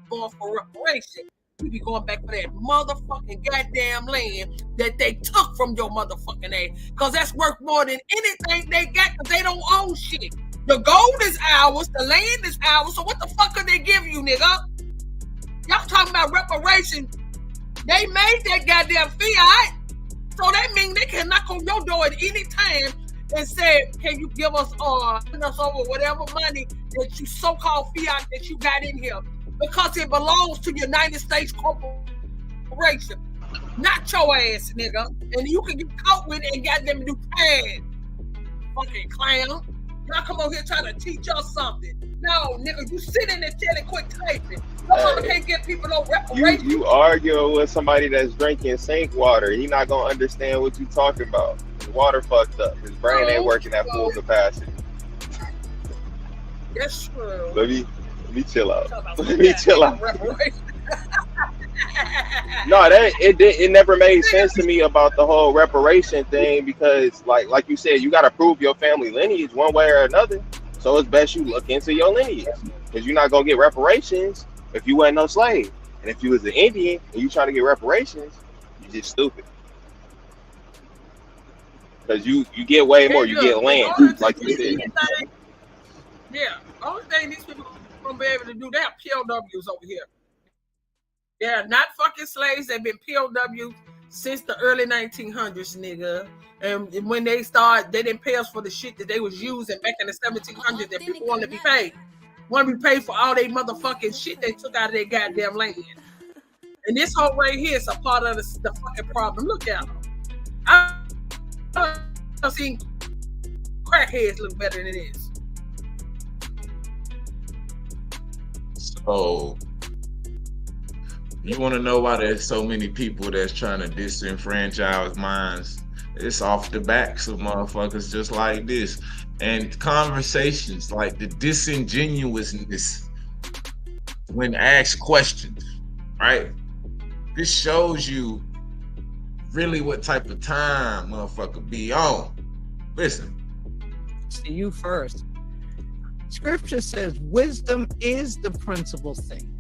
Speaker 12: going for reparation. You'd be going back for that motherfucking goddamn land that they took from your motherfucking ass. Because that's worth more than anything they got because they don't own shit. The gold is ours. The land is ours. So what the fuck could they give you, nigga? Y'all talking about reparation. They made that goddamn fiat. So that means they can knock on your door at any time and say, can you give us over whatever money that you so-called fiat that you got in here? Because it belongs to United States Corporation. Not your ass, nigga. And you can get caught with it and got them do time. Fucking clown. Y'all come over here trying to teach us something. No, nigga, you sit in this chair and quit typing. No one can't give people no reparation.
Speaker 13: You arguing with somebody that's drinking sink water. He not gonna understand what you talking about. His water fucked up. His brain ain't working at full capacity.
Speaker 12: That's true.
Speaker 13: Let me chill out. Let me chill out. No, it never made sense to me about the whole reparation thing because, like you said, you got to prove your family lineage one way or another. So it's best you look into your lineage because you're not gonna get reparations if you wasn't no slave. And if you was an Indian and you trying to get reparations, you just stupid. Because you get way more. You get land, like you said.
Speaker 12: Yeah, only thing these people gonna be able to do, they have POWs over here. They're not fucking slaves. They've been POWs since the early 1900s, nigga. And when they didn't pay us for the shit that they was using back in the 1700s that people want to be paid. Want to be paid for all they motherfucking shit they took out of their goddamn land. And this whole right here is a part of the fucking problem. Look at them. I've seen crackheads look better than it is.
Speaker 14: So, you want to know why there's so many people that's trying to disenfranchise minds? It's off the backs of motherfuckers just like this. And conversations like the disingenuousness when asked questions, right? This shows you really what type of time motherfucker be on. Listen.
Speaker 15: To you first. Scripture says wisdom is the principal thing.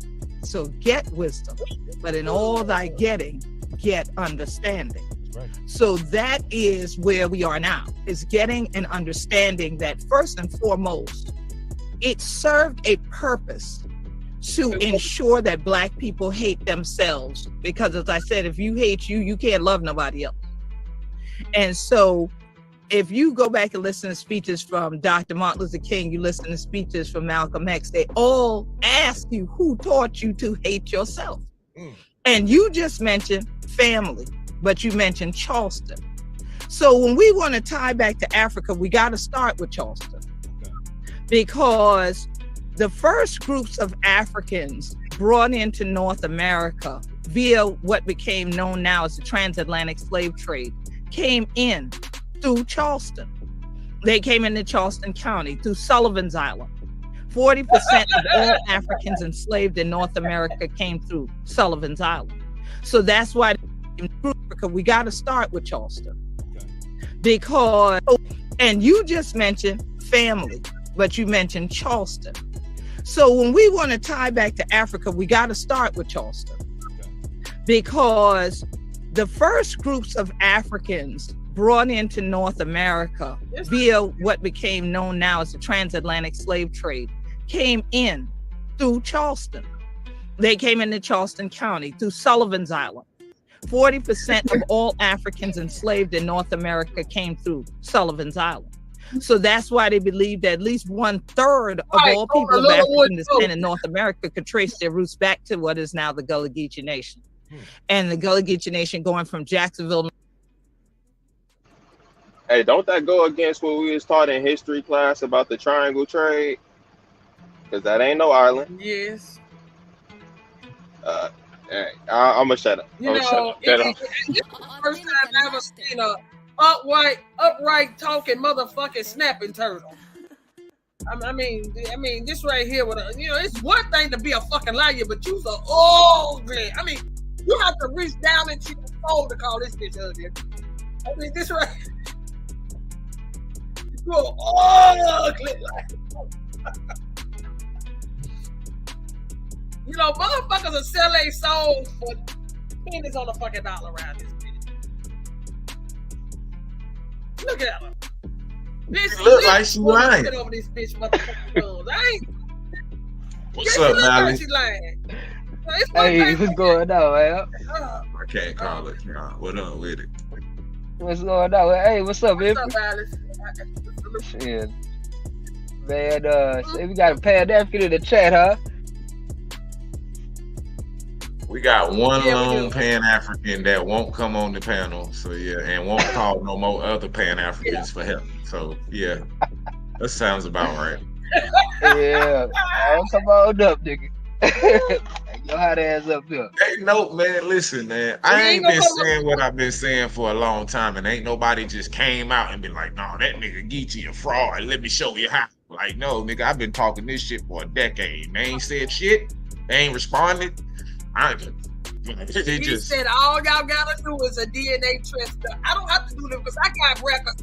Speaker 15: So get wisdom, but in all thy getting, get understanding. Right. So that is where we are now, is getting an understanding that first and foremost, it served a purpose to ensure that Black people hate themselves. Because as I said, if you hate you, you can't love nobody else. And so if you go back and listen to speeches from Dr. Martin Luther King, you listen to speeches from Malcolm X, they all ask you who taught you to hate yourself. And you just mentioned family, but you mentioned Charleston. So when we want to tie back to Africa, we got to start with Charleston. Because the first groups of Africans brought into North America via what became known now as the transatlantic slave trade came in through Charleston. They came into Charleston County through Sullivan's Island. 40% of all Africans enslaved in North America came through Sullivan's Island. So that's why in Africa, we got to start with Charleston. Because, and you just mentioned family, but you mentioned Charleston. So when we want to tie back to Africa, we got to start with Charleston. Because the first groups of Africans brought into North America via what became known now as the transatlantic slave trade came in through Charleston. They came into Charleston County through Sullivan's Island. 40% of all Africans enslaved in North America came through Sullivan's Island. So that's why they believe that at least 1/3 of all people of African descent in North America could trace their roots back to what is now the Gullah Geechee Nation. And the Gullah Geechee Nation going from Jacksonville.
Speaker 13: Hey, don't that go against what we was taught in history class about the triangle trade? Because that ain't no island.
Speaker 12: Yes.
Speaker 13: Hey, I'm gonna shut up.
Speaker 12: You
Speaker 13: I'm gonna shut
Speaker 12: know,
Speaker 13: up. Shut up.
Speaker 12: it's the first time I ever seen a upright talking motherfucking snapping turtle. I mean, this right here with it's one thing to be a fucking liar, but you's a ugly. I mean, you have to reach down into your soul to call this bitch ugly. I mean, this right, you're ugly. You know, motherfuckers will sell their souls for pennies on a fucking dollar around this bitch. Look at her.
Speaker 14: Bitch, look like she lying.
Speaker 12: Over this bitch motherfucking I ain't.
Speaker 14: What's up, Valley?
Speaker 16: Hey, what's going on, man?
Speaker 14: I can't call it. What up with it?
Speaker 16: What's going on? Hey, what's up, man?
Speaker 12: What's up, Alice?
Speaker 16: Shit. Man, say we got a Pan-African in the chat, huh?
Speaker 14: We got one lone Pan-African that won't come on the panel, so yeah, and won't call no more other Pan-Africans for help. So yeah, that sounds about right.
Speaker 16: Yeah, come on up, nigga. Your hot ass up there.
Speaker 14: Hey, no, man, listen, man. I ain't been saying what I've been saying for a long time, and ain't nobody just came out and been like, no, that nigga Geechee a fraud. Let me show you how. Like, no, nigga, I've been talking this shit for a decade. They ain't said shit. They ain't responded.
Speaker 12: He said all y'all gotta do is a DNA test. I don't have to do this because I got records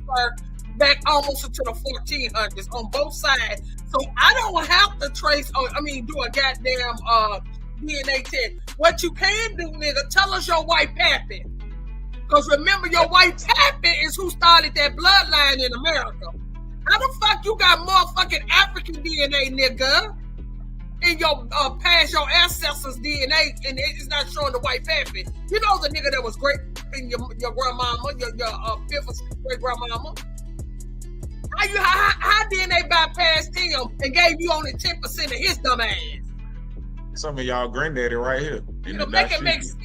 Speaker 12: back almost into the 1400s on both sides, so I don't have to trace. Do a goddamn DNA test. What you can do, nigga, tell us your white pappy, because remember your white pappy is who started that bloodline in America. How the fuck you got motherfucking African DNA, nigga? In your past, your ancestors' DNA, and it's not showing the white pappy. You know the nigga that was great in your grandmama, your fifth or sixth great grandmama. How DNA bypassed him and gave you only 10% of his dumb ass?
Speaker 14: Some of y'all granddaddy right here.
Speaker 12: Make it make sense.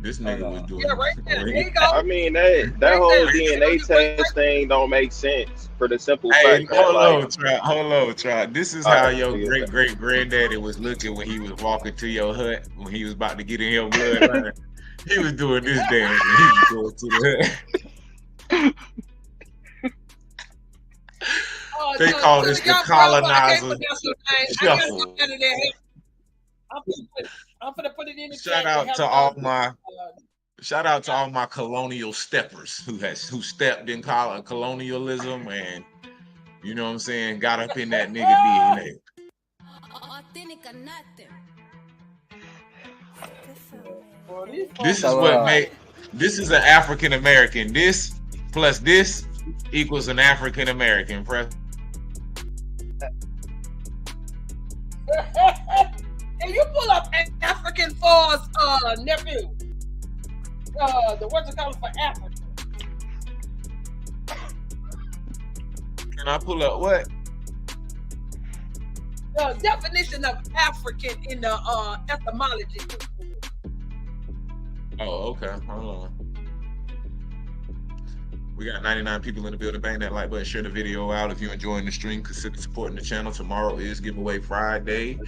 Speaker 14: This nigga was doing.
Speaker 12: Yeah, right there. There you go.
Speaker 13: I mean that whole DNA test thing don't make sense for the simple fact that
Speaker 14: hold on, try. This is how your great granddaddy was looking when he was walking to your hut when he was about to get in your bloodline. He was doing this dance when he was going to the hut. They call this the colonizer shuffle.
Speaker 12: I'm gonna put it in the
Speaker 14: Shout out to all my colonial steppers who stepped in colonialism and you know what I'm saying, got up in that nigga DNA. This is what this is an African American. This plus this equals an African American.
Speaker 12: And you pull up African Faw's nephew. The what's it called for Africa?
Speaker 14: Can I pull up what?
Speaker 12: The definition of African in the etymology.
Speaker 14: Oh, okay. Hold on. We got 99 people in the building. Bang that like button, share the video out. If you're enjoying the stream, consider supporting the channel. Tomorrow is giveaway Friday.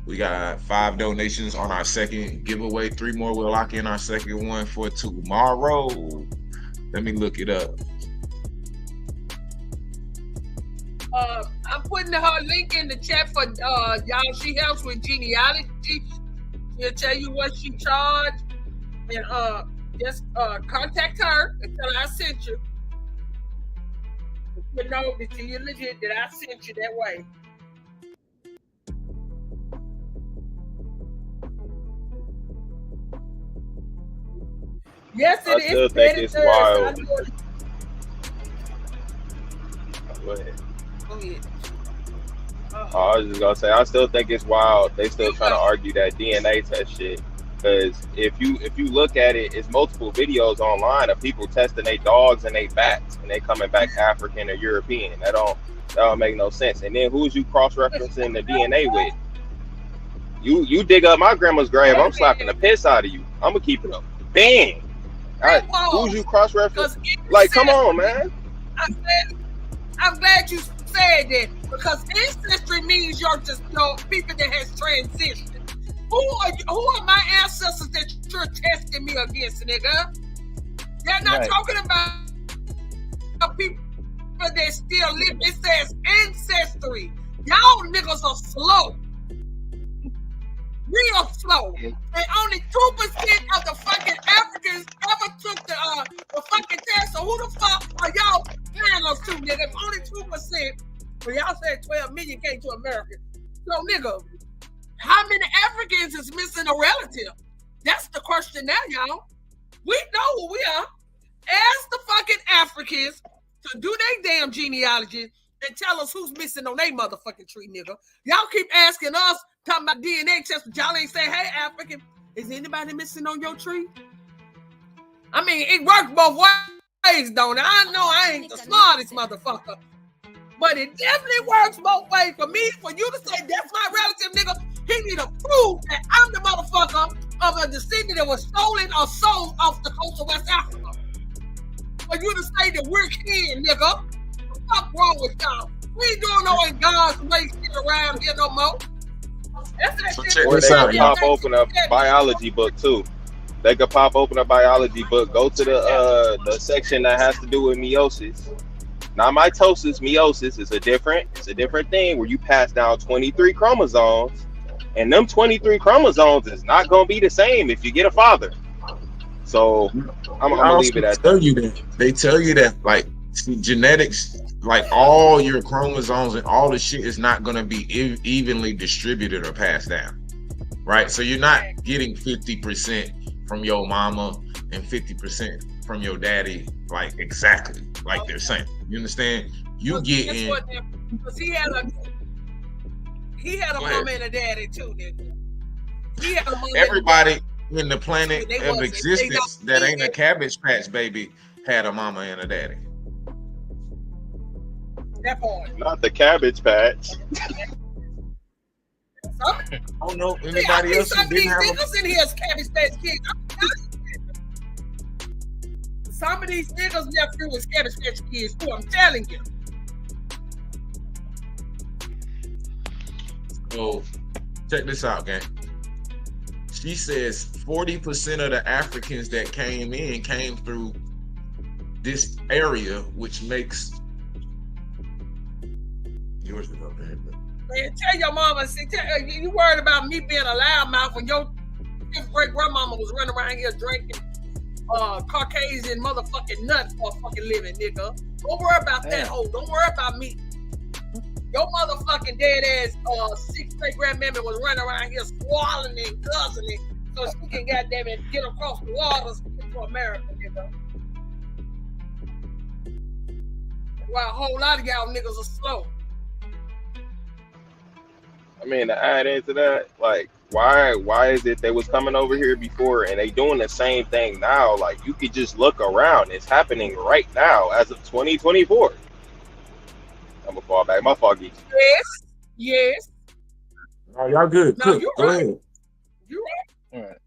Speaker 14: We got 5 donations on our second giveaway. 3 more will lock in our second one for tomorrow. Let me look it up.
Speaker 12: I'm putting her link in the chat for y'all. She helps with genealogy. She'll tell you what she charged. And just contact her and tell her I sent you. You know that you're legit, that I sent you that way. Yes, it is.
Speaker 13: I still think it's wild. Go ahead. I was just gonna say, I still think it's wild. They still trying to argue that DNA test shit. Because if you look at it, it's multiple videos online of people testing their dogs and their bats, and they coming back African or European. That don't make no sense. And then who's you cross-referencing the DNA with? You dig up my grandma's grave, I'm slapping the piss out of you. I'm gonna keep it up. Bang! All right, who's you cross-referencing? Like, come on, man.
Speaker 12: I'm glad you said that because ancestry means you're just people that has transitioned. Who are my ancestors that you're testing me against, nigga? They're not talking about people that still live. It says ancestry. Y'all niggas are slow. Real slow. And only 2% of the fucking Africans ever took the fucking test. So who the fuck are y'all paying us to, nigga? If only 2%, but y'all said 12 million came to America. So, nigga, how many Africans is missing a relative? That's the question now, y'all. We know who we are. Ask the fucking Africans to do their damn genealogy and tell us who's missing on their motherfucking tree, nigga. Y'all keep asking us, talking about DNA tests, but y'all ain't saying, hey, African, is anybody missing on your tree? I mean, it works both ways, don't it? I know I ain't the smartest motherfucker, but it definitely works both ways. For me, for you to say that's my relative, nigga, he need to prove that I'm the motherfucker of a descendant that was stolen or sold off the coast of West Africa. For you to say that we're kin, nigga, what the fuck wrong with y'all? We ain't doing no in God's way shit around here no more. That's that shit.
Speaker 13: Or they can pop open a biology book too. They could pop open a biology book, go to the section that has to do with meiosis. Now mitosis, meiosis is a different thing where you pass down 23 chromosomes, and them 23 chromosomes is not gonna be the same if you get a father. So I'm gonna leave it at
Speaker 14: that. They tell you that like genetics, like all your chromosomes and all the shit is not gonna be evenly distributed or passed down, right? So you're not getting 50% from your mama and 50% from your daddy, like exactly like they're saying. You understand? You getting
Speaker 12: because he had a mama and a daddy too, nigga. He had a mama.
Speaker 14: Everybody in the planet of existence that ain't a Cabbage Patch baby had a mama and a daddy.
Speaker 12: That part.
Speaker 13: Not the Cabbage Patch.
Speaker 14: I don't know anybody else who didn't have
Speaker 12: niggas in here is Cabbage Patch kids. Some of these niggas nephew was Cabbage Patch kids too. I'm telling you.
Speaker 14: So check this out, gang. She says 40% of the Africans that came in came through this area, which makes yours is up there.
Speaker 12: Man, tell your mama, you worried about me being a loudmouth when your great grandmama was running around here drinking Caucasian motherfucking nuts for a fucking living, nigga. Don't worry about that hoe. Don't worry about me. Your motherfucking dead ass 6th great grandmammy was running around here swallowing and guzzling so she can goddamn it get across the waters to get to America, nigga. While a whole lot of y'all niggas are slow.
Speaker 13: I mean, to add into that, like, why is it they was coming over here before and they doing the same thing now? Like, you could just look around. It's happening right now as of 2024. I'm gonna fall back. My fault, Geechee.
Speaker 12: Yes.
Speaker 14: Oh, y'all good.
Speaker 12: No,
Speaker 14: Good.
Speaker 12: you
Speaker 14: Go
Speaker 12: right.
Speaker 14: ahead.
Speaker 12: You right.
Speaker 16: Right.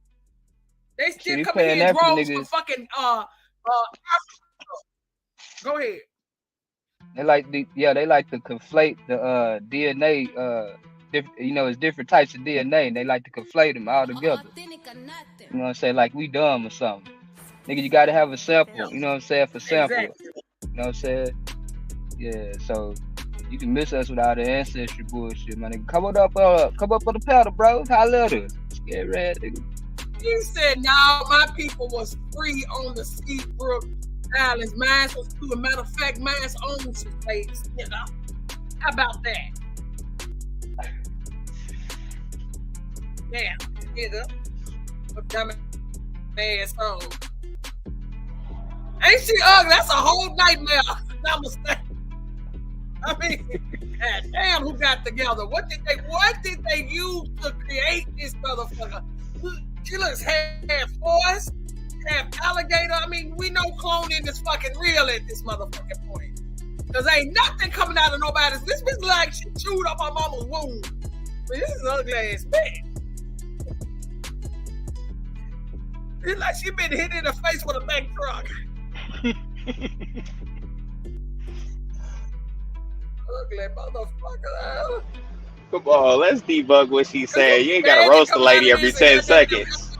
Speaker 12: They still
Speaker 16: See,
Speaker 12: coming here in droves
Speaker 16: niggas.
Speaker 12: from fucking Go ahead.
Speaker 16: They like to conflate the DNA. It's different types of DNA, and they like to conflate them all together. You know what I'm saying? Like we dumb or something. Nigga, you gotta have a sample. You know what I'm saying? For sample.
Speaker 12: Exactly.
Speaker 16: You know what I'm saying? Yeah. So you can miss us with all the ancestry bullshit, man. Nigga, come up on the pedal, bro. Holla at us. Scared red, nigga.
Speaker 12: He said, "No, my people was free on the Seabrook Islands. Mine was too. A matter of fact, mine's own some slaves. You know, how about that? Yeah, nigga, what dumb ass home. Ain't she ugly? That's a whole nightmare. Namaste. I mean, God damn, who got together? What did they use to create this motherfucker? She looks half horse, half alligator. I mean, we know cloning is fucking real at this motherfucking point. Cause ain't nothing coming out of nobody's. This bitch like she chewed up her mama's womb. But this is an ugly ass bitch. It's like she been hit in the face with a big truck. ugly motherfucker.
Speaker 13: Come on, let's debug what she's saying. You ain't gotta
Speaker 12: Man,
Speaker 13: roast the
Speaker 12: come out
Speaker 13: lady
Speaker 12: of
Speaker 13: every
Speaker 12: this and
Speaker 13: 10 seconds.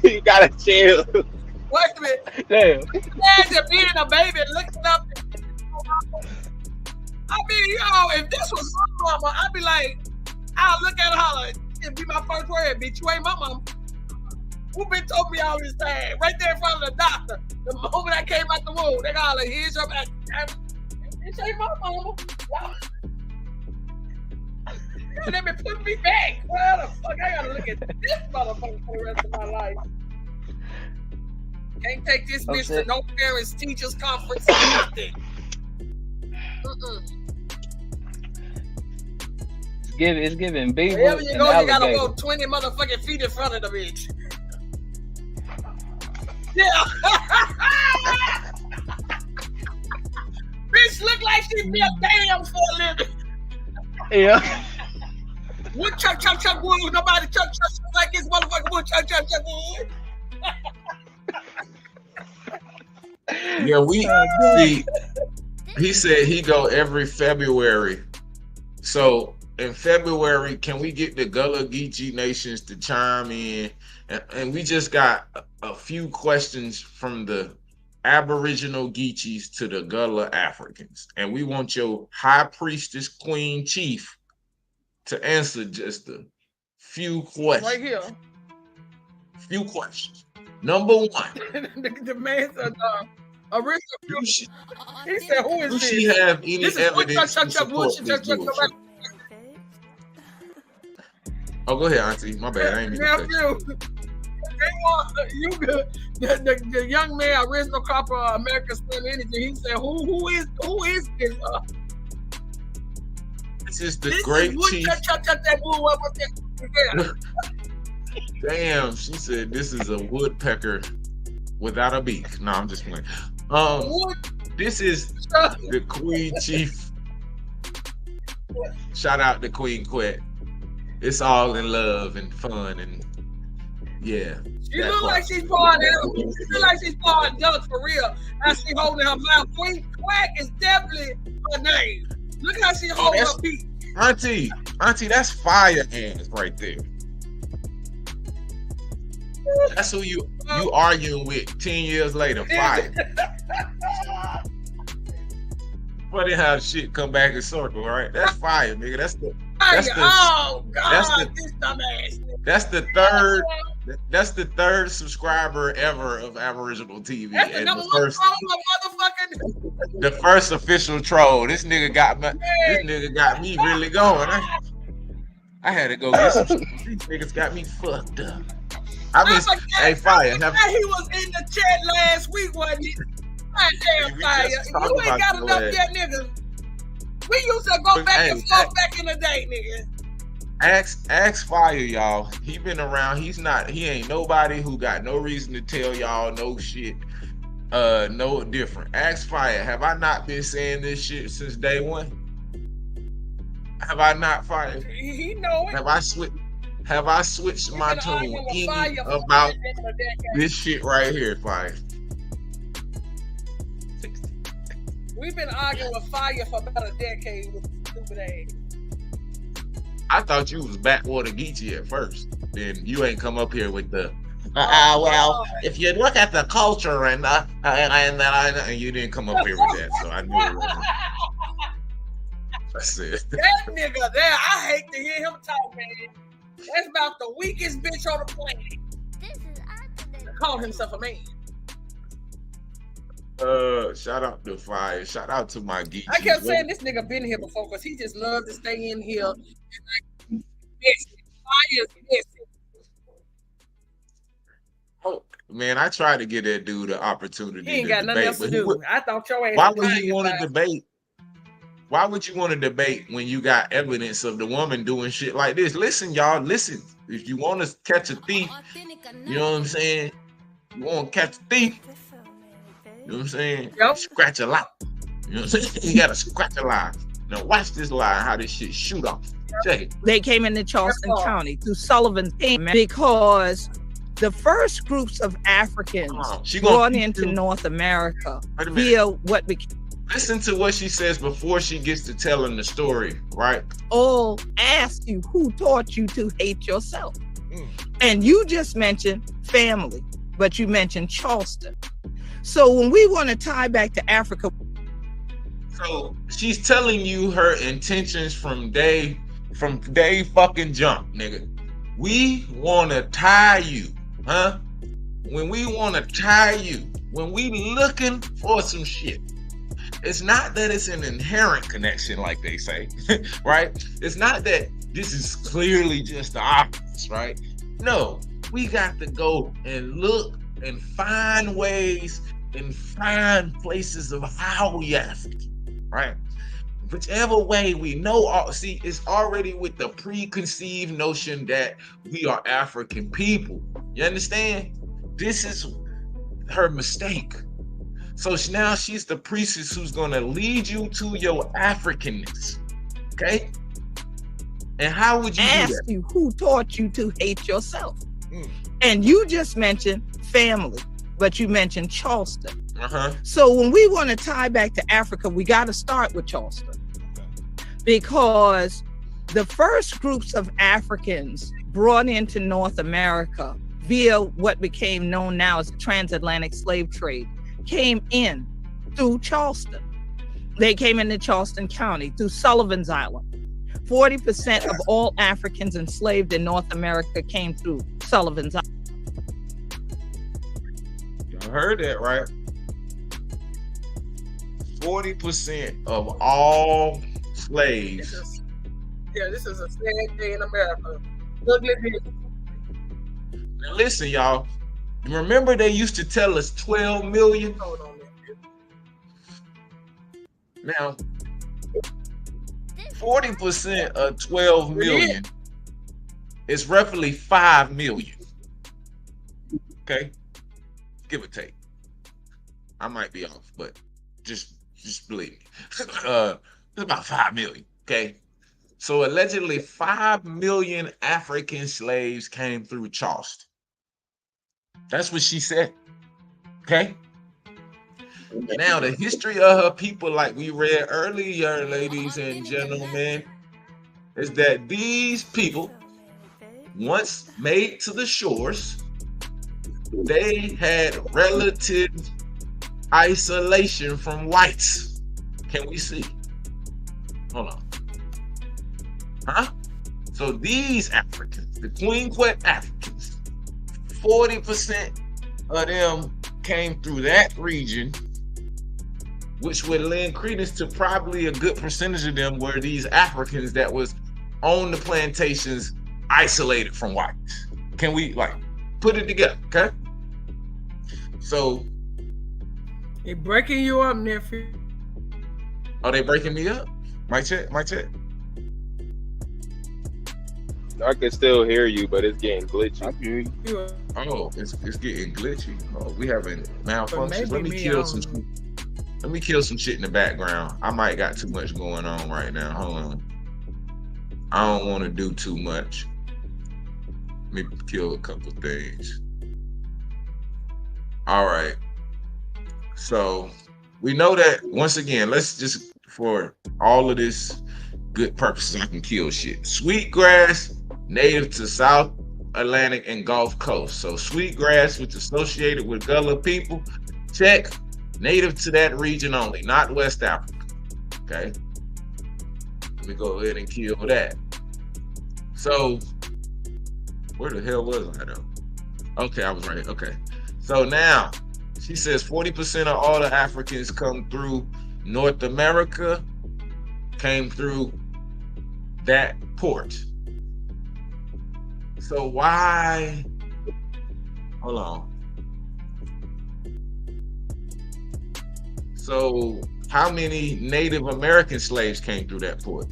Speaker 13: You gotta chill.
Speaker 12: Wait a minute.
Speaker 16: Damn.
Speaker 12: Imagine being a baby looking up. I mean, if this was my mama, I'd be like, I'll look at her holler. It'd be my first word, bitch, you ain't my mama. Who been told me all this time? Right there in front of the doctor. The moment I came out the womb, they holler, here's your back. This ain't my mama. Let me put me back. What the fuck? I gotta look at this motherfucker for the rest of my life. Can't take this bitch to no parents teachers conference. Nothing.
Speaker 16: It's giving beaver
Speaker 12: Wherever you
Speaker 16: and
Speaker 12: go, you gotta
Speaker 16: alligator.
Speaker 12: go 20 motherfucking feet in front of the bitch. Yeah. Bitch look like she be a damn for a living.
Speaker 16: Yeah.
Speaker 12: Wood chuck wood. Nobody chuck like this motherfucker wood chuck wood.
Speaker 14: Yeah, we see. He said he go every February. So in February, can we get the Gullah Geechee nations to chime in? And we just got a few questions from the Aboriginal Geechees to the Gullah Africans. And we want your high priestess, queen, chief to answer just a few questions.
Speaker 12: Right here.
Speaker 14: Few questions. Number one.
Speaker 12: the man said, original. He said, who is
Speaker 14: Do
Speaker 12: this?
Speaker 14: she have any
Speaker 12: This is
Speaker 14: evidence
Speaker 12: chuck
Speaker 14: to support this bullshit? Oh, go ahead, Auntie. My bad. I ain't mean to cut you.
Speaker 12: The young man, original copper, American Sun Energy. He said, "Who is this?
Speaker 14: This is the great chief." Damn, she said this is a woodpecker without a beak. No, I'm just playing. This is the Queen Chief. Shout out to Queen Quet. It's all in love and fun and yeah.
Speaker 12: She look like she's pouring animals. She look like she's pouring ducks for real. As she holding her mouth. Queen Quack is definitely her name. Look how she holding her feet.
Speaker 14: Auntie, that's fire hands right there. That's who you arguing with 10 years later. Fire. Funny how shit come back in circle, right? That's fire, nigga. That's the
Speaker 12: oh God, this dumbass.
Speaker 14: That's the third subscriber ever of Aboriginal TV.
Speaker 12: That's
Speaker 14: and
Speaker 12: the number one motherfucking.
Speaker 14: The first official troll. This nigga got me really going. I had to go get some. These niggas got me fucked up. Hey, Fire.
Speaker 12: He was in the chat last week, wasn't he? Damn, Fire. You ain't got enough yet, nigga. We used to go back and forth back in the day, nigga.
Speaker 14: Ask Fire, y'all. He been around. He ain't nobody who got no reason to tell y'all no shit. No different. Ask Fire. Have I not been saying this shit since day one? Have I not, Fire?
Speaker 12: He know it.
Speaker 14: Have I switched my tune about this shit right here, Fire?
Speaker 12: We've been arguing with Fire for about a decade with stupid ass.
Speaker 14: I thought you was backwater Geechee at first. Then you ain't come up here with the well, if you look at the culture and you didn't come up here with that, so I knew it wasn't. That's it.
Speaker 12: That nigga there, I hate to hear him talk, man. That's about the weakest bitch on the planet. Call himself a man.
Speaker 14: Shout out to Fire. Shout out to my Geechee.
Speaker 12: I kept saying this nigga been here before because he just loves to stay in here. And Fire's missing.
Speaker 14: Oh, man, I tried to give that dude an opportunity.
Speaker 12: He ain't got nothing else to do. I thought your ass.
Speaker 14: Why would he want to debate? Why would you want to debate when you got evidence of the woman doing shit like this? Listen, y'all, listen. If you want to catch a thief, you know what I'm saying? You want to catch a thief, you know what I'm saying?
Speaker 12: Yep.
Speaker 14: Scratch a lie. You know what I'm saying? You got to scratch a lie. Now watch this lie, how this shit shoot off. Check it.
Speaker 15: They came into Charleston County through Sullivan's team because the first groups of Africans brought into North America via what became
Speaker 14: Listen to what she says before she gets to telling the story, right?
Speaker 15: All ask you who taught you to hate yourself. And you just mentioned family, but you mentioned Charleston. So when we want to tie back to Africa.
Speaker 14: So she's telling you her intentions from day fucking jump, nigga. We want to tie you, huh? When we want to tie you, when we looking for some shit, it's not that it's an inherent connection like they say, right? It's not that this is clearly just the opposite, right? No, we got to go and look and find ways and find places of how we African, right? Whichever way we know, see, it's already with the preconceived notion that we are African people. You understand? This is her mistake. So now she's the priestess who's going to lead you to your Africanness. Okay? And how would you
Speaker 15: ask
Speaker 14: do that?
Speaker 15: You who taught you to hate yourself? And you just mentioned family, but you mentioned Charleston. So when we want to tie back to Africa, we got to start with Charleston. Because the first groups of Africans brought into North America via what became known now as the transatlantic slave trade came in through Charleston. They came into Charleston County through Sullivan's Island. 40% of all Africans enslaved in North America came through Sullivan's Island.
Speaker 14: You heard that, right? 40% of all slaves.
Speaker 12: This is a sad day in America. Look at this.
Speaker 14: Now listen, y'all. Remember they used to tell us 12 million?
Speaker 12: Hold on,
Speaker 14: now, 40% of 12 million is roughly 5 million. Okay? Give or take. I might be off, but just believe me. It's about 5 million. Okay? So allegedly 5 million African slaves came through Charleston. That's what she said. Okay? Now, the history of her people, like we read earlier, ladies and gentlemen, is that these people, once made to the shores, they had relative isolation from whites. Can we see? Hold on. Huh? So these Africans, the Queen-Quet Africans, 40% of them came through that region, which would lend credence to probably a good percentage of them were these Africans that was on the plantations isolated from whites. Can we like put it together, okay? So
Speaker 12: they breaking you up, nephew.
Speaker 14: Are they breaking me up? Mic check.
Speaker 13: I can still hear you, but it's getting glitchy.
Speaker 16: I hear you.
Speaker 14: Oh, it's getting glitchy. Oh, we having malfunctions. Let me kill some shit in the background. I might got too much going on right now. Hold on. I don't want to do too much. Let me kill a couple things. All right. So we know that once again, let's just for all of this good purposes, I can kill shit. Sweetgrass, native to South Atlantic and Gulf Coast. So sweetgrass, which is associated with Gullah people, check. Native to that region only, not West Africa. Okay. Let me go ahead and kill that. So, where the hell was I though? Okay, I was right. Okay. So now, she says 40% of all the Africans come through North America, came through that port. So why? Hold on. So how many Native American slaves came through that port?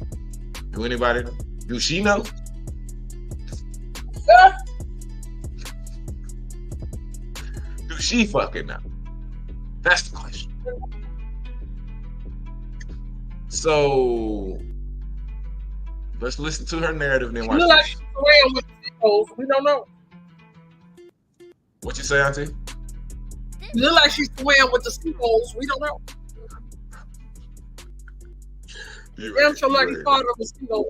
Speaker 14: Do anybody know? Do she know? Do she fucking know? That's the question. So let's listen to her narrative and then watch.
Speaker 12: Look like she's swam with the seagulls. We don't know.
Speaker 14: What you say, Auntie?
Speaker 12: Look like she swam with the seagulls. We don't know. Damn sure like he caught a mosquito.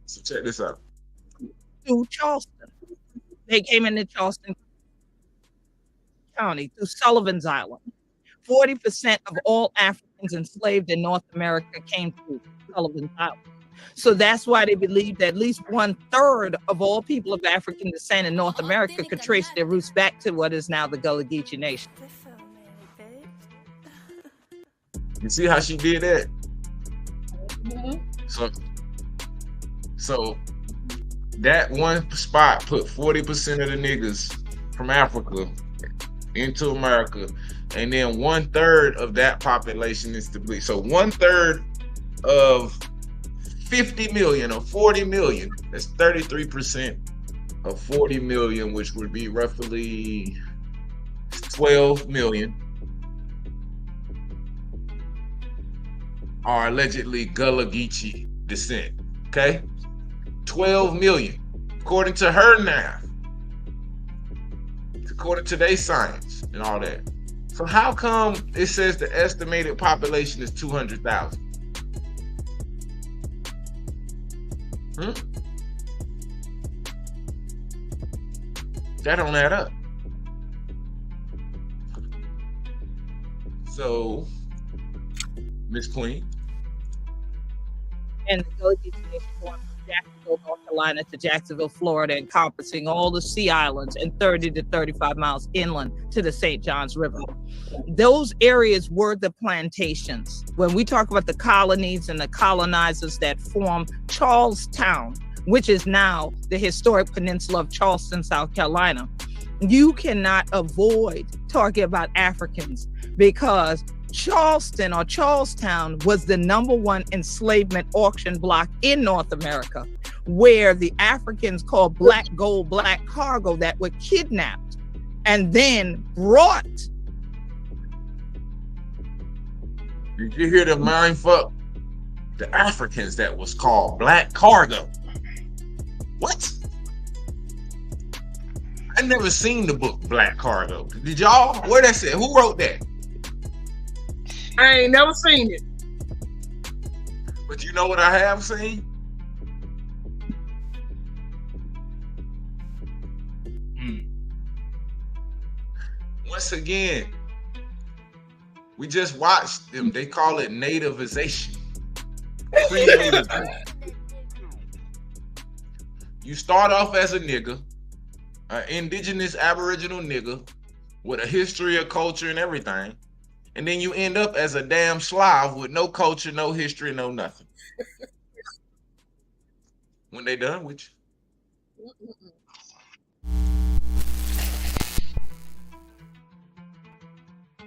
Speaker 14: So check this out.
Speaker 15: Through Charleston. They came into Charleston County through Sullivan's Island. 40% of all Africans enslaved in North America came through Sullivan's Island. So that's why they believe that at least 1/3 of all people of African descent in North America could trace their roots back to what is now the Gullah Geechee Nation.
Speaker 14: You see how she did that?
Speaker 12: Mm-hmm.
Speaker 14: So that one spot put 40% of the niggas from Africa into America, and then 1/3 of that population is to be. So 1/3 of 50 million or 40 million, that's 33% of 40 million, which would be roughly 12 million, are allegedly Gullah Geechee descent. Okay? 12 million, according to her math, according to their science and all that. So how come it says the estimated population is 200,000? That don't add up. So, Miss Queen.
Speaker 15: And the Gullah Geechee Nation formed from Jacksonville, North Carolina to Jacksonville, Florida, encompassing all the Sea Islands and 30 to 35 miles inland to the St. Johns River. Those areas were the plantations. When we talk about the colonies and the colonizers that formed Charlestown, which is now the historic peninsula of Charleston, South Carolina, you cannot avoid talking about Africans because Charleston or Charlestown was the #1 enslavement auction block in North America, where the Africans called black gold, black cargo that were kidnapped and then brought.
Speaker 14: Did you hear the mind fuck? The Africans that was called black cargo. What? I never seen the book Black Cargo. Did y'all? Where that said? Who wrote that?
Speaker 12: I ain't never seen it.
Speaker 14: But you know what I have seen? Once again, we just watched them. They call it nativization. You start off as a nigga, an indigenous aboriginal nigga with a history of culture and everything. And then you end up as a damn Slav with no culture, no history, no nothing. When they done with you.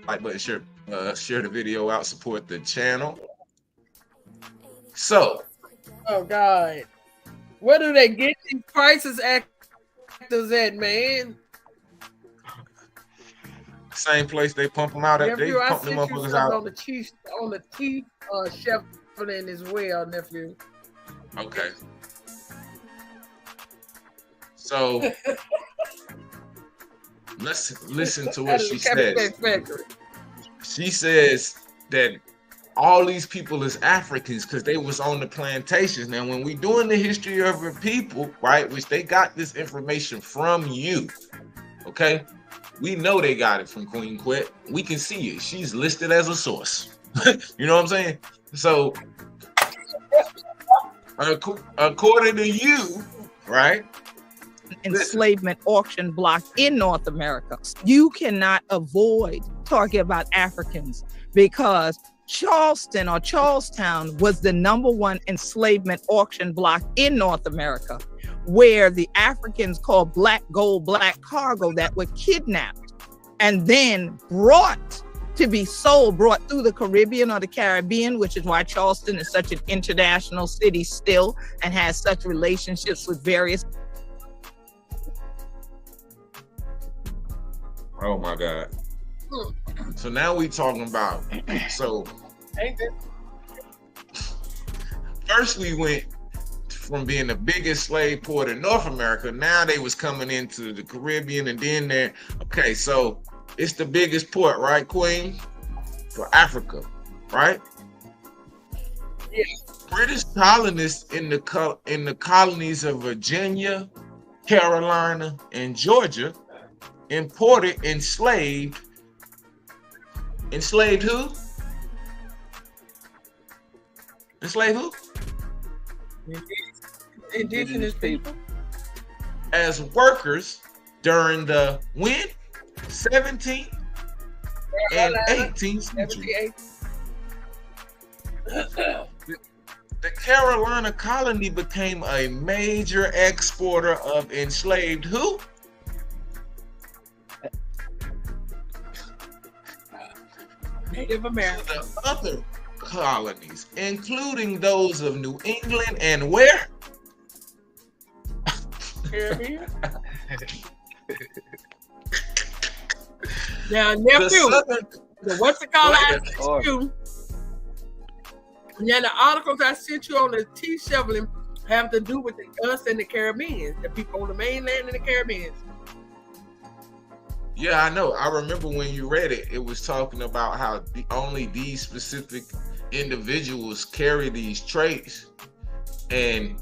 Speaker 14: Like button, share the video out, support the channel. So.
Speaker 12: Oh God. Where do they get these crisis actors at, man?
Speaker 14: Same place they pump them out at. They pump them motherfuckers out.
Speaker 12: On the teeth shuffling as well, nephew.
Speaker 14: Okay. So let's listen to what she says. She says that all these people is Africans because they was on the plantations. Now, when we doing the history of our people, right, which they got this information from you, okay? We know they got it from Queen Quet. We can see it. She's listed as a source. You know what I'm saying? So, according to you, right?
Speaker 15: Enslavement auction block in North America. You cannot avoid talking about Africans because Charleston or Charlestown was the #1 enslavement auction block in North America, where the Africans called black gold, black cargo that were kidnapped and then brought to be sold, brought through the Caribbean or the Caribbean, which is why Charleston is such an international city still and has such relationships with various.
Speaker 14: Oh my God. So now we talking about, so first we went from being the biggest slave port in North America. Now they was coming into the Caribbean and then okay, so it's the biggest port, right, Queen? For Africa. right?
Speaker 12: Yeah.
Speaker 14: British colonists in the colonies of Virginia, Carolina, and Georgia imported enslaved who? Enslaved who?
Speaker 12: Indigenous people.
Speaker 14: As workers during the when? 17th and 18th century. The Carolina colony became a major exporter of enslaved who?
Speaker 12: Native Americans.
Speaker 14: The other colonies, including those of New England and where?
Speaker 12: Caribbean. Now, nephew, what's it called? I sent you. Yeah, the articles I sent you on the tea shoveling have to do with us and the Caribbeans, the people on the mainland and the Caribbeans.
Speaker 14: Yeah, I know. I remember when you read it, it was talking about how only these specific individuals carry these traits. And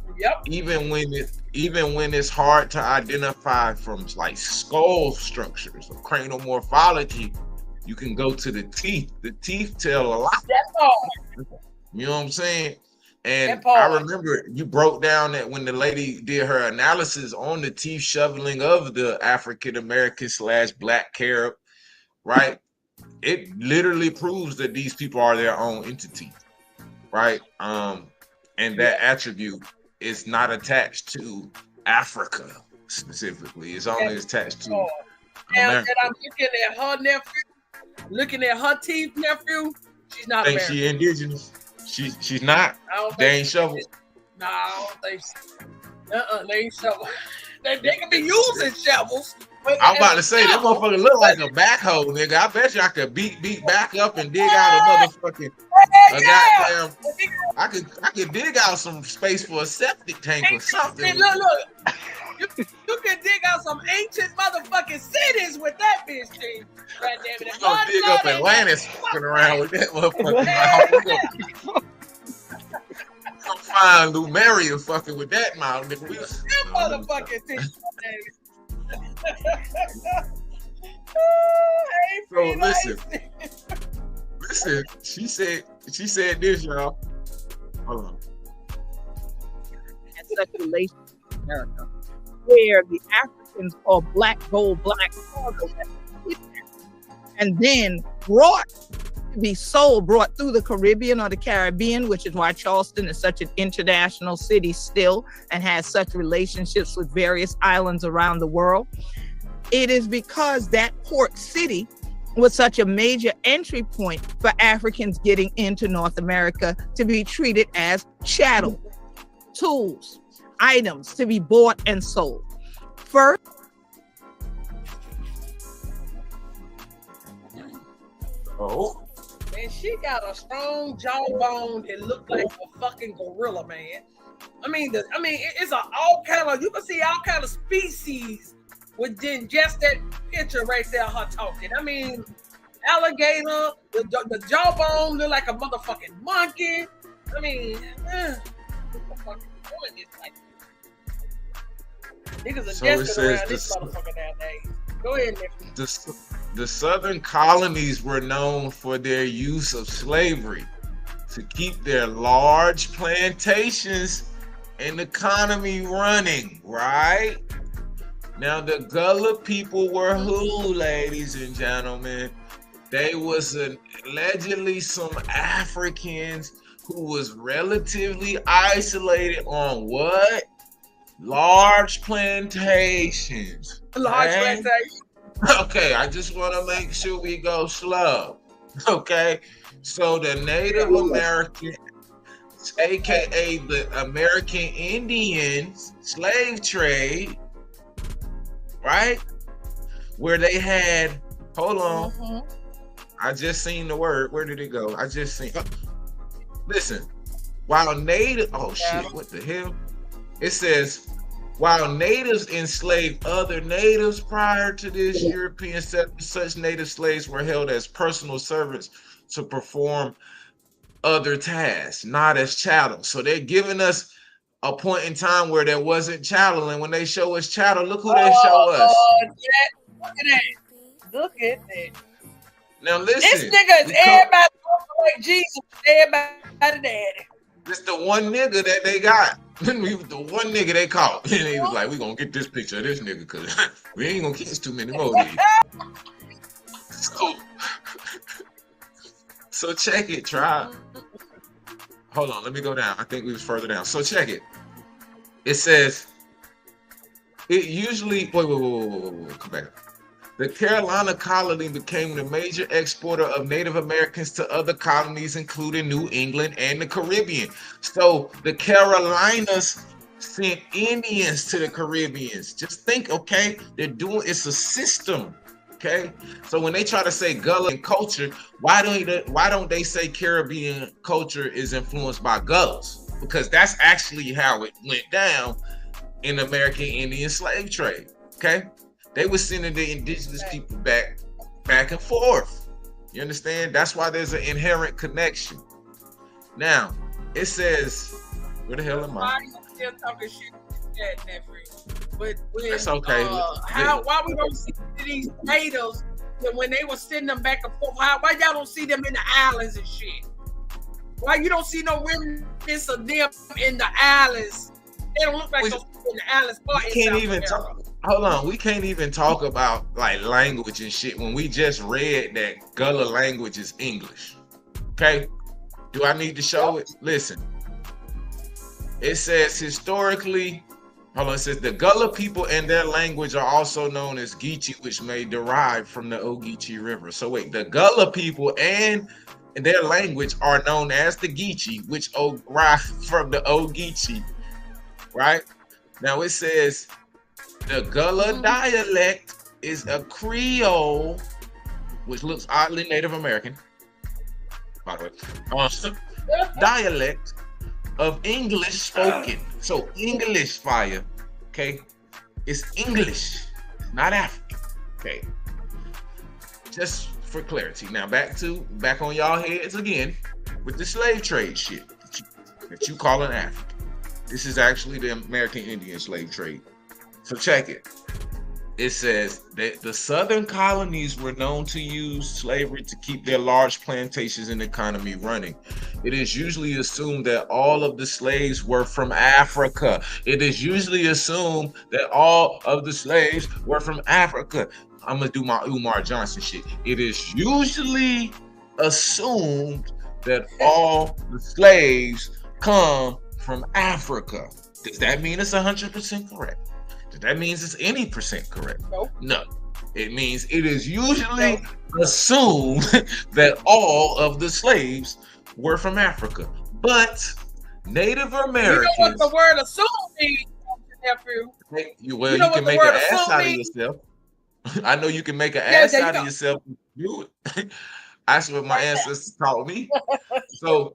Speaker 14: even when it's hard to identify from like skull structures or cranial morphology, you can go to the teeth. The teeth tell a lot.
Speaker 12: That's all.
Speaker 14: You know what I'm saying? And I remember you broke down that when the lady did her analysis on the teeth shoveling of the African American / Black Carib, right? It literally proves that these people are their own entity, right? And that attribute is not attached to Africa specifically. It's only attached to
Speaker 12: now
Speaker 14: America.
Speaker 12: that I'm looking at her nephew, looking at her teeth, nephew, she's not
Speaker 14: Think
Speaker 12: American.
Speaker 14: she indigenous? She's not. They ain't shovel.
Speaker 12: No, I don't think so. They ain't shovel. They can be using shovels.
Speaker 14: I'm about to say that motherfucker look like a backhoe, nigga. I bet you I could beat back up and dig out a motherfucking goddamn. I could dig out some space for a septic tank or something.
Speaker 12: Hey, look. You can dig out some ancient motherfucking cities with that bitch, G. God damn it.
Speaker 14: We gonna dig up Atlantis fucking around with that motherfucking mouth. Come find Lumeria fucking with that mouth, nigga.
Speaker 12: That motherfucking thing.
Speaker 14: So listen. She said this, y'all. Hold on.
Speaker 15: And such relations in America, where the Africans or black gold, black cargo, and then brought through the Caribbean or the Caribbean, which is why Charleston is such an international city still and has such relationships with various islands around the world. It is because that port city was such a major entry point for Africans getting into North America to be treated as chattel, tools, items to be bought and sold. First,
Speaker 12: And she got a strong jawbone that looked like a fucking gorilla, man. It's all kind of, you can see all kind of species within just that picture right there, her talking. Alligator, the jawbone look like a motherfucking monkey. What the fuck is doing this like? Niggas are desperate around this motherfucker nowadays. Go ahead, Nick.
Speaker 14: The southern colonies were known for their use of slavery to keep their large plantations and economy running, right? Now, the Gullah people were who, ladies and gentlemen? They was allegedly some Africans who was relatively isolated on what? Large plantations.
Speaker 12: Large plantations.
Speaker 14: Okay, I just want to make sure we go slow. Okay, so the Native Americans, aka the American Indians slave trade, right? Where they had, hold on, I just seen the word. Where did it go? I just seen. Listen, while native, oh shit, what the hell? It says, while natives enslaved other natives prior to this European settlement, such native slaves were held as personal servants to perform other tasks, not as chattel. So they're giving us a point in time where there wasn't chattel, and when they show us chattel, look who they show us.
Speaker 12: Look at that. Look at that.
Speaker 14: Now listen,
Speaker 12: this nigga is everybody like Jesus, everybody daddy.
Speaker 14: This the one nigga that they got. The one nigga they caught. And he was like, we gonna get this picture of this nigga because we ain't gonna catch too many more of these. So check it, try. Hold on, let me go down. I think we was further down. So check it. It says, it usually, wait, come back. The Carolina colony became the major exporter of Native Americans to other colonies, including New England and the Caribbean. So the Carolinas sent Indians to the Caribbeans. Just think, okay? It's a system, okay? So when they try to say Gullah culture, why don't they say Caribbean culture is influenced by Gullahs? Because that's actually how it went down in the American Indian slave trade, okay? They were sending the indigenous people back and forth. You understand? That's why there's an inherent connection. Now, it says, where the hell am I?
Speaker 12: Why are you still talking shit like that, nephew? But when,
Speaker 14: that's okay.
Speaker 12: Why we don't see these natives when they were sending them back and forth? Why y'all don't see them in the islands and shit? Why you don't see no remnants of them in the islands? They don't look like those people in the islands.
Speaker 14: We can't even talk. Hold on, we can't even talk about like language and shit when we just read that Gullah language is English. Okay? Do I need to show it? Listen. It says historically, it says the Gullah people and their language are also known as Geechee, which may derive from the Geechee River. So wait, the Gullah people and their language are known as the Geechee, which derive from the Geechee, right? Now it says the Gullah dialect is a Creole, which looks oddly Native American, by the way, dialect of English spoken. So English fire, okay? It's English, not African, okay? Just for clarity. Now back on y'all heads again with the slave trade shit that you call an African. This is actually the American Indian slave trade. So check it. It says that the southern colonies were known to use slavery to keep their large plantations and economy running. It is usually assumed that all of the slaves were from Africa. It is usually assumed that all of the slaves were from Africa. I'm gonna do my Umar Johnson shit. It is usually assumed that all the slaves come from Africa. Does that mean it's 100% correct? That means it's any percent correct. No. It means it is usually assumed that all of the slaves were from Africa. But Native Americans.
Speaker 12: You know what the word assume means, nephew?
Speaker 14: You can make an ass out of yourself. I know you can make an ass out of yourself. Do it. That's what my ancestors taught me. So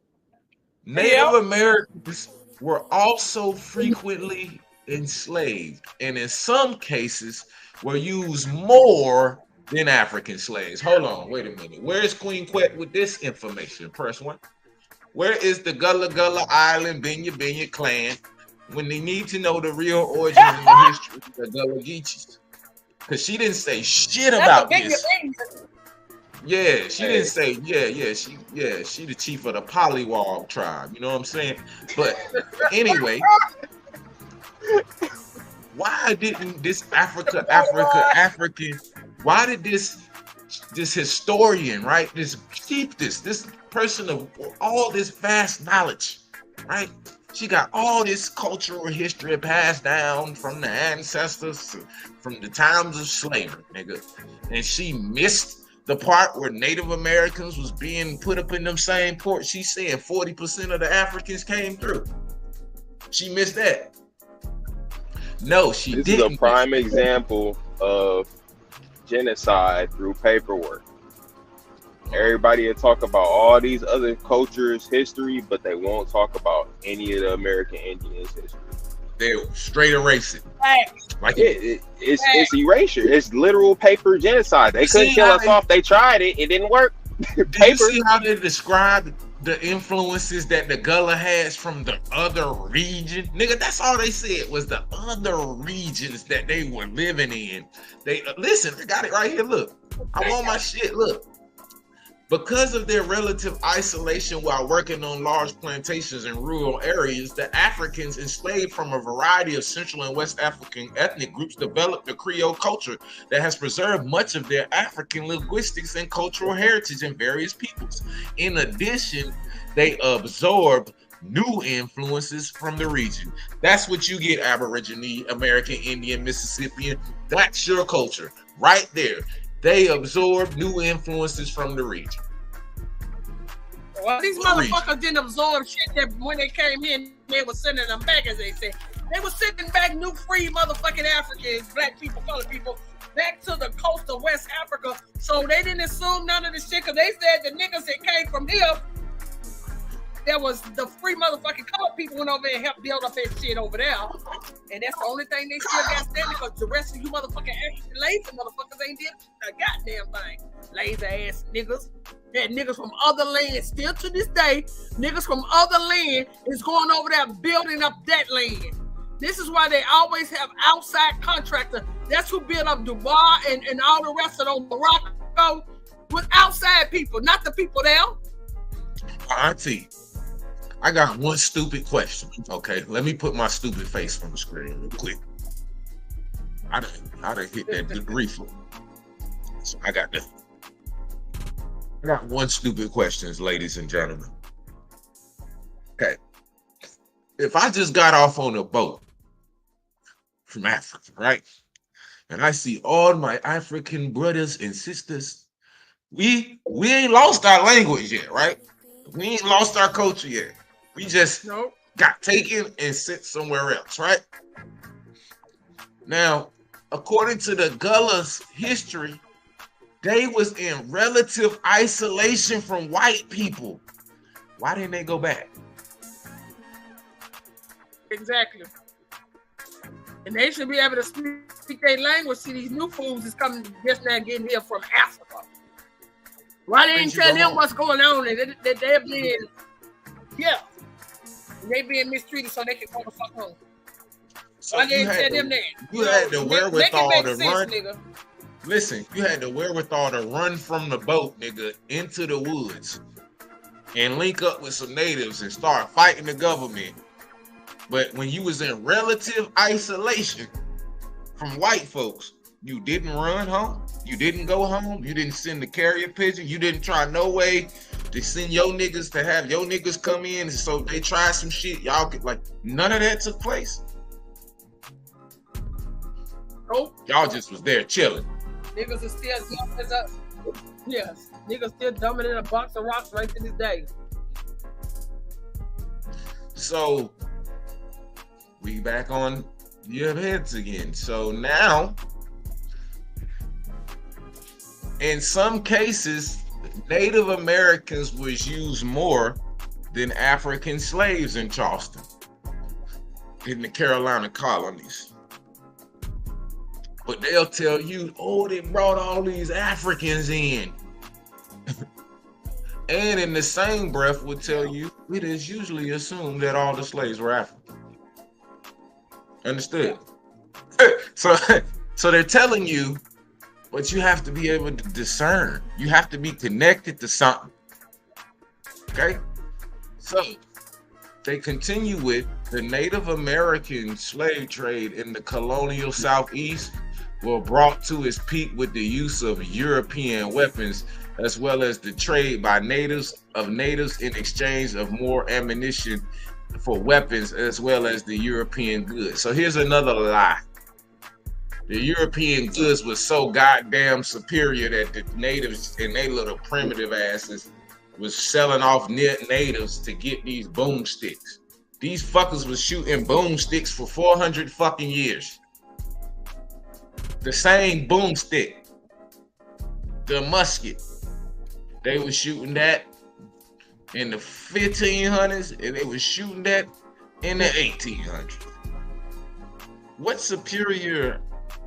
Speaker 14: Native Americans were also frequently enslaved, and in some cases were used more than African slaves. Hold on, wait a minute. Where's Queen Quet with this information? Press 1. Where is the Gullah Island Binya clan when they need to know the real origin and the history of the Gullah Geechees? Because she didn't say shit about this. Yeah, she didn't say, she the chief of the Polywog tribe, you know what I'm saying? But anyway, why didn't this African, why did this historian, right, this person of all this vast knowledge, right, she got all this cultural history passed down from the ancestors, from the times of slavery, nigga, and she missed the part where Native Americans was being put up in them same ports. She said 40% of the Africans came through. She missed that. No, she didn't.
Speaker 13: This is a prime example of genocide through paperwork. Everybody will talk about all these other cultures' history, but they won't talk about any of the American Indians' history.
Speaker 14: They straight erase it.
Speaker 13: Like it's erasure. It's literal paper genocide. They couldn't kill us off. They tried it. It didn't work.
Speaker 14: Do you see how they describe the influences that the Gullah has from the other region. Nigga, that's all they said was the other regions that they were living in. They listen, I got it right here. Look, I'm on my shit. Look. Because of their relative isolation while working on large plantations in rural areas, the Africans enslaved from a variety of Central and West African ethnic groups developed a Creole culture that has preserved much of their African linguistics and cultural heritage in various peoples. In addition, they absorbed new influences from the region. That's what you get, Aborigine, American Indian, Mississippian. That's your culture right there. They absorb new influences from the region.
Speaker 12: Well, these motherfuckers didn't absorb shit that when they came in, they were sending them back, as they said. They were sending back new free motherfucking Africans, black people, colored people, back to the coast of West Africa. So they didn't assume none of the shit, because they said the niggas that came from here, there was the free motherfucking colored people went over there and helped build up that shit over there. And that's the only thing they still got standing, because the rest of you motherfucking African lazy motherfuckers ain't did a goddamn thing. Lazy ass niggas. That niggas from other land, still to this day, niggas from other land is going over there building up that land. This is why they always have outside contractor. That's who built up Dubai and all the rest of those Morocco with outside people, not the people there.
Speaker 14: Auntie, I got one stupid question. Okay, let me put my stupid face on the screen real quick. I done hit that degree for. So I got one stupid question, ladies and gentlemen. Okay, if I just got off on a boat from Africa, right, and I see all my African brothers and sisters, we ain't lost our language yet, right? We ain't lost our culture yet. We just got taken and sent somewhere else, right? Now, according to the Gullah's history, they was in relative isolation from white people. Why didn't they go back?
Speaker 12: Exactly. And they should be able to speak their language. See, these new fools is coming just now getting here from Africa. Why they didn't tell them what's going on? And that they're being, they being mistreated so they can go the fuck home.
Speaker 14: So
Speaker 12: why they didn't tell them that?
Speaker 14: You had the wherewithal to run.
Speaker 12: Nigga.
Speaker 14: Listen, you had the wherewithal to run from the boat, nigga, into the woods and link up with some natives and start fighting the government. But when you was in relative isolation from white folks, you didn't run home. You didn't go home. You didn't send the carrier pigeon. You didn't try no way to send your niggas to have your niggas come in. So they tried some shit. Y'all could, like, none of that took place.
Speaker 12: Nope.
Speaker 14: Y'all just was there chilling.
Speaker 12: Niggas are still dumb as a, yes. Niggas still dumbing in a box of rocks right to this day.
Speaker 14: So we back on your heads again. So now, in some cases, Native Americans was used more than African slaves in Charleston, in the Carolina colonies. But they'll tell you, oh, they brought all these Africans in. And in the same breath would tell you, it is usually assumed that all the slaves were African. Understood? So they're telling you, but you have to be able to discern. You have to be connected to something. Okay? So they continue with the Native American slave trade in the colonial Southeast were brought to its peak with the use of European weapons, as well as the trade by natives in exchange of more ammunition for weapons, as well as the European goods. So here's another lie. The European goods was so goddamn superior that the natives and they little primitive asses was selling off natives to get these boomsticks. These fuckers was shooting boomsticks for 400 fucking years. The same boomstick, the musket, they was shooting that in the 1500s, and they was shooting that in the 1800s. What superior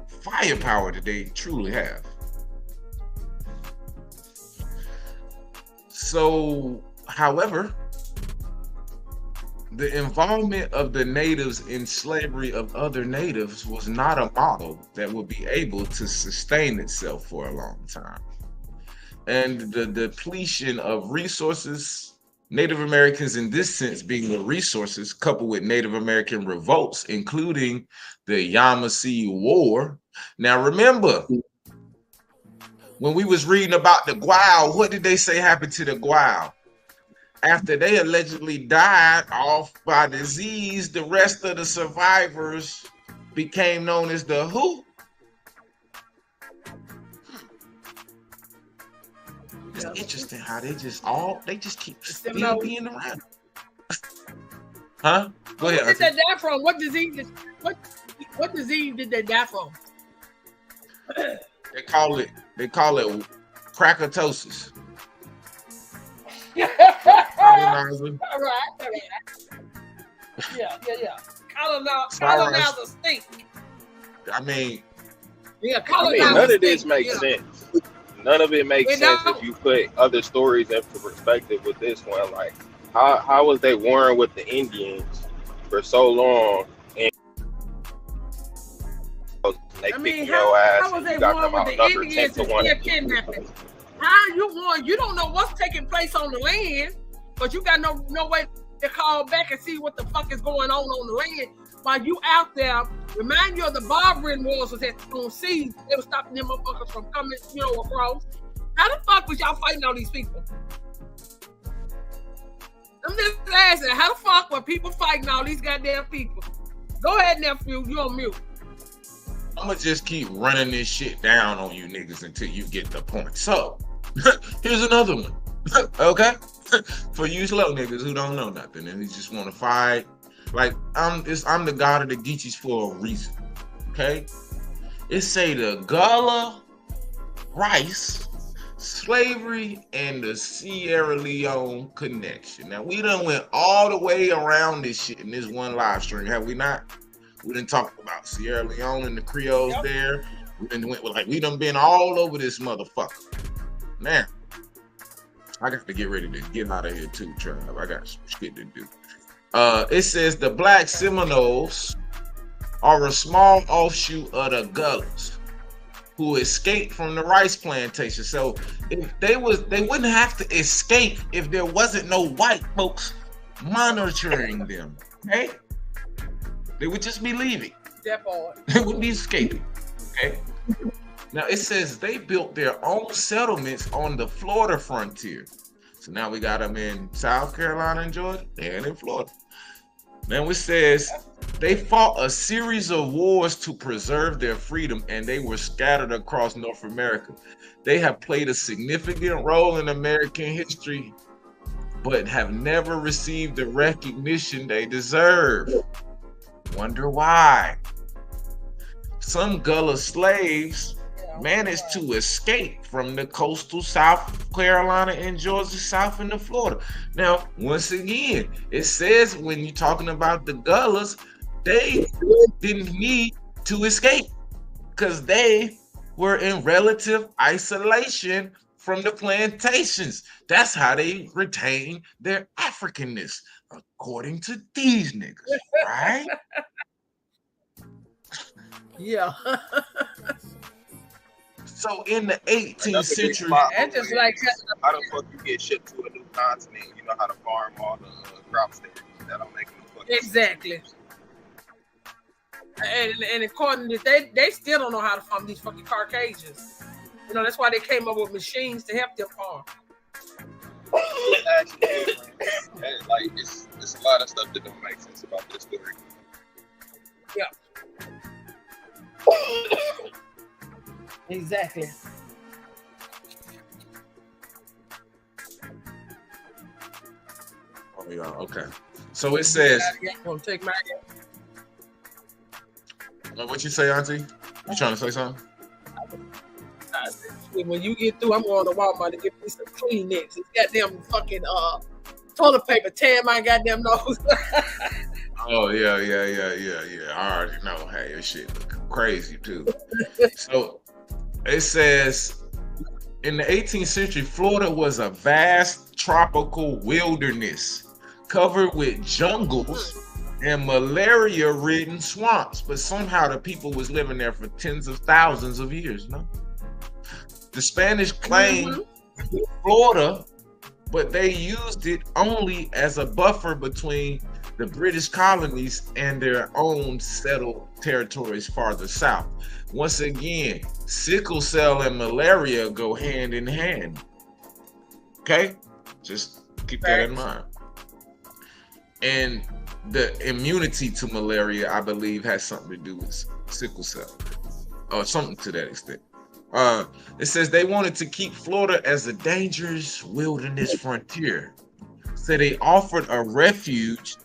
Speaker 14: firepower did they truly have? So However, the involvement of the natives in slavery of other natives was not a model that would be able to sustain itself for a long time. And the depletion of resources, Native Americans in this sense being the resources, coupled with Native American revolts, including the Yamasee War. Now remember, when we was reading about the Guau, what did they say happened to the Guau? After they allegedly died off by disease, the rest of the survivors became known as the who? It's interesting how they just keep still being around. Huh? Go ahead.
Speaker 12: What did they die from? What disease? What disease did they die from?
Speaker 14: They call it crackatosis.
Speaker 12: Colonizer. All right. Yeah. Colonizer stink.
Speaker 14: I mean,
Speaker 13: none of this makes sense. None of it makes sense if you put other stories into perspective with this one. Like, how was they warring with the Indians for so long? And they picked your ass.
Speaker 12: How was they warring with the Indians and still kidnapping? How you warn? You don't know what's taking place on the land, but you got no way to call back and see what the fuck is going on the land while you out there. Remind you of the Barbarian Wars was on sea. They were stopping them motherfuckers from coming, across. How the fuck was y'all fighting all these people? I'm just asking, how the fuck were people fighting all these goddamn people? Go ahead, nephew, you on mute.
Speaker 14: I'm gonna just keep running this shit down on you niggas until you get the point. So, here's another one. Okay? For you slow niggas who don't know nothing and you just want to fight. Like, I'm the god of the Geechees for a reason. Okay? It say the Gullah, rice, slavery, and the Sierra Leone connection. Now, we done went all the way around this shit in this one live stream, have we not? We done talked about Sierra Leone and the Creoles there. We done been all over this motherfucker. Now, I got to get ready to get out of here too, Trav. I got some shit to do. It says the Black Seminoles are a small offshoot of the Gullahs who escaped from the rice plantation. So if they wouldn't have to escape if there wasn't no white folks monitoring them. Okay? They would just be leaving. They wouldn't be escaping. Okay. Now it says they built their own settlements on the Florida frontier. So now we got them in South Carolina and Georgia and in Florida. Now it says they fought a series of wars to preserve their freedom and they were scattered across North America. They have played a significant role in American history, but have never received the recognition they deserve. Wonder why? Some Gullah slaves managed to escape from the coastal South Carolina and Georgia south into Florida. Now, once again, it says when you're talking about the Gullahs, they didn't need to escape because they were in relative isolation from the plantations. That's how they retain their Africanness, according to these niggas, right?
Speaker 12: Yeah.
Speaker 14: So in the 18th century,
Speaker 12: that's just like
Speaker 13: how the fuck you get shipped to a new continent? You know how to farm all the crops there. That don't make no fucking
Speaker 12: exactly. And according to they still don't know how to farm these fucking Caucasians. You know that's why they came up with machines to help them farm.
Speaker 13: Actually, like it's a lot of stuff that don't make sense about this story.
Speaker 12: Yeah. Exactly.
Speaker 14: Oh yeah, okay. So it says.
Speaker 12: Gonna take my.
Speaker 14: What you say, Auntie? You trying to say something?
Speaker 12: When you get through, I'm going to Walmart to get me some Kleenex. It's goddamn fucking toilet paper tearing my goddamn nose.
Speaker 14: Oh yeah. I already know. Hey, this shit look crazy too. So it says in the 18th century, Florida was a vast tropical wilderness covered with jungles and malaria-ridden swamps. But somehow the people was living there for tens of thousands of years, no? The Spanish claimed Florida, but they used it only as a buffer between the British colonies and their own settled territories farther south. Once again, sickle cell and malaria go hand in hand. Okay? Just keep that in mind. And the immunity to malaria, I believe, has something to do with sickle cell, or something to that extent. It says they wanted to keep Florida as a dangerous wilderness frontier. So they offered a refuge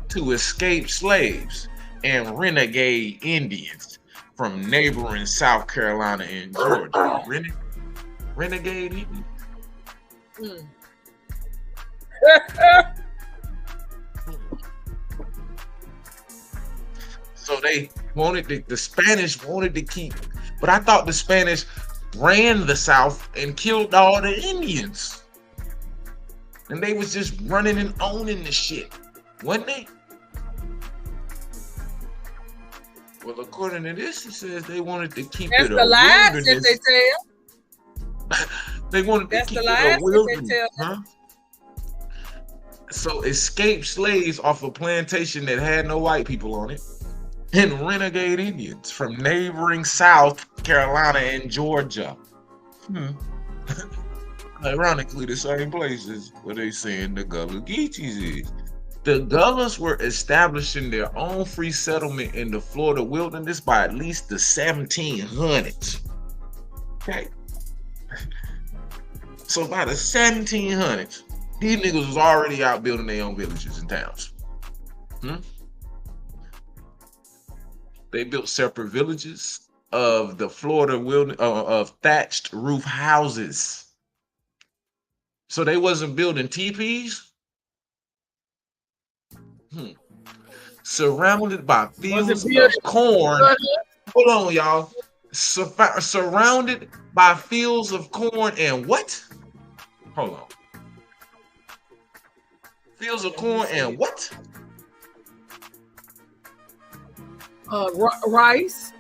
Speaker 14: to escaped slaves and renegade Indians from neighboring South Carolina and Georgia. Renegade Indians? So they wanted the Spanish wanted to keep, but I thought the Spanish ran the South and killed all the Indians. And they was just running and owning the shit, wasn't they? Well, according to this, it says they wanted to keep it a wilderness. That's the lies that they tell. They wanted to keep it a wilderness, huh? So escaped slaves off a plantation that had no white people on it, and renegade Indians from neighboring South Carolina and Georgia. Ironically, the same places where they saying the Gullah Geechees is. The Gullahs were establishing their own free settlement in the Florida wilderness by at least the 1700s. Okay. So by the 1700s, these niggas was already out building their own villages and towns. They built separate villages of the Florida wilderness of thatched roof houses. So they wasn't building teepees. Surrounded by fields of corn. Hold on, y'all. Surrounded by fields of corn and what? Hold on. Fields of corn and what?
Speaker 12: Rice.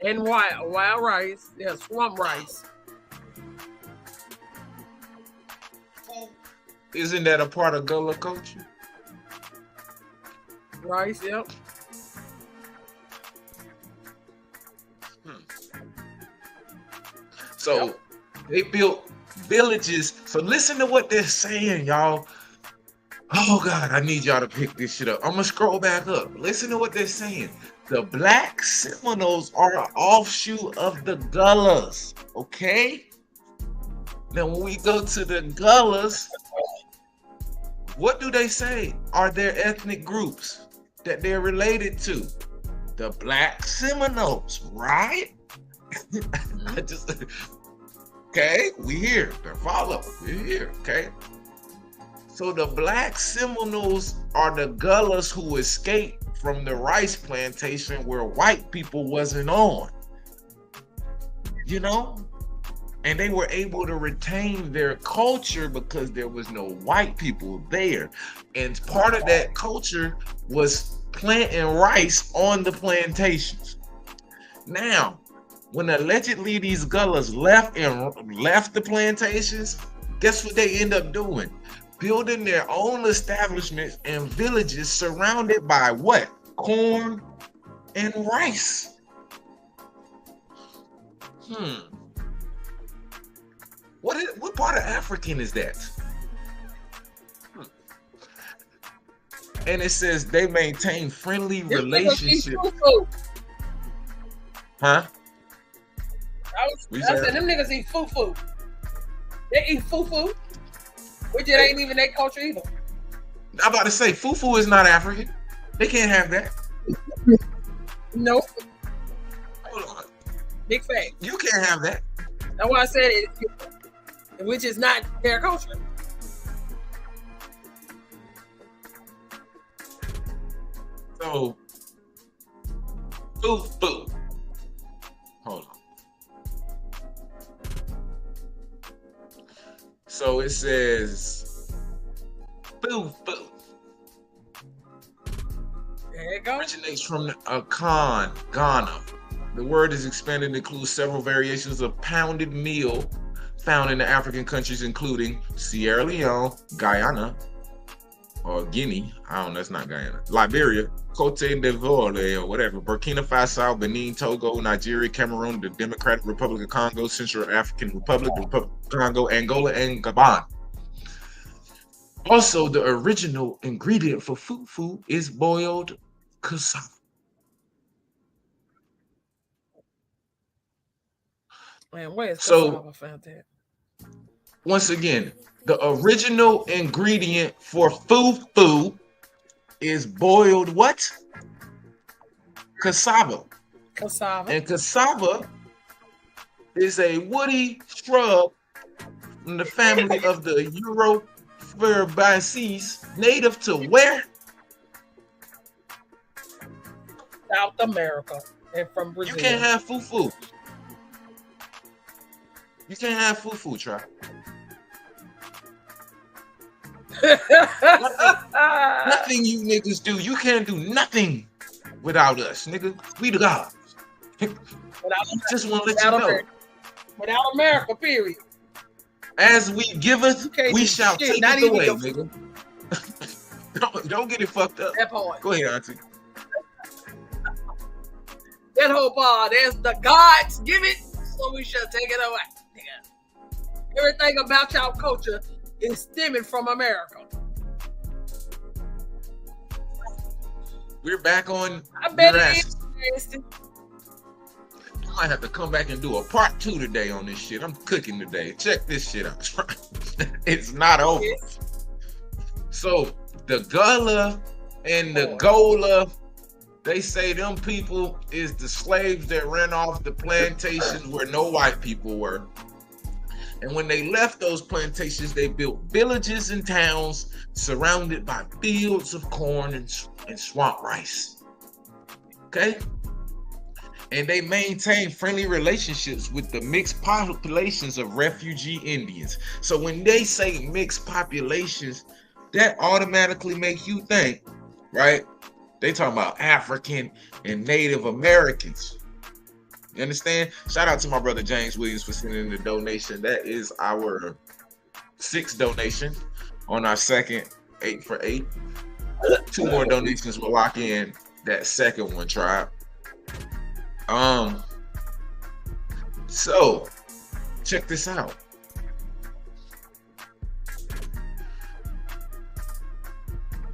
Speaker 12: And wild rice. Yeah, swamp rice.
Speaker 14: Isn't that a part of Gullah culture?
Speaker 12: Rice, yep.
Speaker 14: So they built villages. So listen to what they're saying, y'all. Oh God, I need y'all to pick this shit up. I'm gonna scroll back up. Listen to what they're saying. The Black Seminoles are an offshoot of the Gullahs. Okay? Now when we go to the Gullahs, what do they say are their ethnic groups that they're related to? The Black Seminoles, right? Okay, we here. They're follow. We're here, okay? So the Black Seminoles are the Gullahs who escaped from the rice plantation where white people wasn't on. You know? And they were able to retain their culture because there was no white people there. And part of that culture was planting rice on the plantations. Now, when allegedly these Gullahs left the plantations, guess what they end up doing? Building their own establishments and villages surrounded by what? Corn and rice. What part of African is that? And it says they maintain friendly relationships. Huh?
Speaker 12: I said them niggas eat fufu. They eat fufu, which it ain't even their culture either.
Speaker 14: I'm about to say fufu is not African. They can't have that.
Speaker 12: Nope.
Speaker 14: Hold on.
Speaker 12: Big fact.
Speaker 14: You can't have that.
Speaker 12: That's why I said it, which is not their culture.
Speaker 14: So, fufu. Hold on. So it says fufu.
Speaker 12: There it goes.
Speaker 14: Originates from Akan, Ghana. The word is expanded to include several variations of pounded meal found in the African countries, including Sierra Leone, Guyana, or Guinea. I don't know, that's not Guyana. Liberia, Cote d'Ivoire, or whatever. Burkina Faso, Benin, Togo, Nigeria, Cameroon, the Democratic Republic of Congo, Central African Republic, the Republic of Congo, Angola, and Gabon. Also, the original ingredient for fufu is boiled cassava.
Speaker 12: Man, where's
Speaker 14: So,
Speaker 12: cassava found that?
Speaker 14: once again, the original ingredient for fufu is boiled what? Cassava.
Speaker 12: Cassava.
Speaker 14: And cassava is a woody shrub from the family of the Eurofabaceae, native to where?
Speaker 12: South America and from Brazil.
Speaker 14: You can't have fufu. You can't have fufu, try. Nothing you niggas do. You can't do nothing without us, nigga. We the gods. Just want to let you know.
Speaker 12: America. Without America, period.
Speaker 14: As we giveth, we shall take it away, nigga. Don't get it fucked up.
Speaker 12: That part.
Speaker 14: Go ahead, Auntie.
Speaker 12: That whole part. There's the gods give it, so we shall take it away. Nigga. Everything about y'all culture is stemming from America.
Speaker 14: We're back on
Speaker 12: I bet
Speaker 14: your
Speaker 12: it
Speaker 14: asses.
Speaker 12: is.
Speaker 14: I might have to come back and do a part 2 today on this shit. I'm cooking today. Check this shit out. It's not over. So the Gullah and the Gola, they say them people is the slaves that ran off the plantations where no white people were. And when they left those plantations, they built villages and towns surrounded by fields of corn and swamp rice. Okay? And they maintain friendly relationships with the mixed populations of refugee Indians. So when they say mixed populations, that automatically makes you think, right? They talking about African and Native Americans. You understand? Shout out to my brother James Williams for sending the donation. That is our 6th donation on our second 8 for 8. 2 more donations will lock in that second one, tribe. So check this out.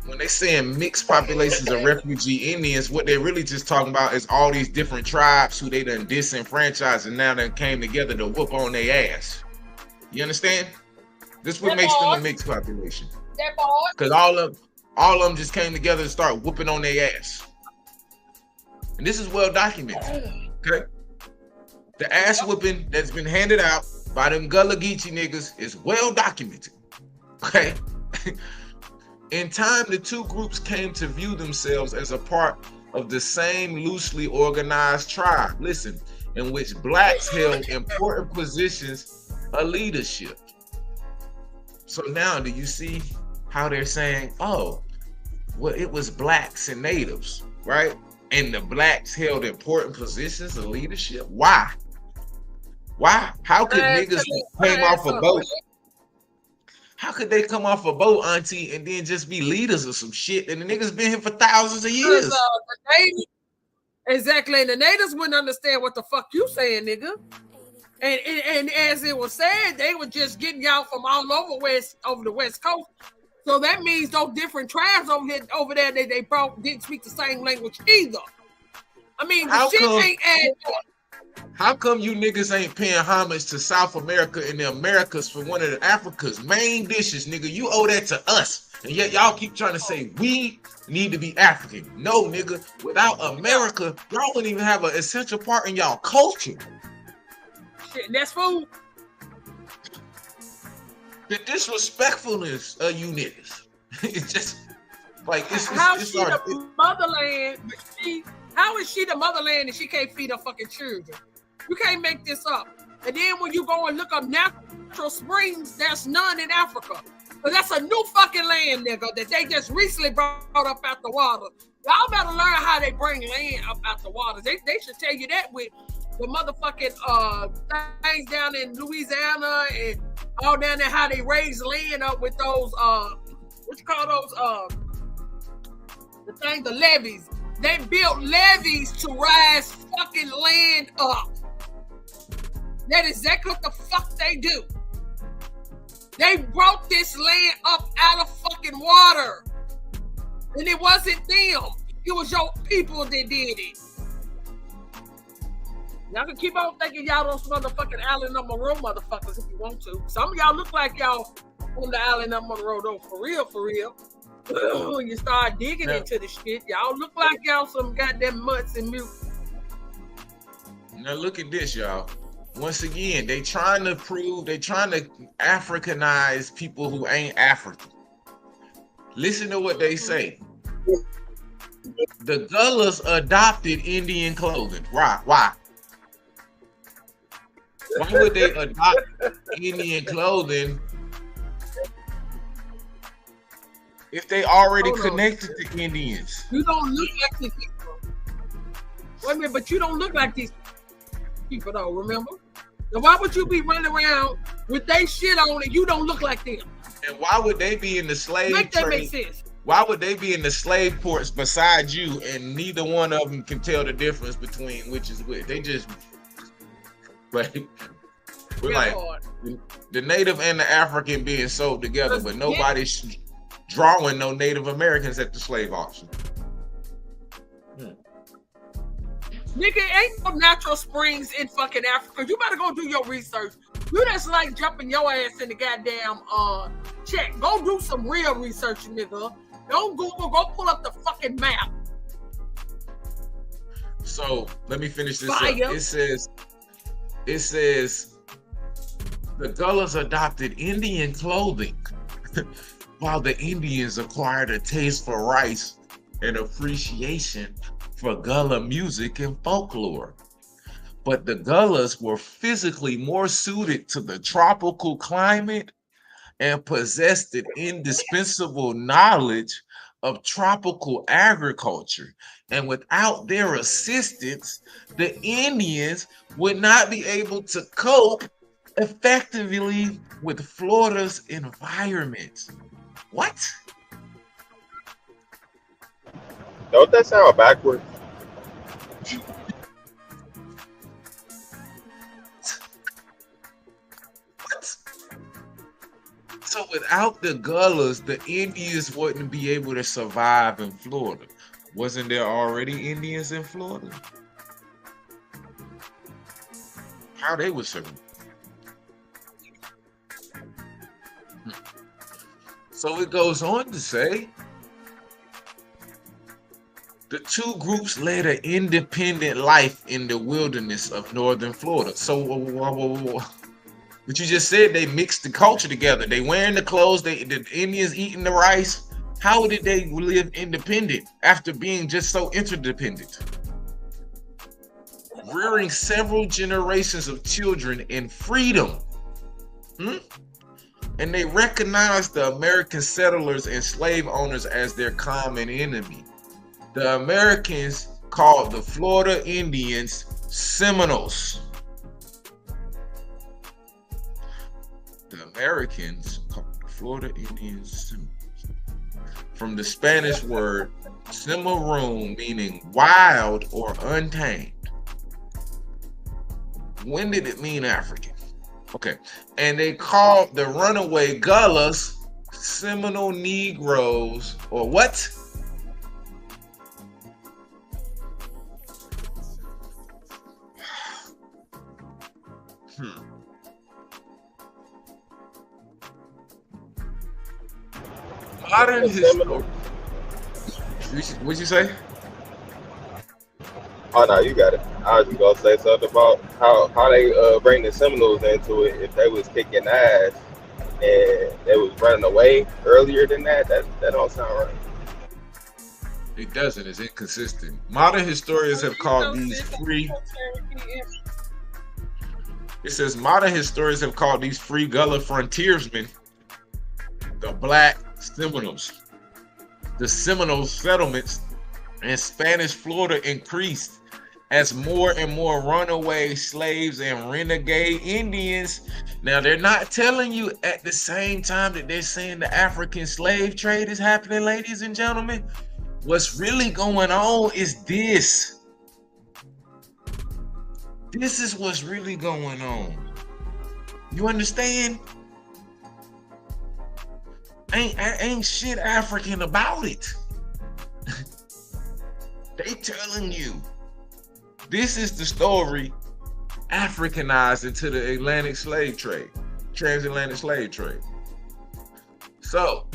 Speaker 14: When they saying mixed populations of refugee Indians, what they're really just talking about is all these different tribes who they done disenfranchised and now they came together to whoop on their ass. You understand? This what makes them a mixed population. Because all of them just came together to start whooping on their ass. And this is well documented. Okay? The ass whooping that's been handed out by them Gullah Geechee niggas is well documented. Okay? In time, the two groups came to view themselves as a part of the same loosely organized tribe, listen, in which blacks held important positions of leadership. So now, do you see how they're saying, oh, well, it was blacks and natives, right? And the blacks held important positions of leadership? Why? Why? How could niggas came off a boat? How could they come off a boat, Auntie, and then just be leaders of some shit? And the niggas been here for thousands of years.
Speaker 12: Exactly. And the natives wouldn't understand what the fuck you saying, nigga. And as it was said, they were just getting y'all from all over the West Coast. So that means those different tribes over there, they didn't speak the same language either. I mean, the shit ain't adding up.
Speaker 14: How come you niggas ain't paying homage to South America and the Americas for one of the Africa's main dishes, nigga? You owe that to us. And yet y'all keep trying to say we need to be African. No, nigga. Without America, y'all wouldn't even have an essential part in y'all culture.
Speaker 12: Shit, that's food.
Speaker 14: The disrespectfulness of you niggas. It's just like it's
Speaker 12: how is she the motherland? How is she the motherland and she can't feed her fucking children? You can't make this up. And then when you go and look up natural springs, there's none in Africa. But that's a new fucking land, nigga, that they just recently brought up out the water. Y'all better learn how they bring land up out the water. They should tell you that with the motherfucking things down in Louisiana and all down there, how they raise land up with those what you call those the levees. They built levees to rise fucking land up. That is exactly what the fuck they do. They brought this land up out of fucking water. And it wasn't them. It was your people that did it. Y'all can keep on thinking y'all those motherfucking Island of Monroe motherfuckers if you want to. Some of y'all look like y'all on the Island of Monroe though, for real, for real. When you start digging into the shit, y'all look like y'all some goddamn mutts and mutts.
Speaker 14: Now look at this, y'all. Once again, they trying to Africanize people who ain't African. Listen to what they say. The Gullahs adopted Indian clothing. Why? Why would they adopt Indian clothing if they already connected to Indians?
Speaker 12: You don't look like these people. Wait a minute, but you don't look like these people though, remember? Now why would you be running around with they shit on and you don't look like them?
Speaker 14: And why would they be in the slave
Speaker 12: Make that
Speaker 14: trade?
Speaker 12: make sense.
Speaker 14: Why would they be in the slave ports beside you and neither one of them can tell the difference between which is which? They just like we're like the Native and the African being sold together, but nobody's drawing no Native Americans at the slave auction.
Speaker 12: Nigga, ain't no natural springs in fucking Africa. You better go do your research. You just like jumping your ass in the goddamn check. Go do some real research, nigga. Don't Google, go pull up the fucking map.
Speaker 14: So let me finish this
Speaker 12: Fire.
Speaker 14: up. It says the Gullahs adopted Indian clothing while the Indians acquired a taste for rice and appreciation for Gullah music and folklore. But the Gullahs were physically more suited to the tropical climate and possessed an indispensable knowledge of tropical agriculture. And without their assistance, the Indians would not be able to cope effectively with Florida's environment. What?
Speaker 13: Don't that sound backwards?
Speaker 14: So without the Gullahs, the Indians wouldn't be able to survive in Florida. Wasn't there already Indians in Florida? How they would survive? So it goes on to say, the two groups led an independent life in the wilderness of northern Florida. So but you just said they mixed the culture together. They wearing the clothes, the Indians eating the rice. How did they live independent after being just so interdependent? Rearing several generations of children in freedom. And they recognized the American settlers and slave owners as their common enemy. The Americans called the Florida Indians Seminoles. The Americans called the Florida Indians Seminoles. From the Spanish word cimarron, meaning wild or untamed. When did it mean African? Okay. And they called the runaway Gullahs Seminole Negroes, or what? Modern history. What'd you say?
Speaker 13: Oh no, you got it. I was just gonna say something about how they bring the Seminoles into it. If they was kicking ass and they was running away earlier than that, that don't sound right.
Speaker 14: It doesn't. It's inconsistent. Modern historians have called these free. It says modern historians have called these free Gullah frontiersmen the Black Seminoles. The Seminole settlements in Spanish Florida increased as more and more runaway slaves and renegade Indians. Now, they're not telling you at the same time that they're saying the African slave trade is happening, ladies and gentlemen. What's really going on is this. This is what's really going on. You understand? Ain't shit African about it. They telling you. This is the story Africanized into the Atlantic slave trade, transatlantic slave trade. So,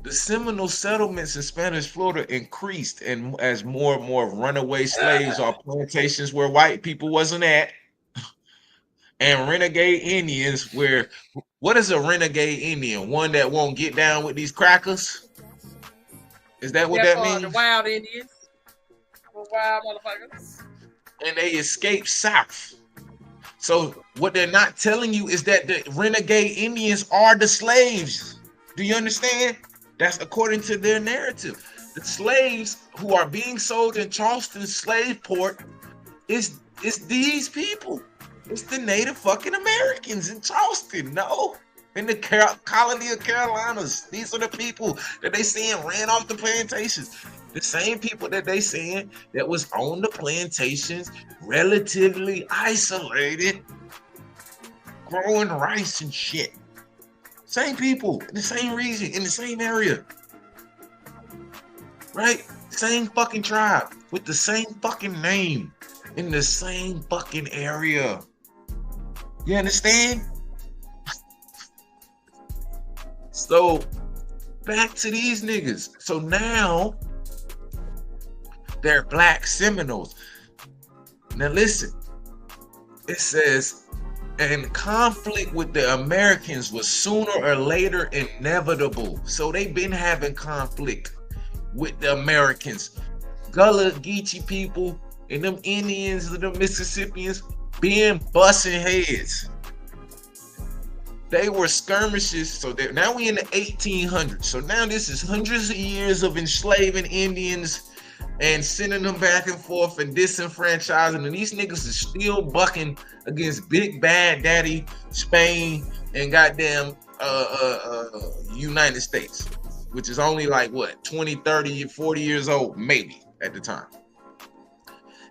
Speaker 14: the Seminole settlements in Spanish Florida increased, and as more and more runaway slaves or plantations where white people wasn't at, and renegade Indians where, what is a renegade Indian? One that won't get down with these crackers? Is that what that means?
Speaker 12: The wild Indians. The wild motherfuckers.
Speaker 14: And they escaped south. So what they're not telling you is that the renegade Indians are the slaves. Do you understand? That's according to their narrative. The slaves who are being sold in Charleston slave port is these people. It's the Native fucking Americans in Charleston, no? In the colony of Carolinas. These are the people that they saying ran off the plantations. The same people that they saying that was on the plantations, relatively isolated, growing rice and shit. Same people, in the same region, in the same area. Right? Same fucking tribe, with the same fucking name, in the same fucking area. You understand? So, back to these niggas. So now, they're Black Seminoles. Now listen, it says, and conflict with the Americans was sooner or later inevitable. So they've been having conflict with the Americans. Gullah, Geechee people, and them Indians and them Mississippians being busting heads. They were skirmishes. So now we in the 1800s. So now this is hundreds of years of enslaving Indians and sending them back and forth and disenfranchising. And these niggas is still bucking against Big Bad Daddy, Spain, and goddamn United States, which is only like what, 20, 30, 40 years old, maybe at the time.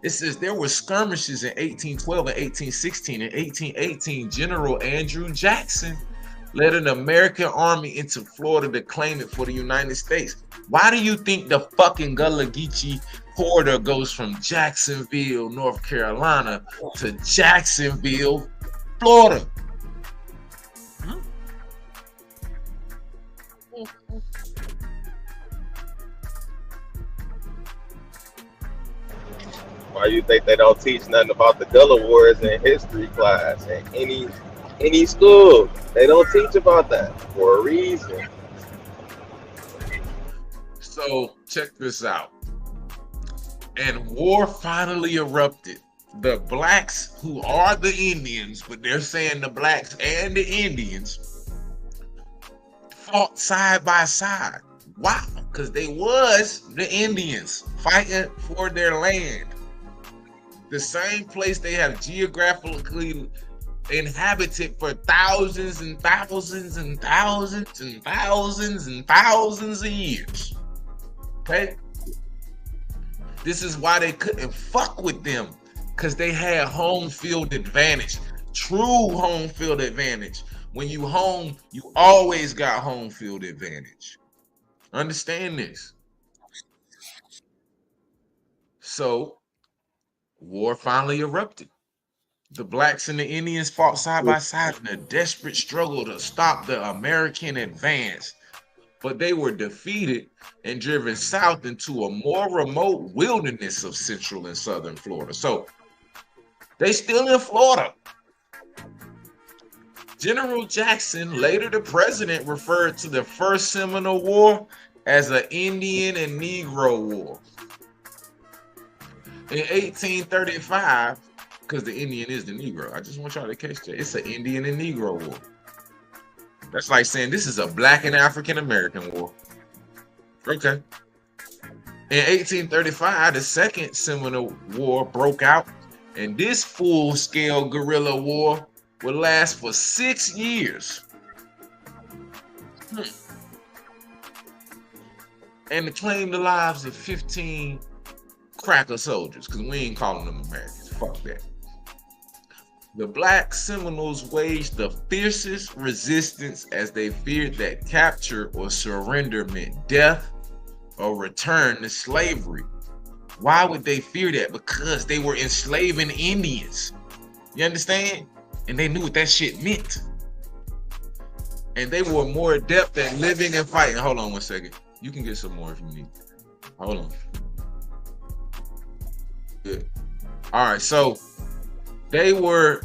Speaker 14: It says there were skirmishes in 1812 and 1816. In 1818, General Andrew Jackson led an American army into Florida to claim it for the United States. Why do you think the fucking Gullah Geechee corridor goes from Jacksonville, North Carolina to Jacksonville, Florida? Huh?
Speaker 13: Why you think they don't teach nothing about the Gullah Wars in history class in any school? They don't teach about that for a reason.
Speaker 14: So check this out. And war finally erupted. The blacks, who are the Indians, but they're saying the blacks and the Indians, fought side by side. Why? Because they was the Indians fighting for their land. The same place they have geographically inhabited for thousands and thousands and thousands and thousands and thousands of years. Okay? This is why they couldn't fuck with them, because they had home field advantage. True home field advantage. When you home, you always got home field advantage. Understand this. So, war finally erupted. The blacks and the Indians fought side by side in a desperate struggle to stop the American advance. But they were defeated and driven south into a more remote wilderness of central and southern Florida. So they still in Florida. General Jackson, later the president, referred to the First Seminole War as an Indian and Negro War. In 1835, because the Indian is the Negro. I just want y'all to catch that. It's an Indian and Negro war. That's like saying this is a Black and African American war. Okay. In 1835, the Second Seminole War broke out, and this full-scale guerrilla war would last for 6 years. And it claimed the lives of 15 cracker soldiers, because we ain't calling them Americans. Fuck that. The Black Seminoles waged the fiercest resistance as they feared that capture or surrender meant death or return to slavery. Why would they fear that? Because they were enslaving Indians. You understand? And they knew what that shit meant. And they were more adept at living and fighting. Hold on one second. You can get some more if you need. Hold on. Good. All right, so they were,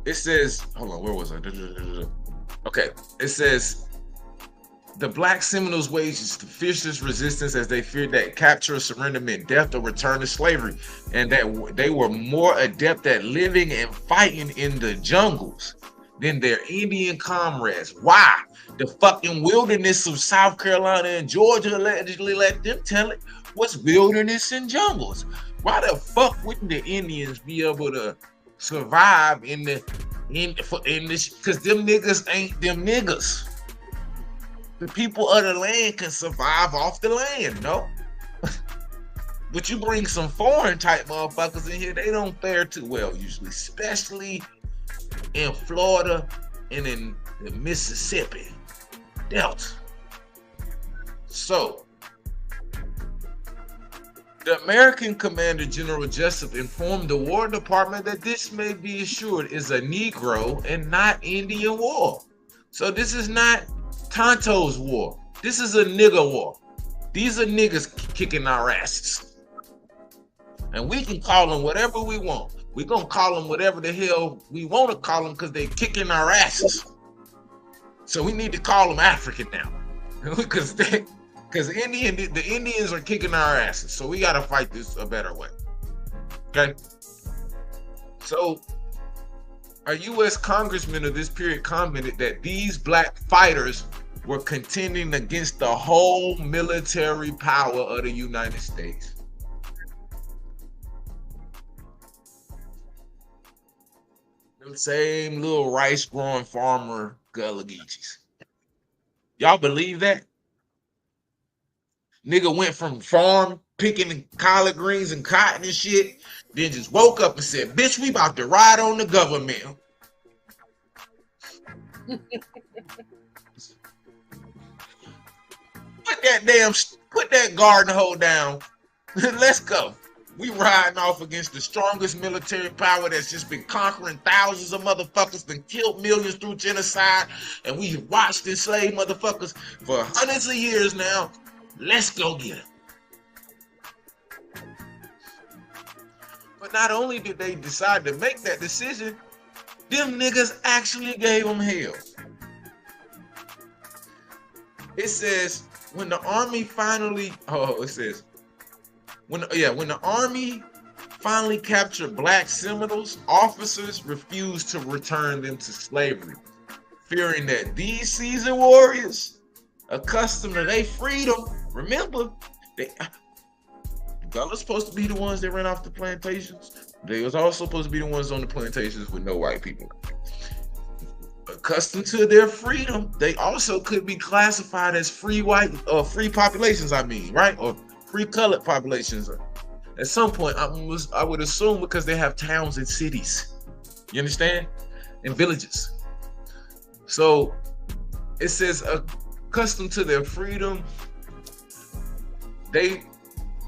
Speaker 14: it says, hold on, where was I? Okay, it says, the Black Seminoles waged the fiercest resistance as they feared that capture or surrender meant death or return to slavery, and that they were more adept at living and fighting in the jungles than their Indian comrades. Why? The fucking wilderness of South Carolina and Georgia allegedly let them tell it. What's wilderness and jungles? Why the fuck wouldn't the Indians be able to survive in this? Because them niggas ain't them niggas. The people of the land can survive off the land, no? But you bring some foreign type motherfuckers in here, they don't fare too well usually, especially in Florida and in the Mississippi Delta. So, the American Commander General Jessup informed the War Department that this may be assured is a Negro and not Indian war. So this is not Tonto's war. This is a nigger war. These are niggas kicking our asses. And we can call them whatever we want. We're going to call them whatever the hell we want to call them because they're kicking our asses. So we need to call them African now. Because the Indians are kicking our asses. So we got to fight this a better way. Okay? So a U.S. congressman of this period commented that these black fighters were contending against the whole military power of the United States. Them same little rice growing farmer Gullah Geechees. Y'all believe that? Nigga went from farm picking collard greens and cotton and shit, then just woke up and said, bitch, we about to ride on the government. Put that garden hoe down. Let's go. We riding off against the strongest military power that's just been conquering thousands of motherfuckers, been killed millions through genocide, and we watched enslaved motherfuckers for hundreds of years now. Let's go get it. But not only did they decide to make that decision, them niggas actually gave them hell. It says when the army finally, when the army finally captured black Seminoles, officers refused to return them to slavery, fearing that these seasoned warriors, accustomed to their freedom, remember, Gullah supposed to be the ones that ran off the plantations. They was also supposed to be the ones on the plantations with no white people. Accustomed to their freedom, they also could be classified as free populations, right? Or free colored populations. At some point, I would assume because they have towns and cities. You understand? And villages. So it says accustomed to their freedom, they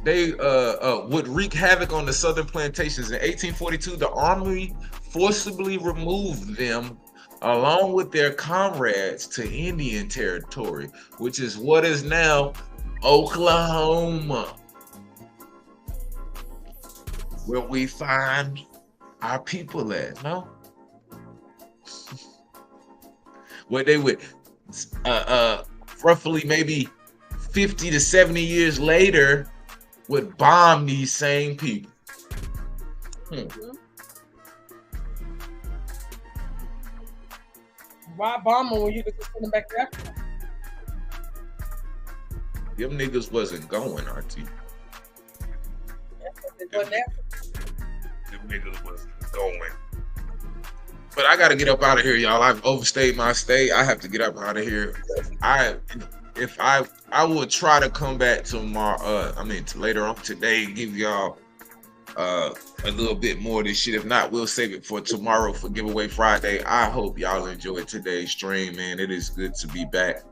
Speaker 14: would wreak havoc on the southern plantations. In 1842, the army forcibly removed them along with their comrades to Indian territory, which is what is now Oklahoma, where we find our people at, no? Where they would roughly maybe 50 to 70 years later would bomb these same people.
Speaker 12: Why bomb them when you could just send them back to Africa?
Speaker 14: Them niggas wasn't going, RT. Them niggas wasn't going. But I gotta get up out of here, y'all. I've overstayed my stay. I have to get up out of here. I will try to come back tomorrow. Later on today, and give y'all a little bit more of this shit. If not, we'll save it for tomorrow for Giveaway Friday. I hope y'all enjoyed today's stream, man. It is good to be back.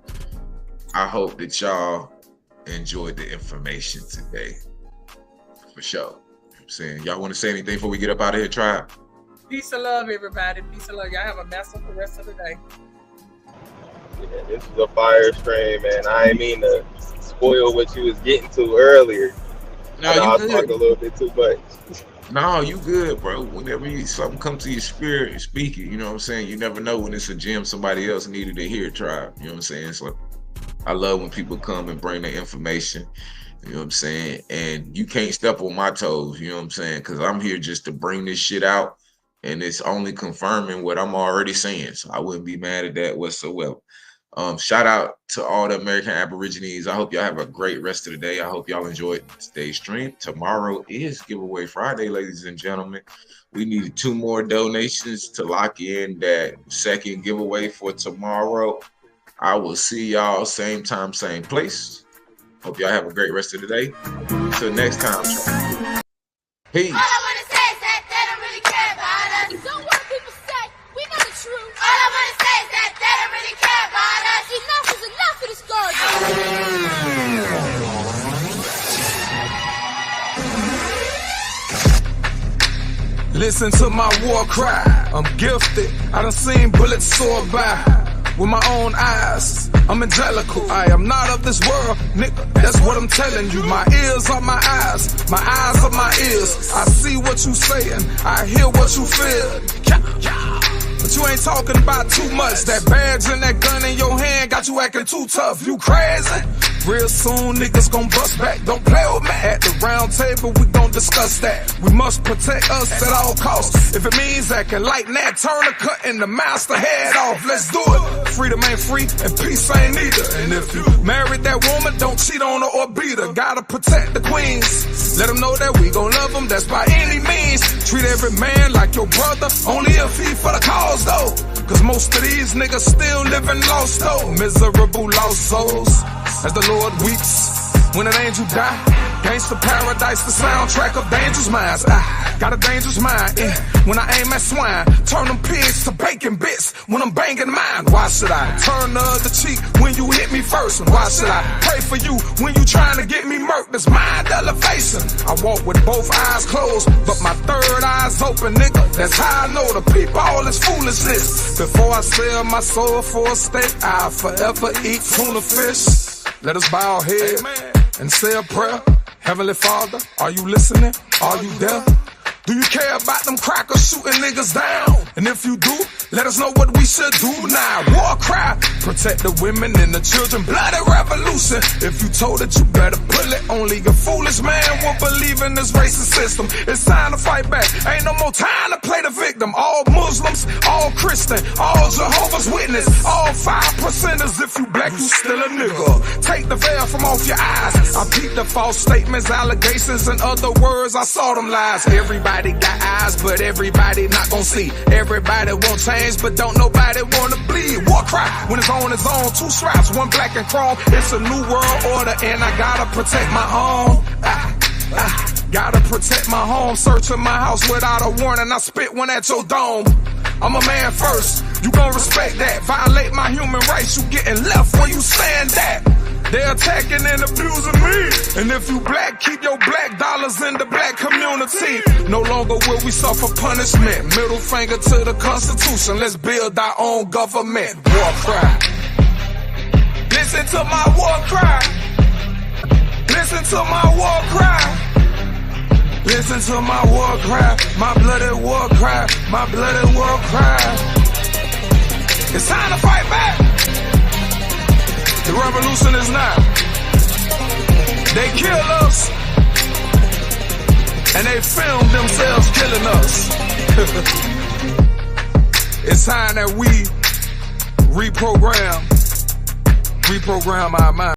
Speaker 14: I hope that y'all enjoyed the information today. For sure. You know what I'm saying? Y'all want to say anything before we get up out of here, tribe?
Speaker 12: Peace and love, everybody. Peace and love. Y'all have a masterful rest of the day.
Speaker 13: Yeah, this is a fire stream, man. I didn't mean to spoil what you was getting to earlier.
Speaker 14: No,
Speaker 13: I
Speaker 14: you
Speaker 13: talked
Speaker 14: good.
Speaker 13: a little bit too much.
Speaker 14: No, you good, bro. Whenever something comes to your spirit, speak it. You know what I'm saying? You never know when it's a gem somebody else needed to hear, tribe. You know what I'm saying? So I love when people come and bring their information. You know what I'm saying? And you can't step on my toes. You know what I'm saying? Because I'm here just to bring this shit out. And it's only confirming what I'm already saying. So I wouldn't be mad at that whatsoever. Shout out to all the American Aborigines. I hope y'all have a great rest of the day. I hope y'all enjoyed today's stream. Tomorrow is Giveaway Friday, ladies and gentlemen. We need 2 more donations to lock in that second giveaway for tomorrow. I will see y'all same time, same place. Hope y'all have a great rest of the day. Until next time. Peace.
Speaker 6: All I wanna say is that they don't really care about us. Don't what people say, we know the truth. All I wanna say is that they don't really care about us. Enough is enough of this garbage.
Speaker 7: Listen to my war cry. I'm gifted. I done seen bullets soar by. With my own eyes, I'm angelical. I am not of this world, nigga. That's what I'm telling you. My ears are my eyes are my ears. I see what you saying, I hear what you feel. But you ain't talking about too much. That badge and that gun in your hand got you acting too tough. You crazy? Real soon niggas gon' bust back. Don't play with me. At the round table we gon' discuss that. We must protect us at all costs. If it means acting like Nat Turner, cutting the master head off, let's do it. Freedom ain't free and peace ain't either. And if you married that woman, don't cheat on her or beat her. Gotta protect the queens. Let them know that we gon' love them, that's by any means. Treat every man like your brother, only if he for the cause though. Cause most of these niggas still living lost though. Miserable lost souls. As the Lord weeps when an angel die. Gangsta Paradise, the soundtrack of dangerous minds. I got a dangerous mind, when I aim at swine. Turn them pigs to bacon bits when I'm banging mine. Why should I turn the other cheek when you hit me first? And why should I pray for you when you trying to get me murked? That's mind elevation. I walk with both eyes closed, but my third eye's open, nigga. That's how I know the people all is foolishness. Before I sell my soul for a steak, I'll forever eat tuna fish. Let us bow our head and say a prayer. Heavenly Father, are you listening? Are you there? Do you care about them crackers shooting niggas down? And if you do, let us know what we should do now. War cry, protect the women and the children. Bloody revolution. If you told it, you better pull it. Only a foolish man will believe in this racist system. It's time to fight back. Ain't no more time to play the victim. All Muslims, all Christian, all Jehovah's Witness, all 5%ers. If you black, you still a nigga. Take the veil from off your eyes. I peeped the false statements, allegations, and other words. I saw them lies. Everybody got eyes, but everybody not gon' see. Everybody won't change, but don't nobody wanna bleed. War cry when it's on its own. 2 straps, 1 black and chrome. It's a new world order, and I gotta protect my own. Gotta protect my home. Searching my house without a warning. I spit one at your dome. I'm a man first. You gon' respect that. Violate my human rights, you getting left where you stand at. They're attacking and abusing me. And if you black, keep your black dollars in the black community. No longer will we suffer punishment. Middle finger to the Constitution. Let's build our own government. War cry. Listen to my war cry. Listen to my war cry. Listen to my war cry. My bloody war cry. My bloody war cry. It's time to fight back. The revolution is now. They kill us. and they film themselves killing us. It's time that we reprogram our mind.